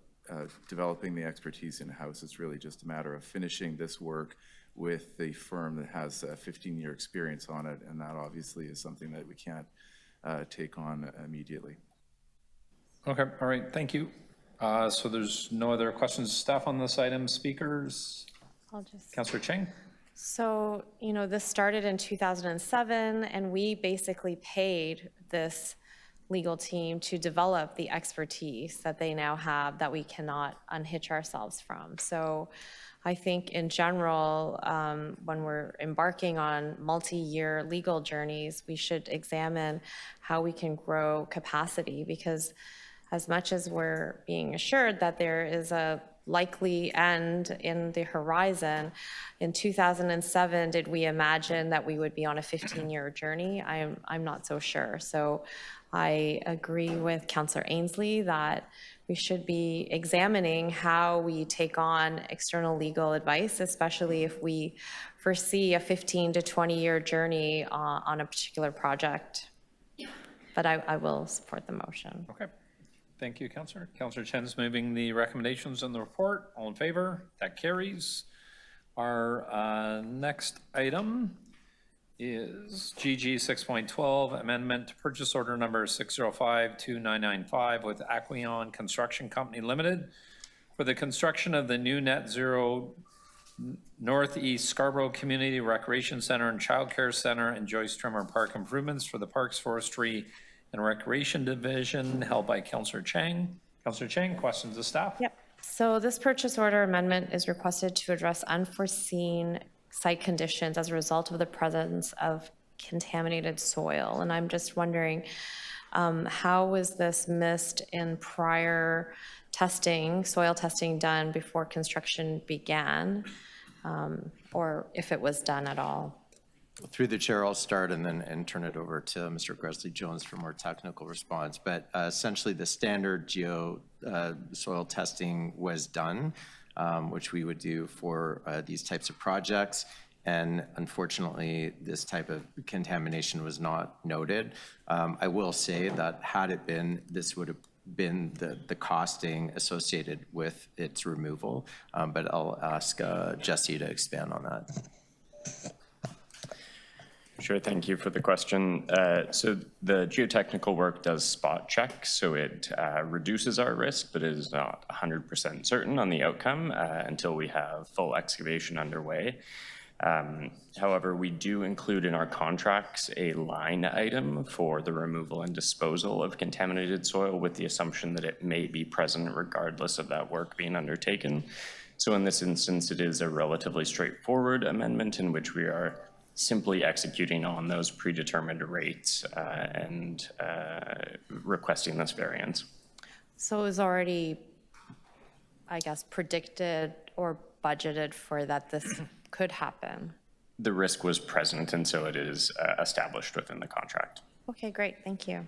developing the expertise in-house. It's really just a matter of finishing this work with the firm that has a 15-year experience on it, and that obviously is something that we can't take on immediately. Okay, all right, thank you. So there's no other questions of staff on this item. Speakers? I'll just. Councillor Cheng? So, this started in 2007, and we basically paid this legal team to develop the expertise that they now have that we cannot unhitch ourselves from. So I think in general, when we're embarking on multi-year legal journeys, we should examine how we can grow capacity, because as much as we're being assured that there is a likely end in the horizon, in 2007, did we imagine that we would be on a 15-year journey? I'm not so sure. So I agree with Councillor Ainsley that we should be examining how we take on external legal advice, especially if we foresee a 15 to 20-year journey on a particular project. But I will support the motion. Okay. Thank you, Councillor. Councillor Chen's moving the recommendations in the report. All in favor? That carries. Our next item is GG 6.12, amendment to purchase order number 6052995 with Aquicon Construction Company Limited for the construction of the new net zero Northeast Scarborough Community Recreation Center and Child Care Center and Joyce Trimmer Park improvements for the Parks, Forestry, and Recreation Division, held by Councillor Cheng. Councillor Cheng, questions of staff? Yep. So this purchase order amendment is requested to address unforeseen site conditions as a result of the presence of contaminated soil. And I'm just wondering, how was this missed in prior testing, soil testing done before construction began, or if it was done at all? Through the chair, I'll start and turn it over to Mr. Gresley-Jones for more technical response. But essentially, the standard soil testing was done, which we would do for these types of projects. And unfortunately, this type of contamination was not noted. I will say that had it been, this would have been the costing associated with its removal. But I'll ask Jesse to expand on that. Sure, thank you for the question. So the geotechnical work does spot check, so it reduces our risk, but it is not 100% certain on the outcome until we have full excavation underway. However, we do include in our contracts a line item for the removal and disposal of contaminated soil with the assumption that it may be present regardless of that work being undertaken. So in this instance, it is a relatively straightforward amendment in which we are simply executing on those predetermined rates and requesting this variance. So it was already, I guess, predicted or budgeted for that this could happen? The risk was present, and so it is established within the contract. Okay, great, thank you.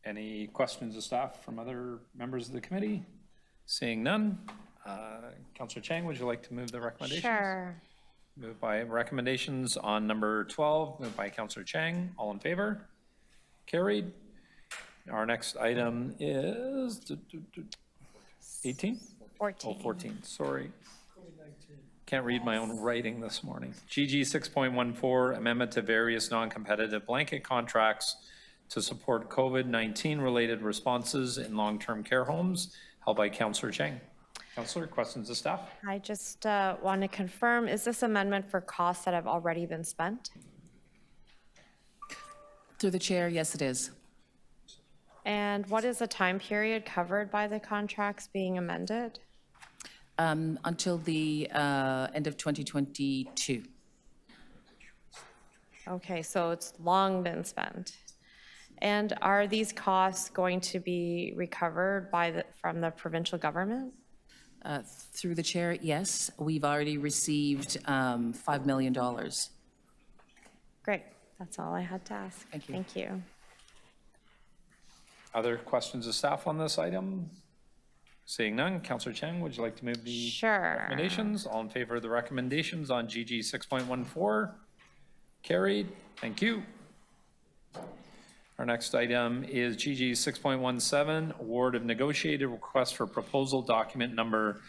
Any questions of staff from other members of the committee? Seeing none, Councillor Cheng, would you like to move the recommendations? Sure. Moved by recommendations on number 12, moved by Councillor Cheng. All in favor? Carried. Our next item is 18? 14. Oh, 14, sorry. Can't read my own writing this morning. GG 6.14, amendment to various non-competitive blanket contracts to support COVID-19 related responses in long-term care homes, held by Councillor Cheng. Councillor, questions of staff? I just want to confirm, is this amendment for costs that have already been spent? Through the chair, yes, it is. And what is the time period covered by the contracts being amended? Until the end of 2022. Okay, so it's long been spent. And are these costs going to be recovered from the provincial government? Through the chair, yes. We've already received $5 million. Great, that's all I had to ask. Thank you. Thank you. Other questions of staff on this item? Seeing none, Councillor Cheng, would you like to move the recommendations? All in favor of the recommendations on GG 6.14? Carried. Thank you. Our next item is GG 6.17, award of negotiated request for proposal document number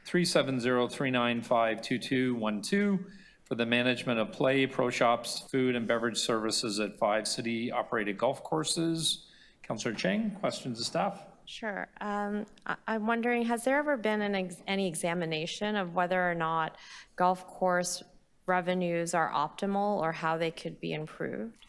37039522212 for the management of play, pro shops, food and beverage services at 5 city-operated golf courses. Councillor Cheng, questions of staff? Sure. I'm wondering, has there ever been any examination of whether or not golf course revenues are optimal or how they could be improved?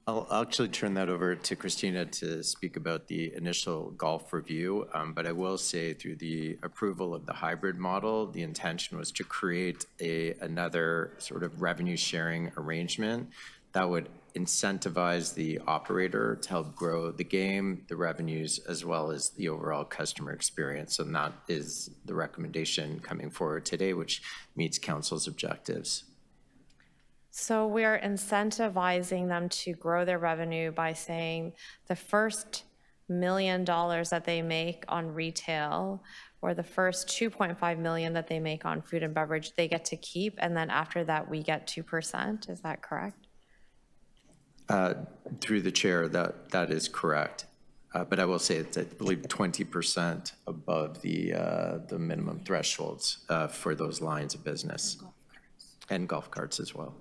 I'll actually turn that over to Christina to speak about the initial golf review, but I will say through the approval of the hybrid model, the intention was to create another sort of revenue sharing arrangement that would incentivize the operator to help grow the game, the revenues, as well as the overall customer experience. And that is the recommendation coming forward today, which meets council's objectives. So we're incentivizing them to grow their revenue by saying the first $1 million that they make on retail or the first $2.5 million that they make on food and beverage, they get to keep, and then after that, we get 2%. Is that correct? Through the chair, that is correct. But I will say it's, I believe, 20% above the minimum thresholds for those lines of business. And golf carts as well.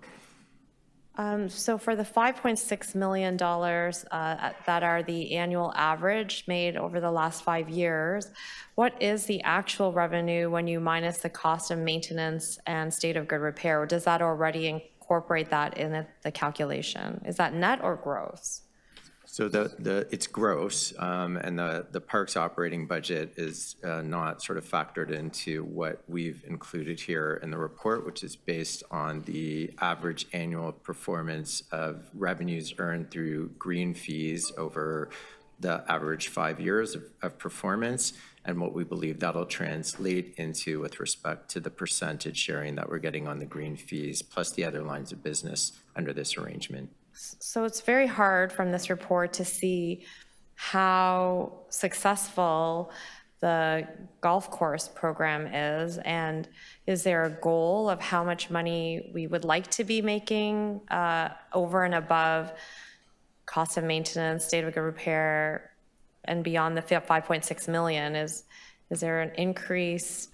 So for the $5.6 million that are the annual average made over the last 5 years, what is the actual revenue when you minus the cost of maintenance and state of good repair? Or does that already incorporate that in the calculation? Is that net or gross? So it's gross, and the park's operating budget is not sort of factored into what we've included here in the report, which is based on the average annual performance of revenues earned through green fees over the average 5 years of performance, and what we believe that'll translate into with respect to the percentage sharing that we're getting on the green fees, plus the other lines of business under this arrangement. So it's very hard from this report to see how successful the golf course program is, and is there a goal of how much money we would like to be making over and above cost of maintenance, state of good repair, and beyond the 5.6 million? Is there an increase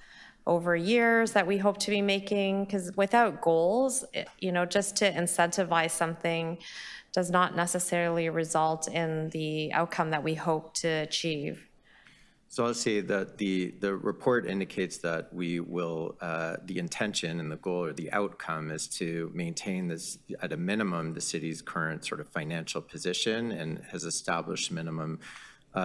over years that we hope to be making? Because without goals, just to incentivize something does not necessarily result in the outcome that we hope to achieve. So I'll say that the report indicates that we will, the intention and the goal or the outcome is to maintain this, at a minimum, the city's current sort of financial position, and has established minimum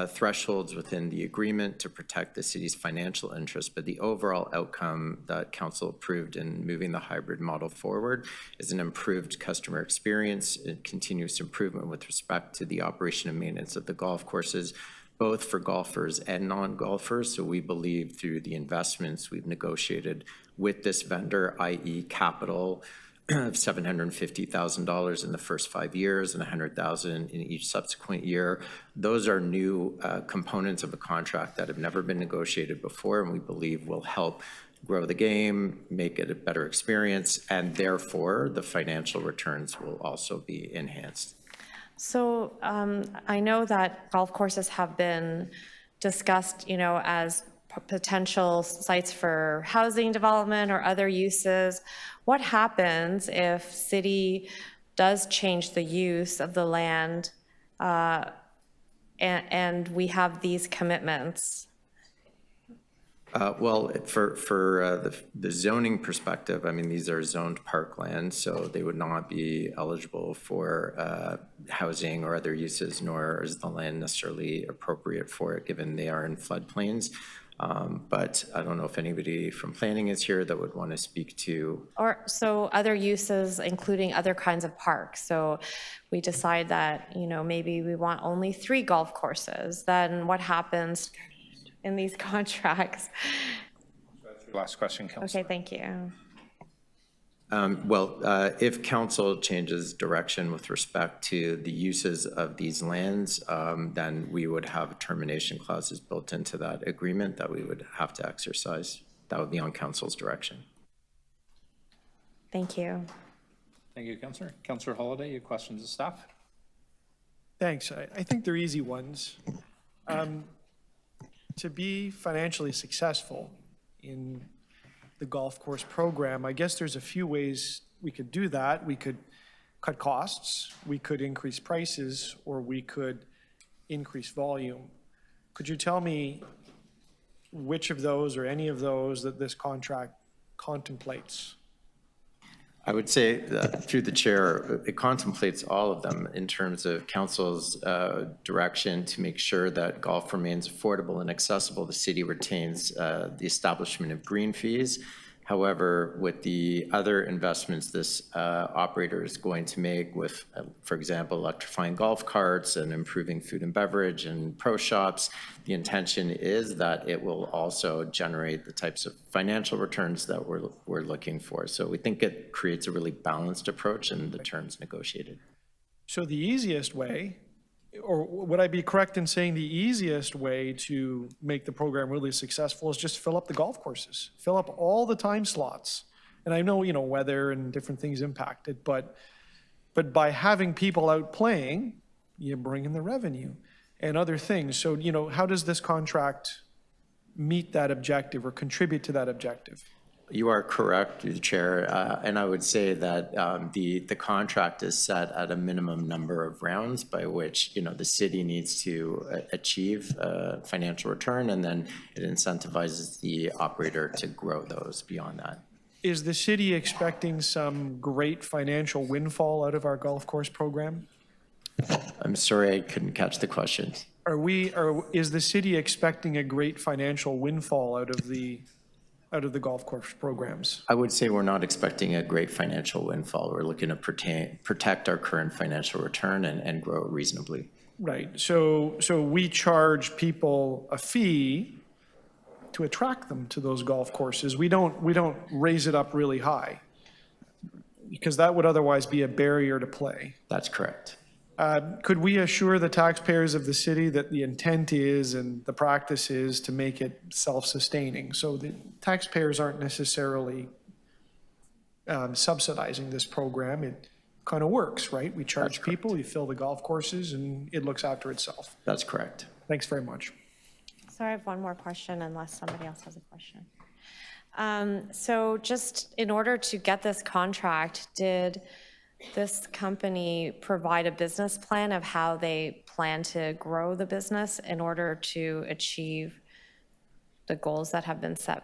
thresholds within the agreement to protect the city's financial interests. But the overall outcome that council approved in moving the hybrid model forward is an improved customer experience, a continuous improvement with respect to the operation and maintenance of the golf courses, both for golfers and non-golfers. So we believe through the investments we've negotiated with this vendor, i.e. capital of $750,000 in the first 5 years and $100,000 in each subsequent year. Those are new components of a contract that have never been negotiated before, and we believe will help grow the game, make it a better experience, and therefore the financial returns will also be enhanced. So I know that golf courses have been discussed, as potential sites for housing development or other uses. What happens if city does change the use of the land and we have these commitments? Well, for the zoning perspective, I mean, these are zoned parkland, so they would not be eligible for housing or other uses, nor is the land necessarily appropriate for it, given they are in floodplains. But I don't know if anybody from planning is here that would want to speak to. Or so other uses, including other kinds of parks. So we decide that, maybe we want only 3 golf courses. Then what happens in these contracts? Last question, Councilor. Okay, thank you. If council changes direction with respect to the uses of these lands, then we would have termination clauses built into that agreement that we would have to exercise. That would be on council's direction. Thank you. Thank you, Councilor. Councilor Holiday, your questions of staff? Thanks. I think they're easy ones. To be financially successful in the golf course program, I guess there's a few ways we could do that. We could cut costs, we could increase prices, or we could increased volume. Could you tell me which of those or any of those that this contract contemplates? I would say that through the chair, it contemplates all of them in terms of council's direction to make sure that golf remains affordable and accessible. The city retains the establishment of green fees. However, with the other investments this operator is going to make with, for example, electrifying golf carts and improving food and beverage and pro shops, the intention is that it will also generate the types of financial returns that we're looking for. So we think it creates a really balanced approach in the terms negotiated. So the easiest way, or would I be correct in saying the easiest way to make the program really successful is just fill up the golf courses, fill up all the time slots. And I know, weather and different things impact it, but by having people out playing, you bring in the revenue and other things. So, how does this contract meet that objective or contribute to that objective? You are correct, through the chair, and I would say that the contract is set at a minimum number of rounds by which the city needs to achieve financial return, and then it incentivizes the operator to grow those beyond that. Is the city expecting some great financial windfall out of our golf course program? I'm sorry, I couldn't catch the question. Is the city expecting a great financial windfall out of the golf course programs? I would say we're not expecting a great financial windfall. We're looking to protect our current financial return and grow it reasonably. Right. So we charge people a fee to attract them to those golf courses. We don't raise it up really high because that would otherwise be a barrier to play. That's correct. Could we assure the taxpayers of the city that the intent is and the practice is to make it self-sustaining? So the taxpayers aren't necessarily subsidizing this program. It kind of works, right? We charge people, you fill the golf courses, and it looks after itself. That's correct. Thanks very much. So I have one more question unless somebody else has a question. So just in order to get this contract, did this company provide a business plan of how they plan to grow the business in order to achieve the goals that have been set?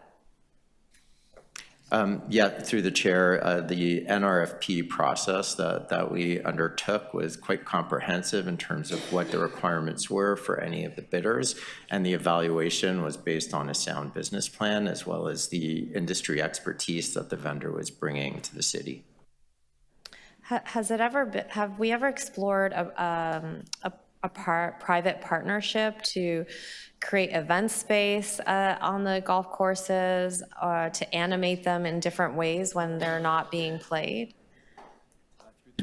Yeah, through the chair, the NRFP process that we undertook was quite comprehensive in terms of what the requirements were for any of the bidders, and the evaluation was based on a sound business plan as well as the industry expertise that the vendor was bringing to the city. Has it ever been, have we ever explored a private partnership to create event space on the golf courses or to animate them in different ways when they're not being played?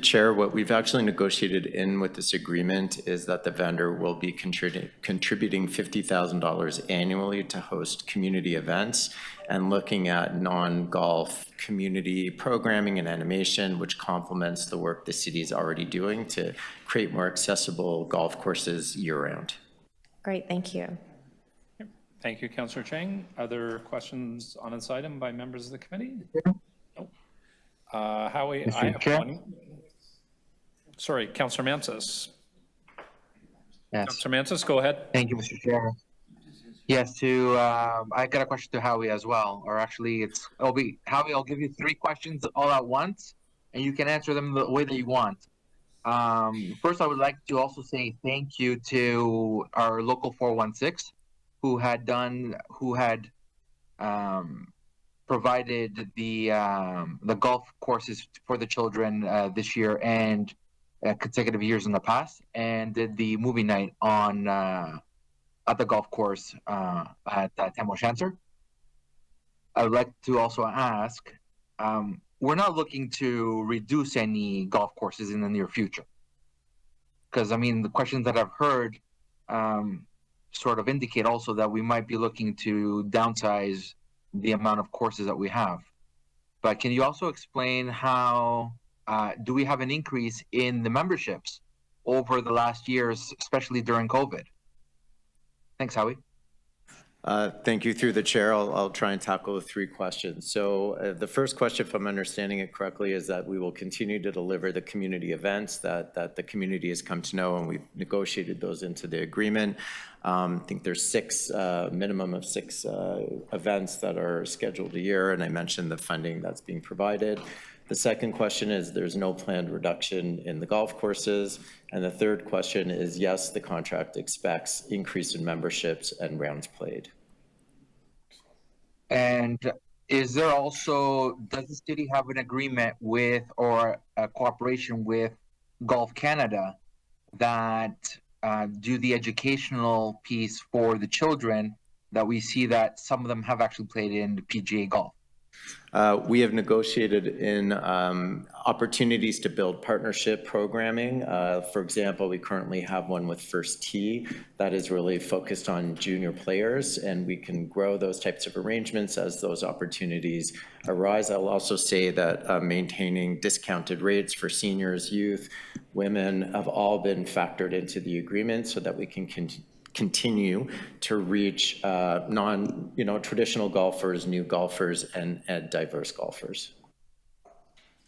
Chair, what we've actually negotiated in with this agreement is that the vendor will be contributing $50,000 annually to host community events and looking at non-golf community programming and animation, which complements the work the city is already doing to create more accessible golf courses year-round. Great, thank you. Thank you, Councillor Chang. Other questions on this item by members of the committee? No. Howie, I have one. Sorry, Councillor Mansis. Yes. Councillor Mansis, go ahead. Thank you, Mr. Chair. Yes, I got a question to Howie as well, or actually Howie, I'll give you 3 questions all at once, and you can answer them the way that you want. First, I would like to also say thank you to our local 416, who had provided the golf courses for the children this year and consecutive years in the past, and did the movie night on at the golf course at Tamo Shanser. I would like to also ask, we're not looking to reduce any golf courses in the near future, because I mean the questions that I've heard sort of indicate also that we might be looking to downsize the amount of courses that we have. But can you also explain how do we have an increase in the memberships over the last years, especially during COVID? Thanks, Howie. Thank you. Through the chair, I'll try and tackle the 3 questions. So the first question, if I'm understanding it correctly, is that we will continue to deliver the community events that the community has come to know, and we've negotiated those into the agreement. I think there's 6, minimum of 6 events that are scheduled a year, and I mentioned the funding that's being provided. The second question is there's no planned reduction in the golf courses. And the third question is, yes, the contract expects increase in memberships and rounds played. And is there also, does the city have an agreement with or a cooperation with Golf Canada that do the educational piece for the children, that we see that some of them have actually played in the PGA golf? We have negotiated in opportunities to build partnership programming. For example, we currently have one with First Tee that is really focused on junior players, and we can grow those types of arrangements as those opportunities arise. I'll also say that maintaining discounted rates for seniors, youth, women have all been factored into the agreement so that we can continue to reach traditional golfers, new golfers, and diverse golfers.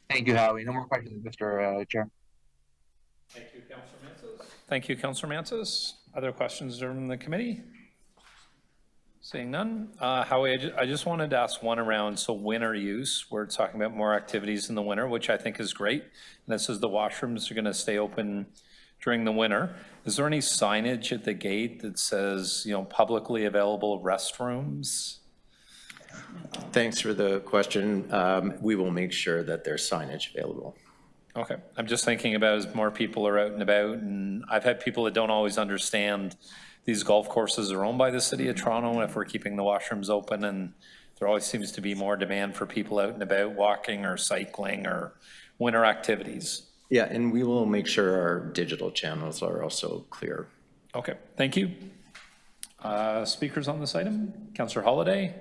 Thank you, Howie. No more questions, Mr. Chair. Thank you, Councillor Manses. Thank you, Councillor Manses. Other questions from the committee? Seeing none. Howie, I just wanted to ask one around, so winter use, we're talking about more activities in the winter, which I think is great. And this is the washrooms are going to stay open during the winter. Is there any signage at the gate that says, publicly available restrooms? Thanks for the question. We will make sure that there's signage available. Okay. I'm just thinking about as more people are out and about, and I've had people that don't always understand these golf courses are owned by the City of Toronto, if we're keeping the washrooms open, and there always seems to be more demand for people out and about walking or cycling or winter activities. Yeah, and we will make sure our digital channels are also clear. Okay, thank you. Speakers on this item? Councillor Holyday?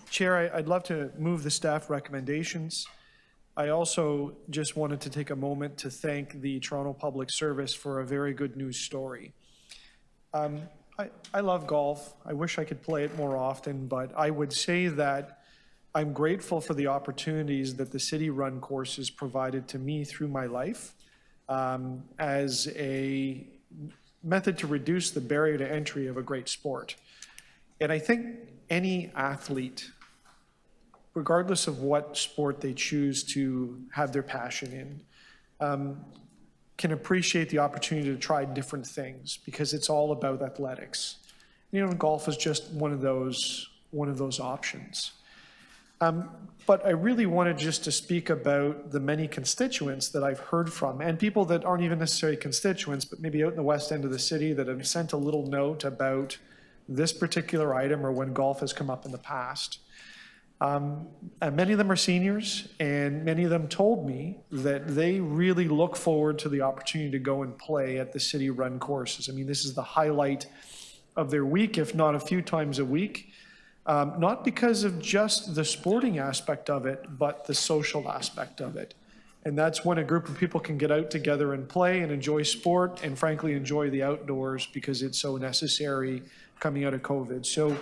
Chair, I'd love to move the staff recommendations. I also just wanted to take a moment to thank the Toronto Public Service for a very good news story. I love golf. I wish I could play it more often, but I would say that I'm grateful for the opportunities that the city-run courses provided to me through my life as a method to reduce the barrier to entry of a great sport. And I think any athlete, regardless of what sport they choose to have their passion in, can appreciate the opportunity to try different things because it's all about athletics. Golf is just one of those options. But I really wanted just to speak about the many constituents that I've heard from, and people that aren't even necessarily constituents, but maybe out in the west end of the city that have sent a little note about this particular item or when golf has come up in the past. And many of them are seniors, and many of them told me that they really look forward to the opportunity to go and play at the city-run courses. I mean, this is the highlight of their week, if not a few times a week. Not because of just the sporting aspect of it, but the social aspect of it. And that's when a group of people can get out together and play and enjoy sport and frankly enjoy the outdoors because it's so necessary coming out of COVID. So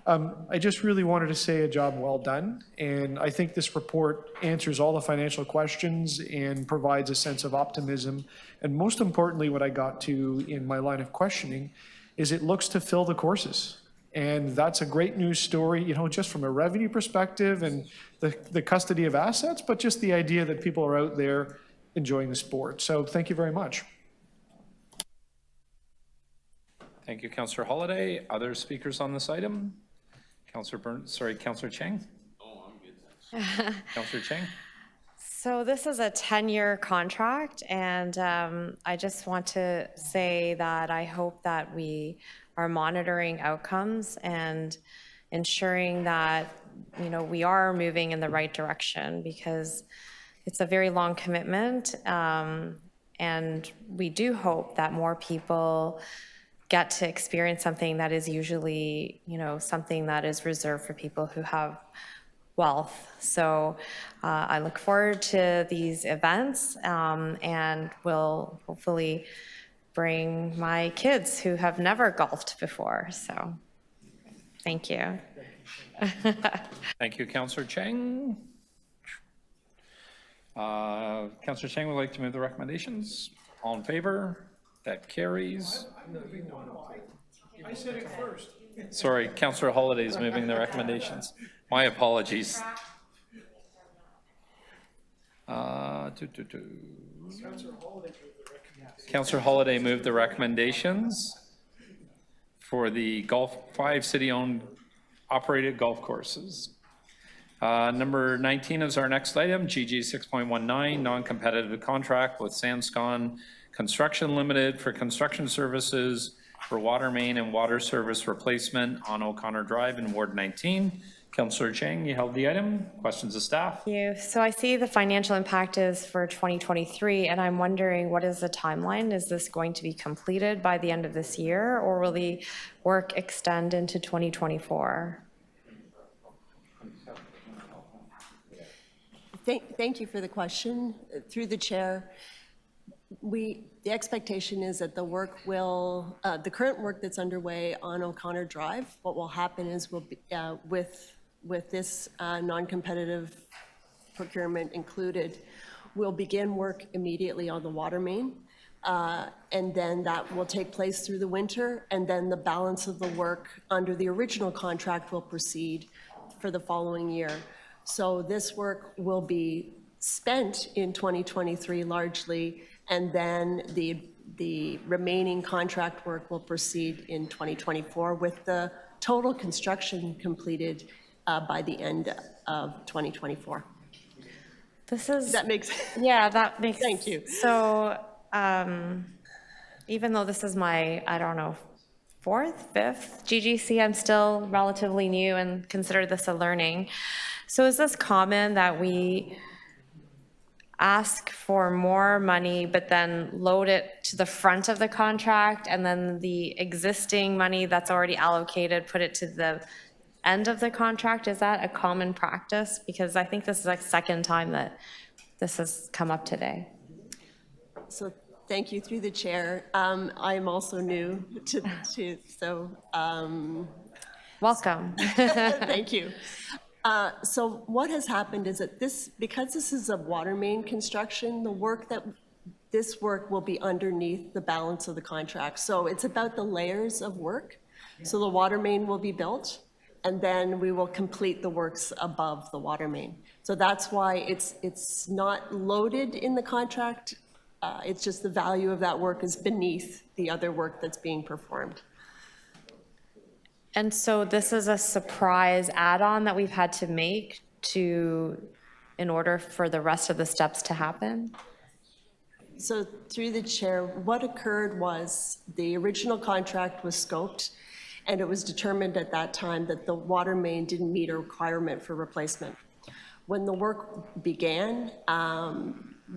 I just really wanted to say a job well done. And I think this report answers all the financial questions and provides a sense of optimism. And most importantly, what I got to in my line of questioning is it looks to fill the courses. And that's a great news story, just from a revenue perspective and the custody of assets, but just the idea that people are out there enjoying the sport. So thank you very much. Thank you, Councillor Holyday. Other speakers on this item? Councillor Cheng? Oh, I'm good. Councillor Cheng? So this is a 10-year contract, and I just want to say that I hope that we are monitoring outcomes and ensuring that, we are moving in the right direction because it's a very long commitment. And we do hope that more people get to experience something that is usually, something that is reserved for people who have wealth. So I look forward to these events and will hopefully bring my kids who have never golfed before. So Thank you. Thank you, Councillor Cheng. Councillor Cheng would like to move the recommendations. All in favor? That carries. I said it first. Sorry, Councillor Holiday is moving the recommendations. My apologies. Councillor Holiday moved the recommendations for the 5 city-owned operated golf courses. Number 19 is our next item, GG 6.19, non-competitive contract with Sanscon Construction Limited for construction services for water main and water service replacement on O'Connor Drive in Ward 19. Councillor Cheng, you held the item. Questions of staff? Thank you. So I see the financial impact is for 2023, and I'm wondering, what is the timeline? Is this going to be completed by the end of this year, or will the work extend into 2024? Thank you for the question. Through the chair, the expectation is that the work will, the current work that's underway on O'Connor Drive, what will happen is we'll be, with this non-competitive procurement included, we'll begin work immediately on the water main. And then that will take place through the winter, and then the balance of the work under the original contract will proceed for the following year. So this work will be spent in 2023 largely, and then the remaining contract work will proceed in 2024 with the total construction completed by the end of 2024. That makes yeah, that makes. Thank you. So even though this is my, I don't know, 4th, 5th GGC, I'm still relatively new and consider this a learning. So is this common that we ask for more money, but then load it to the front of the contract, and then the existing money that's already allocated, put it to the end of the contract? Is that a common practice? Because I think this is like second time that this has come up today. So thank you through the chair. I'm also new to so. Welcome. Thank you. So what has happened is that because this is a water main construction, this work will be underneath the balance of the contract. So it's about the layers of work. So the water main will be built, and then we will complete the works above the water main. So that's why it's not loaded in the contract. It's just the value of that work is beneath the other work that's being performed. And so this is a surprise add-on that we've had to make in order for the rest of the steps to happen? So through the chair, what occurred was the original contract was scoped, and it was determined at that time that the water main didn't meet a requirement for replacement. When the work began,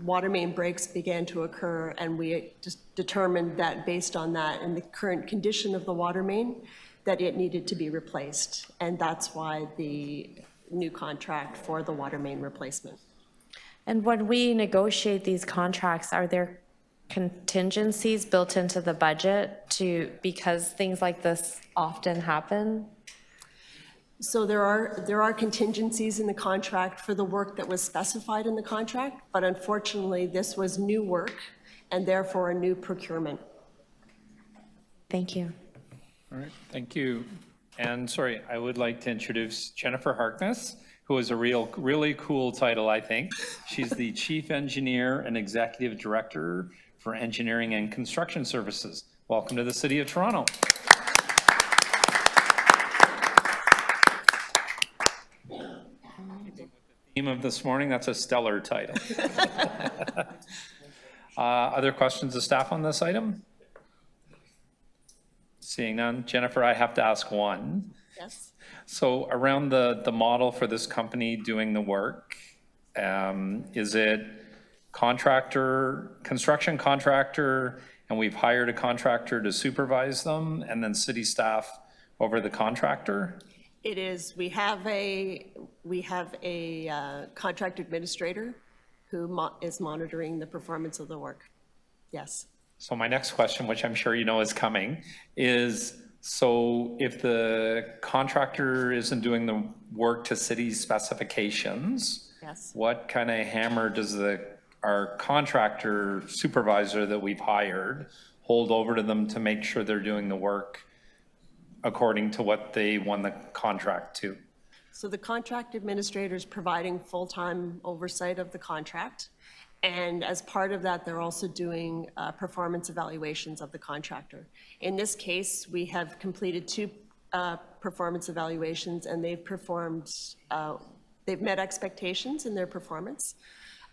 water main breaks began to occur, and we just determined that based on that and the current condition of the water main, that it needed to be replaced. And that's why the new contract for the water main replacement. And when we negotiate these contracts, are there contingencies built into the budget because things like this often happen? So there are contingencies in the contract for the work that was specified in the contract, but unfortunately this was new work and therefore a new procurement. Thank you. All right, thank you. And sorry, I would like to introduce Jennifer Harkness, who has a really cool title, I think. She's the Chief Engineer and Executive Director for Engineering and Construction Services. Welcome to the City of Toronto. Theme of this morning, that's a stellar title. Other questions of staff on this item? Seeing none. Jennifer, I have to ask one. Yes. So around the model for this company doing the work, is it construction contractor, and we've hired a contractor to supervise them, and then city staff over the contractor? It is. We have a contract administrator who is monitoring the performance of the work. Yes. So my next question, which I'm sure you know is coming, is So if the contractor isn't doing the work to city specifications, Yes. what kind of hammer does our contractor supervisor that we've hired hold over to them to make sure they're doing the work according to what they won the contract to? So the contract administrator is providing full-time oversight of the contract. And as part of that, they're also doing performance evaluations of the contractor. In this case, we have completed 2 performance evaluations, and they've performed, they've met expectations in their performance.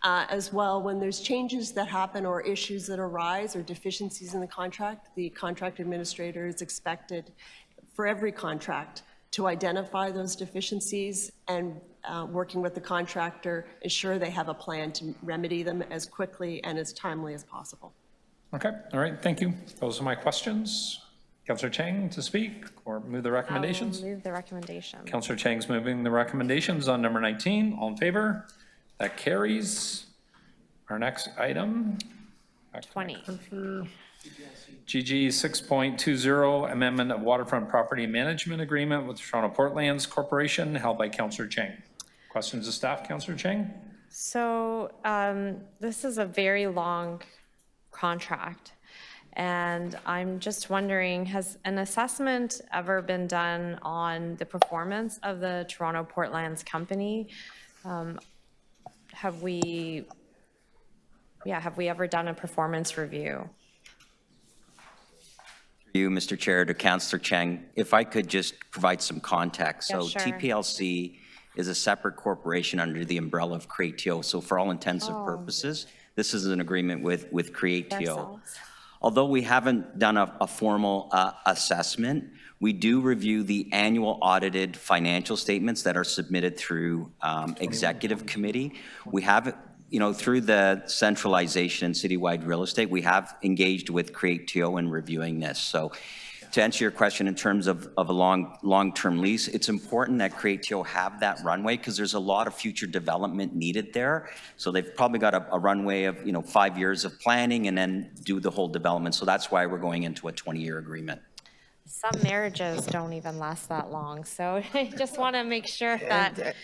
As well, when there's changes that happen or issues that arise or deficiencies in the contract administrator is expected for every contract to identify those deficiencies and working with the contractor, ensure they have a plan to remedy them as quickly and as timely as possible. Okay, all right, thank you. Those are my questions. Councillor Chang to speak or move the recommendations? Move the recommendation. Councillor Chang's moving the recommendations on number 19. All in favor? That carries. Our next item. 20. GG 6.20, amendment of waterfront property management agreement with Toronto Portlands Corporation, held by Councillor Chang. Questions of staff, Councillor Chang? So this is a very long contract, and I'm just wondering, has an assessment ever been done on the performance of the Toronto Portlands company? Have we ever done a performance review? You, Mr. Chair, to Councillor Chang, if I could just provide some context. Yeah, So sure. TPLC is a separate corporation under the umbrella of Creatio. So for all intents and purposes, this is an agreement with Creatio. Ourselves. Although we haven't done a formal assessment, we do review the annual audited financial statements that are submitted through executive committee. We have, through the centralization in citywide real estate, we have engaged with Creatio in reviewing this. So to answer your question in terms of a long-term lease, it's important that Creatio have that runway because there's a lot of future development needed there. So they've probably got a runway of 5 years of planning and then do the whole development. So that's why we're going into a 20-year agreement. Some marriages don't even last that long, so I just want to make sure that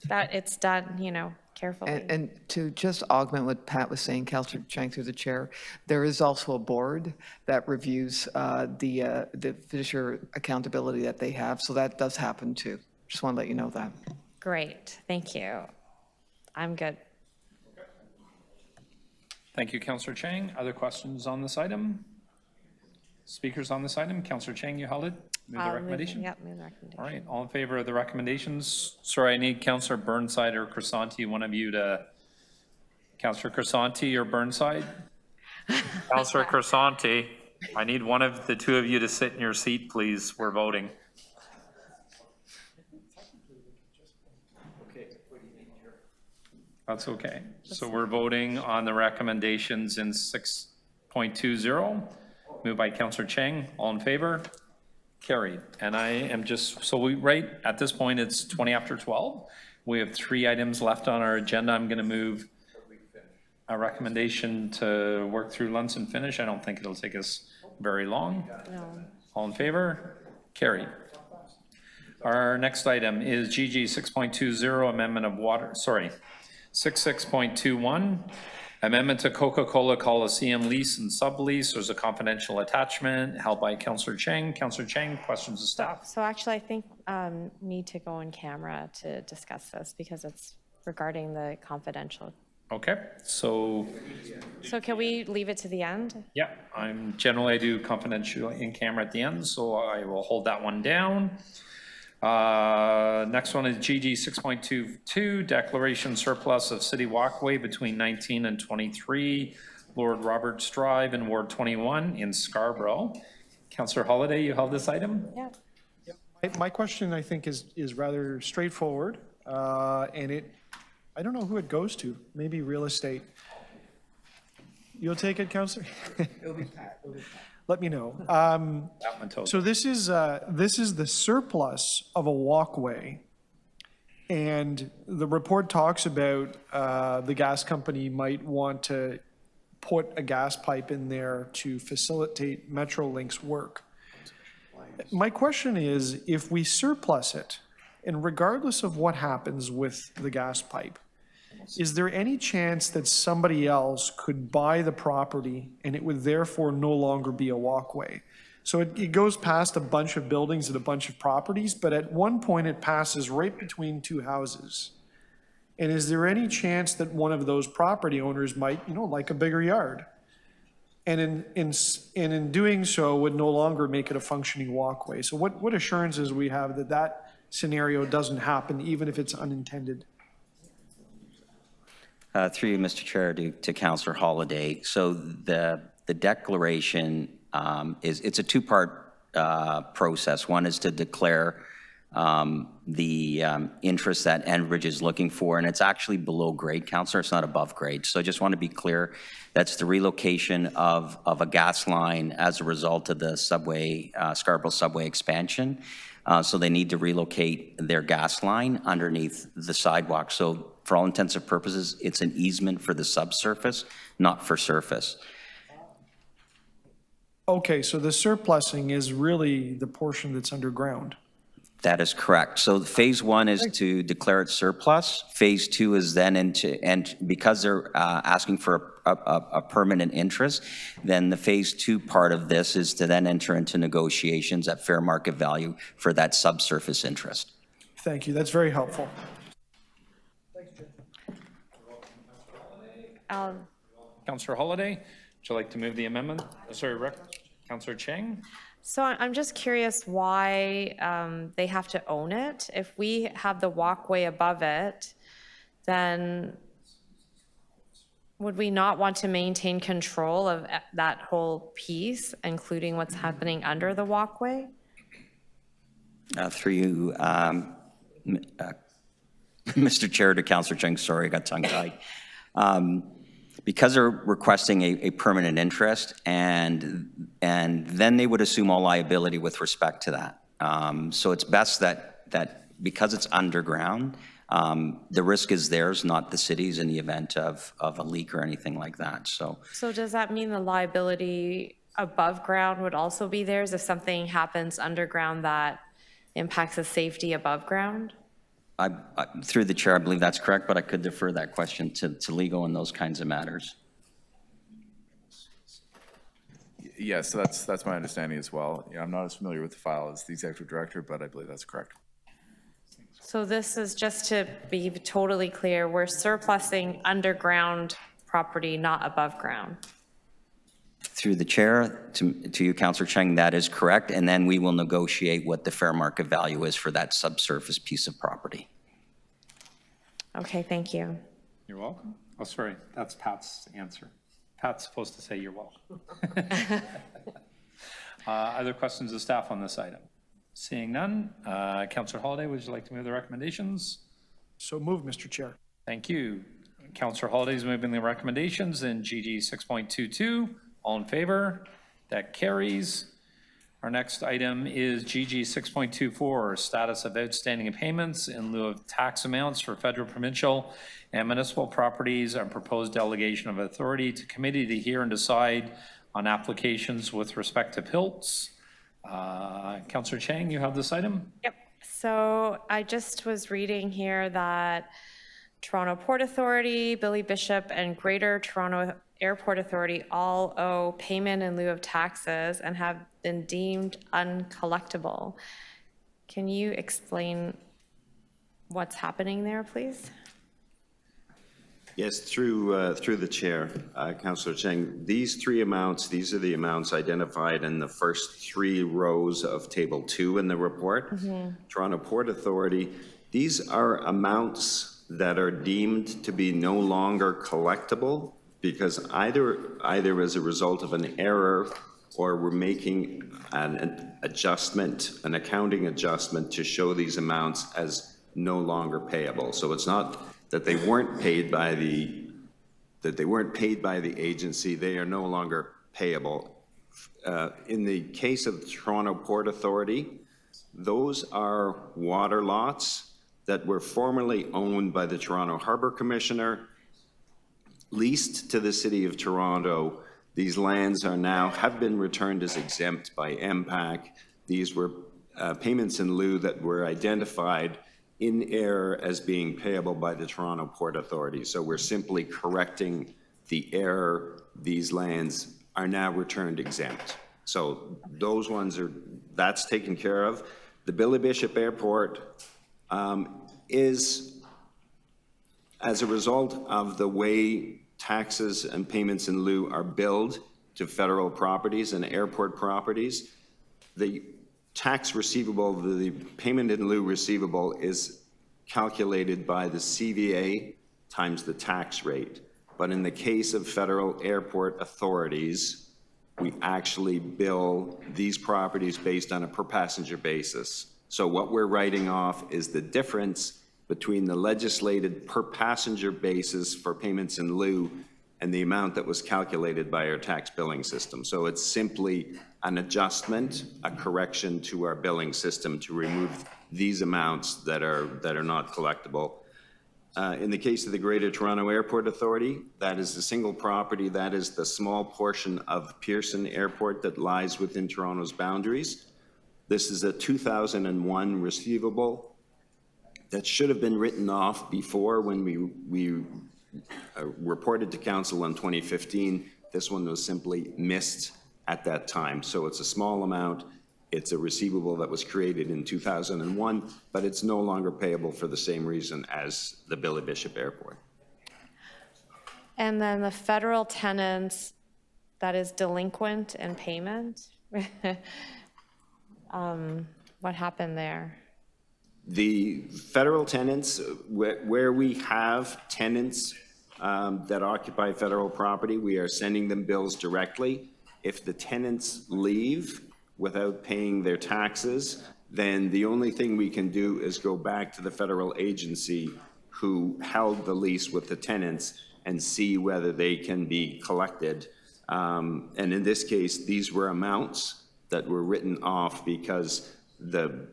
that it's done, carefully. And to just augment what Pat was saying, Councillor Chang through the chair, there is also a board that reviews the fiduciary accountability that they have, so that does happen too. Just want to let you know that. Great, thank you. I'm good. Thank you, Councillor Chang. Other questions on this item? Speakers on this item? Councillor Chang, you held it? Move the recommendation? Yep, move the recommendation. All right, all in favor of the recommendations? Sorry, I need Councillor Burnside or Crisanti, one of you to, Councillor Crisanti or Burnside? Councillor Crisanti, I need one of the two of you to sit in your seat, please. We're voting. That's okay. So we're voting on the recommendations in 6.20. Moved by Councillor Chang. All in favor? Carried. And I am just, so right at this point, it's 20 after 12. We have 3 items left on our agenda. I'm going to move a recommendation to work through lunch and finish. I don't think it'll take us very long. No. All in favor? Carried. Our next item is GG 6.20, amendment of 66.21. Amendment to Coca-Cola Coliseum lease and sublease. There's a confidential attachment held by Councillor Chang. Councillor Chang, questions of staff? So actually, I think need to go on camera to discuss this because it's regarding the confidential. Okay, so. So can we leave it to the end? Yeah, I do confidential in camera at the end, so I will hold that one down. Next one is GG 6.22, declaration surplus of city walkway between 19 and 23, Lord Roberts Drive in Ward 21 in Scarborough. Councillor Holiday, you held this item? Yeah. My question, I think, is rather straightforward, and I don't know who it goes to, maybe real estate. You'll take it, Councillor? It'll be Pat. Let me know. So this is the surplus of a walkway, and the report talks about the gas company might want to put a gas pipe in there to facilitate Metrolink's work. My question is, if we surplus it, and regardless of what happens with the gas pipe, is there any chance that somebody else could buy the property and it would therefore no longer be a walkway? So it goes past a bunch of buildings and a bunch of properties, but at one point it passes right between two houses. And is there any chance that one of those property owners might, like a bigger yard? And in doing so would no longer make it a functioning walkway? So what assurances we have that that scenario doesn't happen, even if it's unintended? Through you, Mr. Chair, to Councillor Holiday. So the declaration it's a two-part process. One is to declare the interest that Enbridge is looking for, and it's actually below grade, Councillor. It's not above grade. So I just want to be clear, that's the relocation of a gas line as a result of the subway, Scarborough subway expansion. So they need to relocate their gas line underneath the sidewalk. So for all intents and purposes, it's an easement for the subsurface, not for surface. Okay, so the surplusing is really the portion that's underground. That is correct. So phase one is to declare it surplus. Phase two is then and because they're asking for a permanent interest, then the phase two part of this is to then enter into negotiations at fair market value for that subsurface interest. Thank you. That's very helpful. Councillor Holiday, would you like to move the amendment? Sorry, Councillor Cheng? So I'm just curious why they have to own it. If we have the walkway above it, then would we not want to maintain control of that whole piece, including what's happening under the walkway? Through you, Mr. Chair, to Councillor Cheng, sorry, I got tongue-tied. Because they're requesting a permanent interest, and then they would assume all liability with respect to that. So it's best that because it's underground, the risk is theirs, not the city's, in the event of a leak or anything like that. So does that mean the liability above ground would also be theirs if something happens underground that impacts the safety above ground? Through the chair, I believe that's correct, but I could defer that question to legal and those kinds of matters. Yes, so that's my understanding as well. I'm not as familiar with the file as the executive director, but I believe that's correct. So this is just to be totally clear, we're surplusing underground property, not above ground. Through the chair, to you, Councillor Cheng, that is correct, and then we will negotiate what the fair market value is for that subsurface piece of property. Okay, thank you. You're welcome. Oh, sorry, that's Pat's answer. Pat's supposed to say you're welcome. Other questions of staff on this item? Seeing none, Councillor Holiday, would you like to move the recommendations? So move, Mr. Chair. Thank you. Councillor Holiday is moving the recommendations in GG 6.22. All in favor? That carries. Our next item is GG 6.24, status of outstanding payments in lieu of tax amounts for federal, provincial, and municipal properties, and proposed delegation of authority to committee to hear and decide on applications with respect to PILTs. Councillor Chang, you have this item? Yep. So I just was reading here that Toronto Port Authority, Billy Bishop, and Greater Toronto Airport Authority all owe payment in lieu of taxes and have been deemed uncollectible. Can you explain what's happening there, please? Yes, through the chair, Councillor Cheng. These three amounts, these are the amounts identified in the first three rows of Table 2 in the report. Toronto Port Authority, these are amounts that are deemed to be no longer collectible because either as a result of an error or we're making an adjustment, an accounting adjustment to show these amounts as no longer payable. So it's not that they weren't paid by the agency, they are no longer payable. In the case of the Toronto Port Authority, those are water lots that were formerly owned by the Toronto Harbour Commissioner, leased to the City of Toronto. These lands are now have been returned as exempt by MPAC These were payments in lieu that were identified in error as being payable by the Toronto Port Authority. So we're simply correcting the error. These lands are now returned exempt. So those ones that's taken care of. The Billy Bishop Airport is, as a result of the way taxes and payments in lieu are billed to federal properties and airport properties, the tax receivable, the payment in lieu receivable is calculated by the CVA times the tax rate. But in the case of federal airport authorities, we actually bill these properties based on a per passenger basis. So what we're writing off is the difference between the legislated per passenger basis for payments in lieu and the amount that was calculated by our tax billing system. So it's simply an adjustment, a correction to our billing system to remove these amounts that are not collectible. In the case of the Greater Toronto Airport Authority, that is the single property, that is the small portion of Pearson Airport that lies within Toronto's boundaries. This is a 2001 receivable that should have been written off before when we reported to council in 2015. This one was simply missed at that time. So it's a small amount. It's a receivable that was created in 2001, but it's no longer payable for the same reason as the Billy Bishop Airport. And then the federal tenants that is delinquent in payment, what happened there? The federal tenants, where we have tenants that occupy federal property, we are sending them bills directly. If the tenants leave without paying their taxes, then the only thing we can do is go back to the federal agency who held the lease with the tenants and see whether they can be collected. And in this case, these were amounts that were written off because the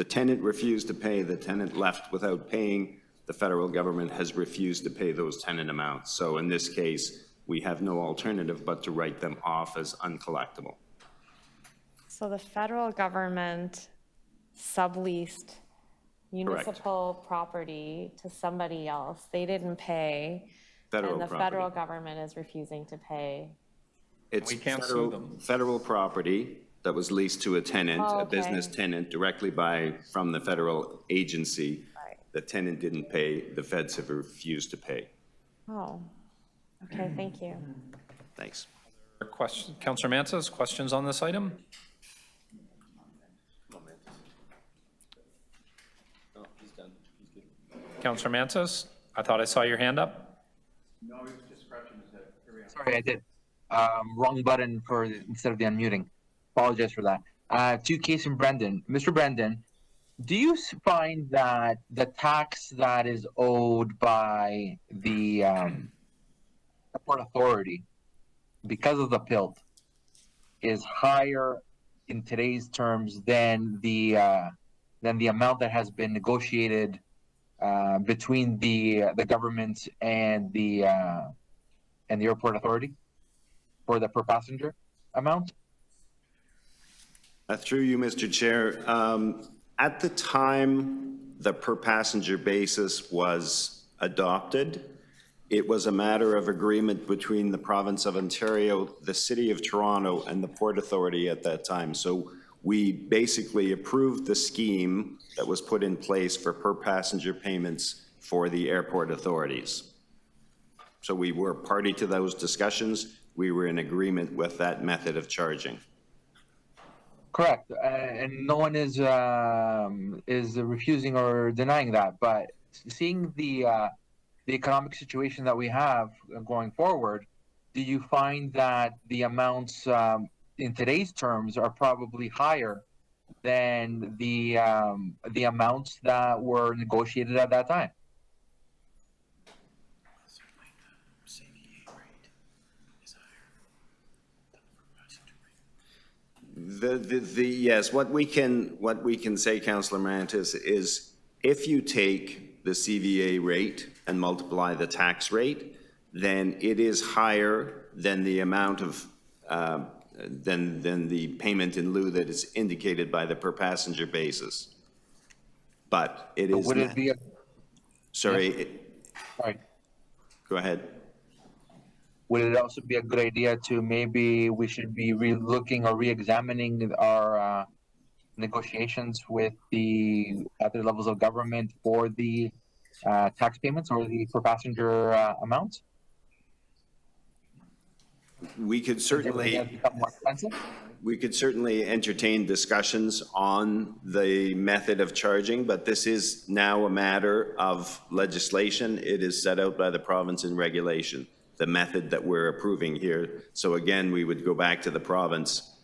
tenant refused to pay, the tenant left without paying, the federal government has refused to pay those tenant amounts. So in this case, we have no alternative but to write them off as uncollectible. So the federal government subleased municipal property to somebody else. They didn't pay, and the federal government is refusing to pay. It's federal property that was leased to a tenant, Oh, a okay. business tenant, directly from the federal agency. Right. The tenant didn't pay, the feds have refused to pay. Oh, okay, thank you. Thanks. Councillor Mantas, questions on this item? Councillor Mantas, I thought I saw your hand up. No, he was just scratching his head. Sorry, I did. Wrong button instead of the unmuting. Apologize for that. To Case and Brendan. Mr. Brendan, do you find that the tax that is owed by the Port Authority because of the PILT is higher in today's terms than the amount that has been negotiated between the government and the Airport Authority for the per passenger amount? Through you, Mr. Chair. At the time the per passenger basis was adopted, it was a matter of agreement between the province of Ontario, the City of Toronto, and the Port Authority at that time. So we basically approved the scheme that was put in place for per passenger payments for the airport authorities. So we were party to those discussions. We were in agreement with that method of charging. Correct, and no one is refusing or denying that. But seeing the economic situation that we have going forward, do you find that the amounts in today's terms are probably higher than the amounts that were negotiated at that time? Yes, what we can say, Councillor Mantas, is if you take the CVA rate and multiply the tax rate, then it is higher than the amount of than the payment in lieu that is indicated by the per passenger basis. But it is. Would it be a, Sorry. Sorry. Go ahead. Would it also be a good idea to maybe we should be re-looking or re-examining our negotiations with the other levels of government for the tax payments or the per passenger amounts? We could certainly. Become more expensive? We could certainly entertain discussions on the method of charging, but this is now a matter of legislation. It is set out by the province in regulation, the method that we're approving here. So again, we would go back to the province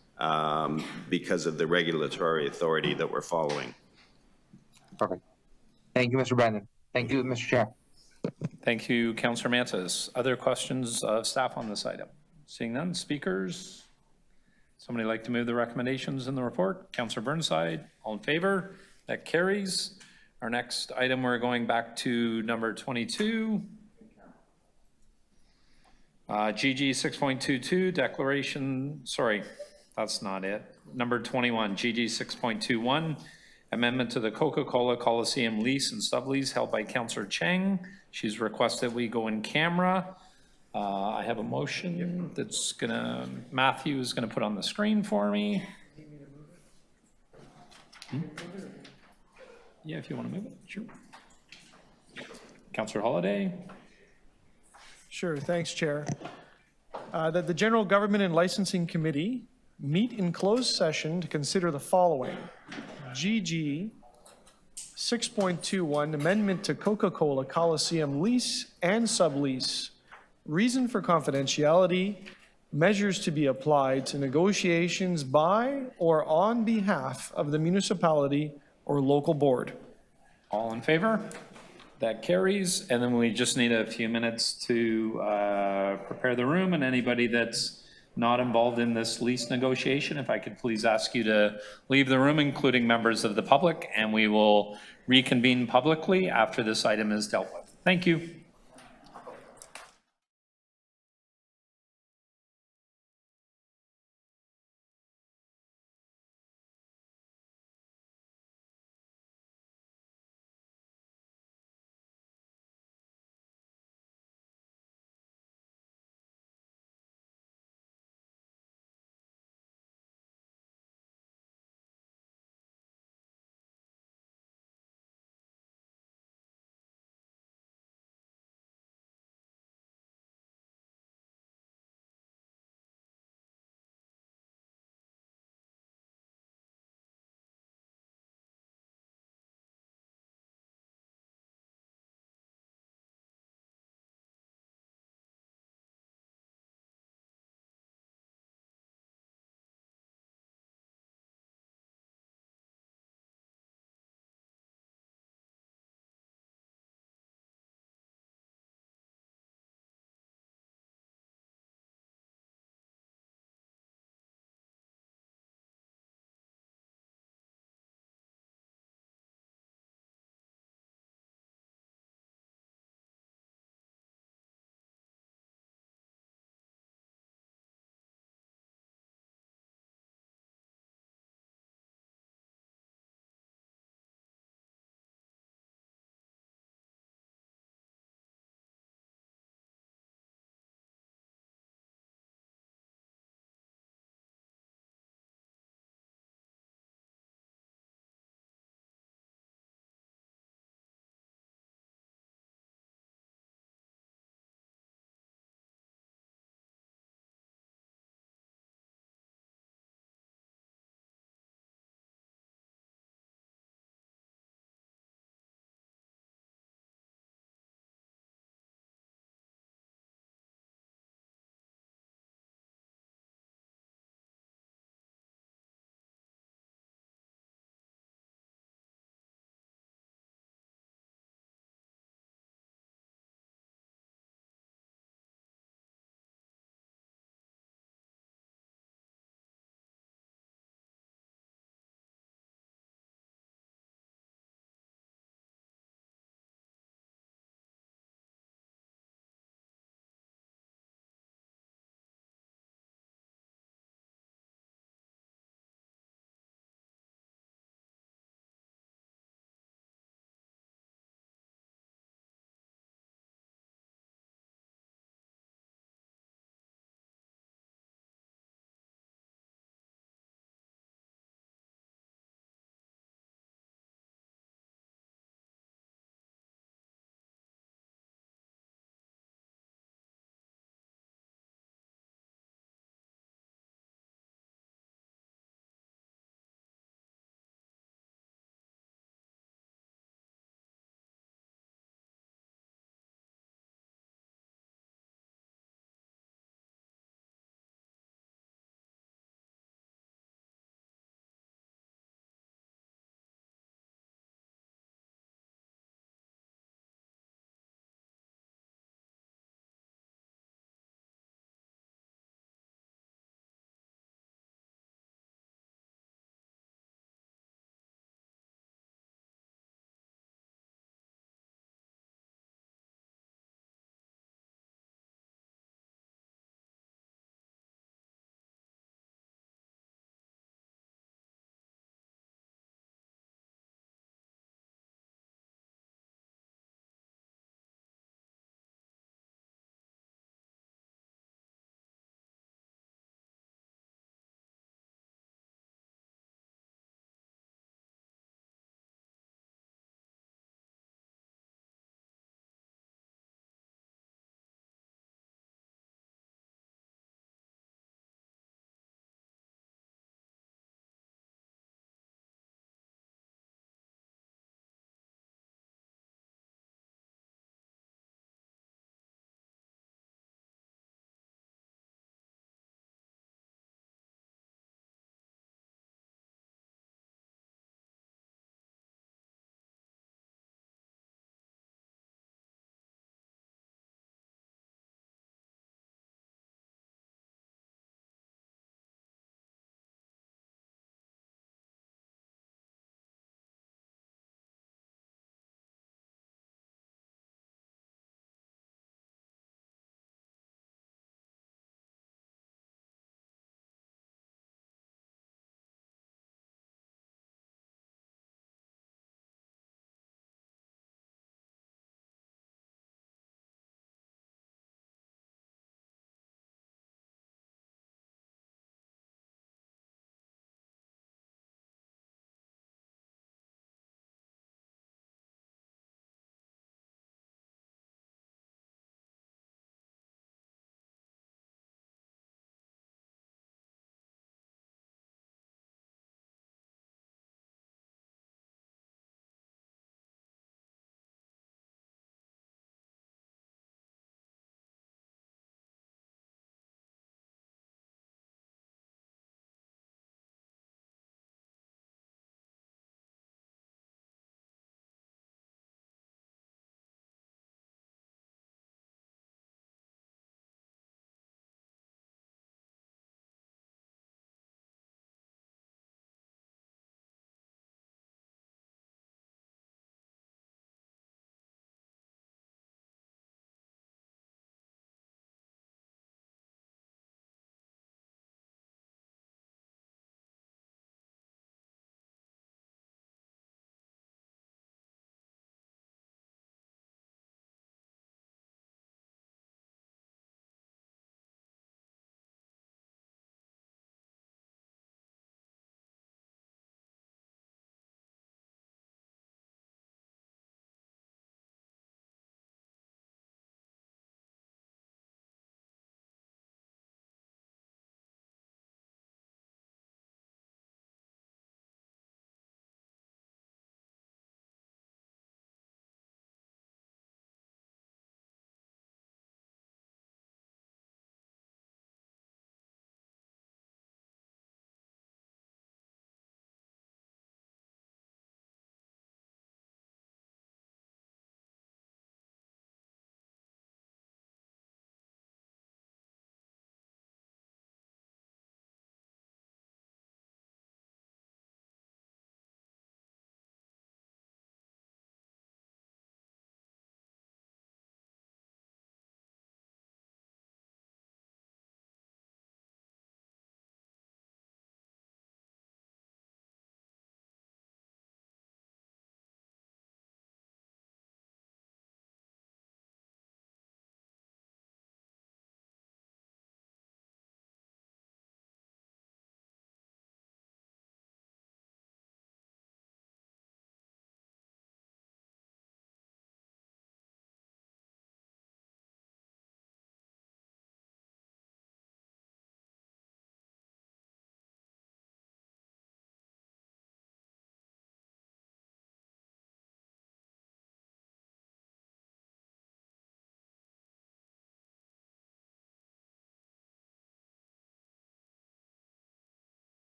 because of the regulatory authority that we're following. Perfect. Thank you, Mr. Brandon. Thank you, Mr. Chair. Thank you, Councillor Mantas. Other questions of staff on this item? Seeing none, speakers? Somebody like to move the recommendations in the report? Councillor Burnside, all in favor? That carries. Our next item, we're going back to number 22. GG 6.22, declaration, sorry, that's not it. Number 21, GG 6.21, amendment to the Coca-Cola Coliseum lease and sublease held by Councillor Cheng. She's requested we go in camera. I have a motion that's gonna, Matthew is gonna put on the screen for me. Yeah, if you want to move it, sure. Councillor Holyday. Sure, thanks, Chair. That the General Government and Licensing Committee meet in closed session to consider the following. GG 6.21, amendment to Coca-Cola Coliseum lease and sublease. Reason for confidentiality, measures to be applied to negotiations by or on behalf of the municipality or local board. All in favor? That carries. And then we just need a few minutes to prepare the room, and anybody that's not involved in this lease negotiation, if I could please ask you to leave the room, including members of the public, and we will reconvene publicly after this item is dealt with. Thank you.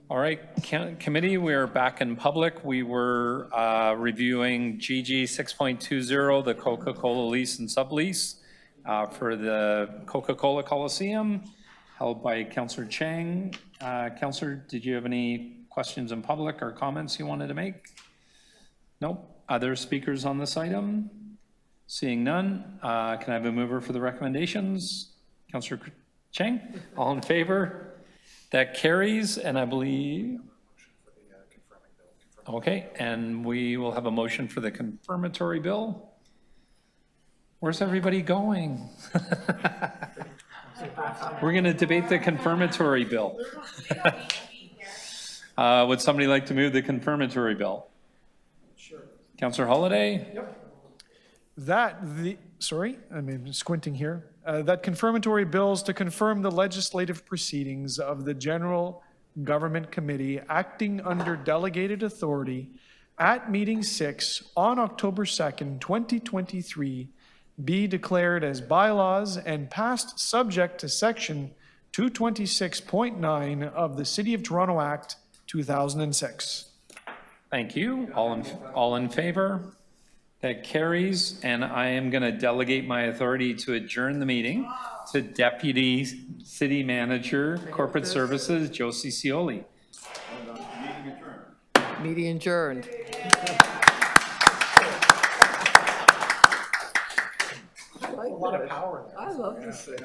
All right, committee, we're back in public. We were reviewing GG 6.20, the Coca-Cola lease and sublease for the Coca-Cola Coliseum, held by Councillor Chang. Councillor, did you have any questions in public or comments you wanted to make? Nope. Other speakers on this item? Seeing none, can I have a mover for the recommendations? Councillor Chang, all in favor? That carries, and I believe, okay, and we will have a motion for the confirmatory bill. Where's everybody going? We're going to debate the confirmatory bill. Would somebody like to move the confirmatory bill? Sure. Councillor Holyday? Yep. Sorry, I'm squinting here. That confirmatory bills to confirm the legislative proceedings of the General Government Committee acting under delegated authority at meeting 6 on October 2nd, 2023, be declared as bylaws and passed subject to section 226.9 of the City of Toronto Act 2006. Thank you. All in favor? That carries, and I am going to delegate my authority to adjourn the meeting to Deputy City Manager, Corporate Services, Josie Cioli. Meeting adjourned. A lot of power there. I love this thing.